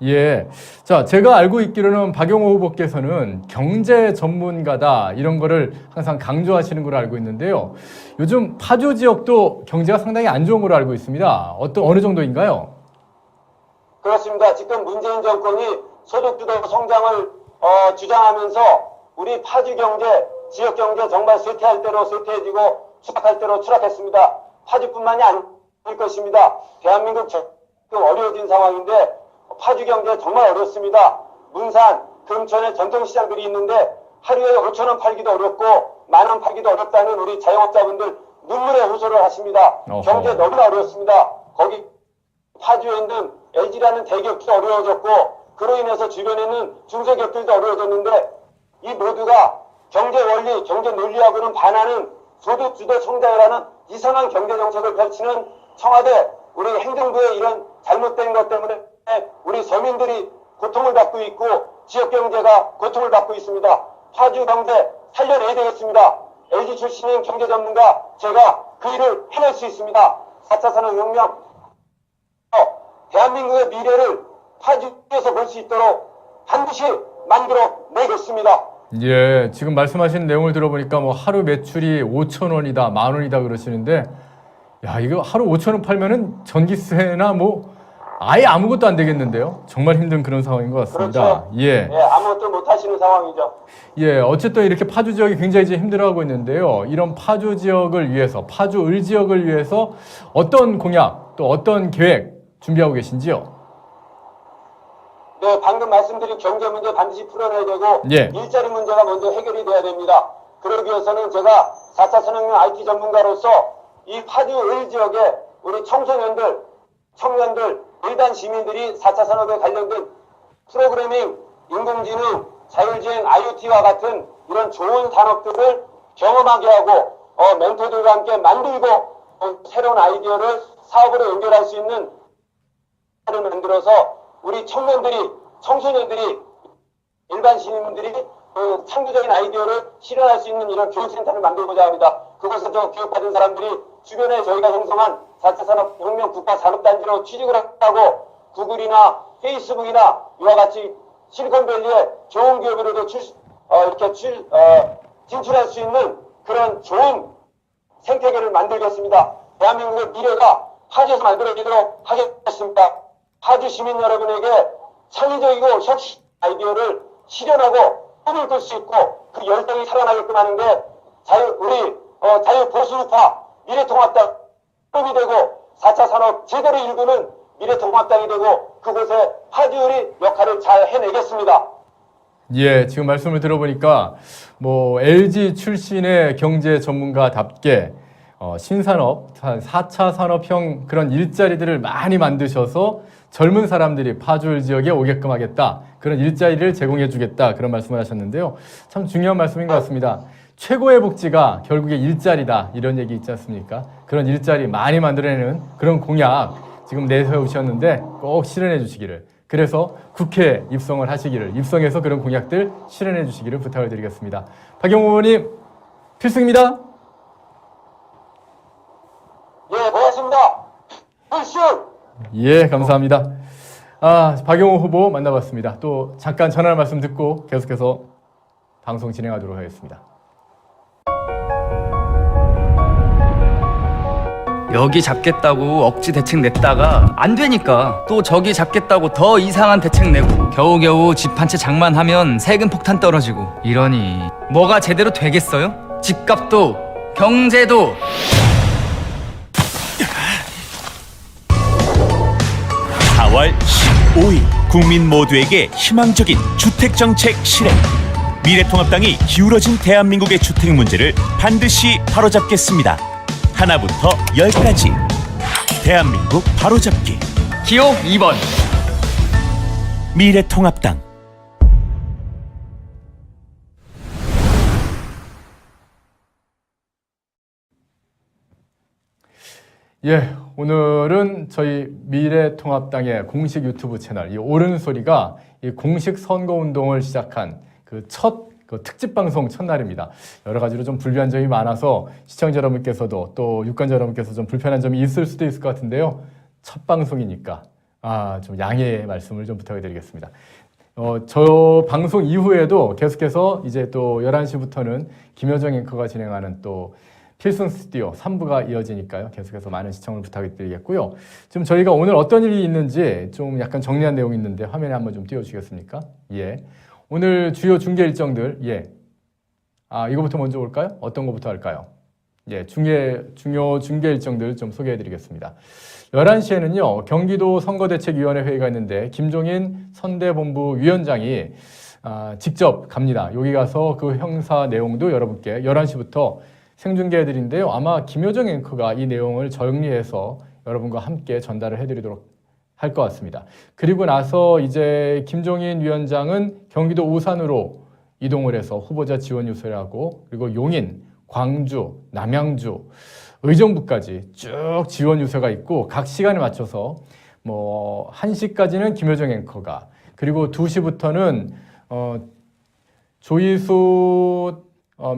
예. 자, 제가 알고 있기로는 박영호 후보께서는 경제 전문가다 이런 거를 항상 강조하시는 걸로 알고 있는데요. 요즘 파주 지역도 경제가 상당히 안 좋은 걸로 알고 있습니다. 어느 정도인가요? 그렇습니다. 지금 문재인 정권이 소득주도 성장을 주장하면서 우리 파주 경제, 지역 경제 정말 쇠퇴할 대로 쇠퇴해지고 추락할 대로 추락했습니다. 파주뿐만이 것입니다. 대한민국 지금 어려워진 상황인데 파주 경제 정말 어렵습니다. 문산, 금천에 전통시장들이 있는데 하루에 5,000원 팔기도 어렵고 10,000원 팔기도 어렵다는 우리 자영업자분들 눈물의 호소를 하십니다. 경제 너무나 어렵습니다. 거기 파주에 있는 LG라는 대기업도 어려워졌고 그로 인해서 주변에 있는 중소기업들도 어려워졌는데 이 모두가 경제 원리, 경제 논리하고는 반하는 소득주도 성장이라는 이상한 경제 정책을 펼치는 청와대, 우리 행정부의 이런 잘못된 것 때문에 우리 서민들이 고통을 받고 있고 지역 경제가 고통을 받고 있습니다. 파주 경제 살려내야 되겠습니다. LG 출신인 경제 전문가 제가 그 일을 해낼 수 있습니다. 4차 산업혁명 대한민국의 미래를 파주에서 볼 수 있도록 반드시 만들어내겠습니다. 예, 지금 말씀하신 내용을 들어보니까 뭐 하루 매출이 5,000원이다, 10,000원이다 그러시는데 야, 이거 하루 5,000원 팔면은 전기세나 뭐 아예 아무것도 안 되겠는데요. 정말 힘든 그런 상황인 것 같습니다. 그렇죠. 예. 예, 아무것도 못 하시는 상황이죠. 예, 어쨌든 이렇게 파주 지역이 굉장히 이제 힘들어하고 있는데요. 이런 파주 지역을 위해서, 파주 을 지역을 위해서 어떤 공약, 또 어떤 계획 준비하고 계신지요? 네, 방금 말씀드린 경제 문제 반드시 풀어내야 되고 예. 일자리 문제가 먼저 해결이 돼야 됩니다. 그러기 위해서는 제가 4차 산업혁명 IT 전문가로서 이 파주 을 지역에 우리 청소년들, 청년들, 일반 시민들이 4차 산업에 관련된 프로그래밍, 인공지능, 자율주행, IoT와 같은 이런 좋은 산업들을 경험하게 하고 멘토들과 함께 만들고 새로운 아이디어를 사업으로 연결할 수 있는 를 만들어서 우리 청년들이, 청소년들이, 일반 시민들이 창조적인 아이디어를 실현할 수 있는 이런 교육센터를 만들고자 합니다. 그곳에서 교육받은 사람들이 주변에 저희가 형성한 4차 산업혁명 국가산업단지로 취직을 하고 구글이나 페이스북이나 이와 같이 실리콘밸리에 좋은 기업으로도 진출할 수 있는 그런 좋은 생태계를 만들겠습니다. 대한민국의 미래가 파주에서 만들어지도록 하겠습니다. 파주 시민 여러분에게 창의적이고 혁신 아이디어를 실현하고 꿈을 꿀 수 있고 그 열정이 살아나게끔 하는 게 자유보수우파 미래통합당 꿈이 되고 4차 산업 제대로 일구는 미래통합당이 되고 그곳에 파주을이 역할을 잘 해내겠습니다. 예, 지금 말씀을 들어보니까 뭐 LG 출신의 경제 전문가답게 신산업, 4차 산업형 그런 일자리들을 많이 만드셔서 젊은 사람들이 파주을 지역에 오게끔 하겠다. 그런 일자리를 제공해 주겠다. 그런 말씀을 하셨는데요. 참 중요한 말씀인 것 같습니다. 최고의 복지가 결국에 일자리다. 이런 얘기 있지 않습니까? 그런 일자리 많이 만들어내는 그런 공약 지금 내세우셨는데 꼭 실현해 주시기를. 그래서 국회에 입성을 하시기를, 입성해서 그런 공약들 실현해 주시기를 부탁을 드리겠습니다. 박영호 의원님, 필승입니다. 예, 고맙습니다. 필승! 예, 감사합니다. 박영호 후보 만나봤습니다. 또 잠깐 전화 말씀 듣고 계속해서 방송 진행하도록 하겠습니다. 여기 잡겠다고 억지 대책 냈다가 안 되니까 또 저기 잡겠다고 더 이상한 대책 내고 겨우겨우 집 한 채 장만하면 세금 폭탄 떨어지고 이러니 뭐가 제대로 되겠어요? 집값도 경제도 4월 15일 국민 모두에게 희망적인 주택정책 실행 미래통합당이 기울어진 대한민국의 주택 문제를 반드시 바로잡겠습니다. 하나부터 10까지 대한민국 바로잡기 기호 2번 미래통합당. 예, 오늘은 저희 미래통합당의 공식 유튜브 채널 이 옳은소리가 이 공식 선거운동을 시작한 그 첫 특집 방송 첫날입니다. 여러 가지로 좀 불리한 점이 많아서 시청자 여러분께서도 또 유권자 여러분께서 좀 불편한 점이 있을 수도 있을 것 같은데요. 첫 방송이니까 좀 양해의 말씀을 좀 부탁드리겠습니다. 저 방송 이후에도 계속해서 이제 또 11시부터는 김여정 앵커가 진행하는 또 필승 스튜디오 3부가 이어지니까요. 계속해서 많은 시청을 부탁드리겠고요. 지금 저희가 오늘 어떤 일이 있는지 좀 약간 정리한 내용이 있는데 화면에 한번 좀 띄워주시겠습니까? 예. 오늘 주요 중계 일정들, 예. 이거부터 먼저 볼까요? 어떤 거부터 할까요? 예, 중요 중계 일정들 좀 소개해드리겠습니다. 11시에는요, 경기도 선거대책위원회 회의가 있는데 김종인 선대본부 위원장이 직접 갑니다. 여기 가서 그 행사 내용도 여러분께 11시부터 생중계해드리는데요. 아마 김효정 앵커가 이 내용을 정리해서 여러분과 함께 전달을 해드리도록 할 것 같습니다. 그리고 나서 이제 김종인 위원장은 경기도 오산으로 이동을 해서 후보자 지원 유세를 하고, 그리고 용인, 광주, 남양주, 의정부까지 쭉 지원 유세가 있고, 각 시간에 맞춰서 뭐 1시까지는 김효정 앵커가, 그리고 2시부터는 조희수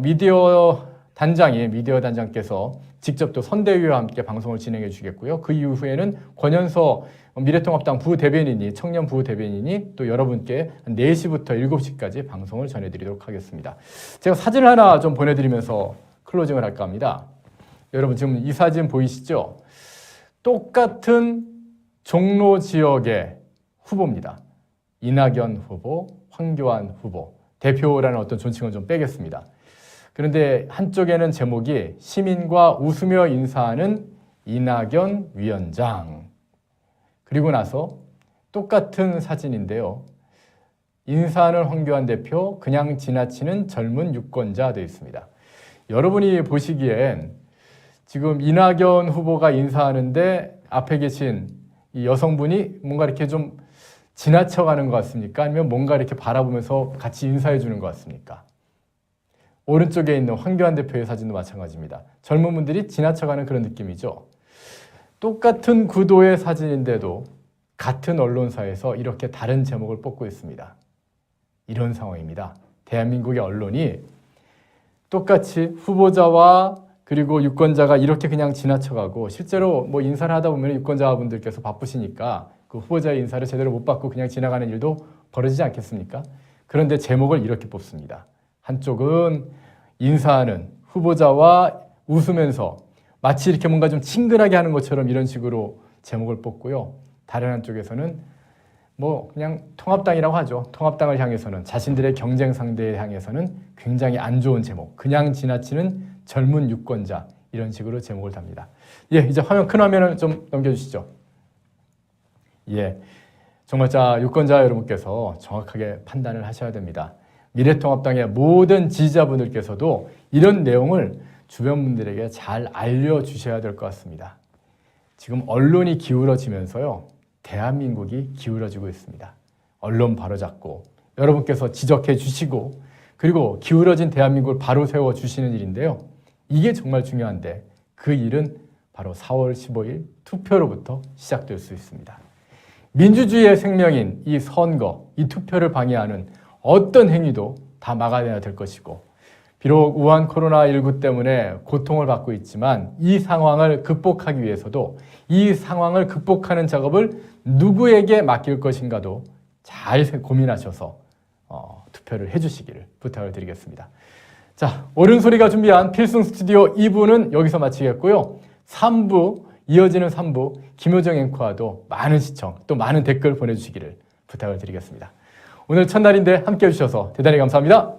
미디어 단장께서 직접 또 선대위와 함께 방송을 진행해 주시겠고요. 그 이후에는 권현서 미래통합당 부대변인이, 청년 부대변인이 또 여러분께 4시부터 7시까지 방송을 전해드리도록 하겠습니다. 제가 사진을 하나 좀 보내드리면서 클로징을 할까 합니다. 여러분 지금 이 사진 보이시죠? 똑같은 종로 지역의 후보입니다. 이낙연 후보, 황교안 후보, 대표라는 어떤 존칭을 좀 빼겠습니다. 그런데 한쪽에는 제목이 시민과 웃으며 인사하는 이낙연 위원장. 그리고 나서 똑같은 사진인데요. 인사하는 황교안 대표, 그냥 지나치는 젊은 유권자 되어 있습니다. 여러분이 보시기엔 지금 이낙연 후보가 인사하는데 앞에 계신 이 여성분이 뭔가 이렇게 좀 지나쳐가는 것 같습니까? 아니면 뭔가 이렇게 바라보면서 같이 인사해 주는 것 같습니까? 오른쪽에 있는 황교안 대표의 사진도 마찬가지입니다. 젊은 분들이 지나쳐가는 그런 느낌이죠. 똑같은 구도의 사진인데도 같은 언론사에서 이렇게 다른 제목을 뽑고 있습니다. 이런 상황입니다. 대한민국의 언론이 똑같이 후보자와 그리고 유권자가 이렇게 그냥 지나쳐가고, 실제로 뭐 인사를 하다 보면 유권자분들께서 바쁘시니까 그 후보자의 인사를 제대로 못 받고 그냥 지나가는 일도 벌어지지 않겠습니까? 그런데 제목을 이렇게 뽑습니다. 한쪽은 인사하는 후보자와 웃으면서 마치 이렇게 뭔가 좀 친근하게 하는 것처럼 이런 식으로 제목을 뽑고요. 다른 한쪽에서는 뭐 그냥 통합당이라고 하죠. 통합당을 향해서는, 자신들의 경쟁 상대에 향해서는 굉장히 안 좋은 제목, 그냥 지나치는 젊은 유권자, 이런 식으로 제목을 답니다. 예, 이제 큰 화면을 좀 넘겨주시죠. 예, 정말 유권자 여러분께서 정확하게 판단을 하셔야 됩니다. 미래통합당의 모든 지지자분들께서도 이런 내용을 주변 분들에게 잘 알려주셔야 될 것 같습니다. 지금 언론이 기울어지면서요, 대한민국이 기울어지고 있습니다. 언론 바로잡고 여러분께서 지적해 주시고, 그리고 기울어진 대한민국을 바로 세워주시는 일인데요. 이게 정말 중요한데 그 일은 바로 4월 15일 투표로부터 시작될 수 있습니다. 민주주의의 생명인 이 선거, 이 투표를 방해하는 어떤 행위도 다 막아내야 될 것이고, 비록 우한 코로나19 때문에 고통을 받고 있지만 이 상황을 극복하기 위해서도 이 상황을 극복하는 작업을 누구에게 맡길 것인가도 잘 고민하셔서 투표를 해주시기를 부탁을 드리겠습니다. 자, 옳은소리가 준비한 필승 스튜디오 2부는 여기서 마치겠고요. 3부, 이어지는 3부 김효정 앵커와도 많은 시청, 또 많은 댓글 보내주시기를 부탁을 드리겠습니다. 오늘 첫날인데 함께해 주셔서 대단히 감사합니다.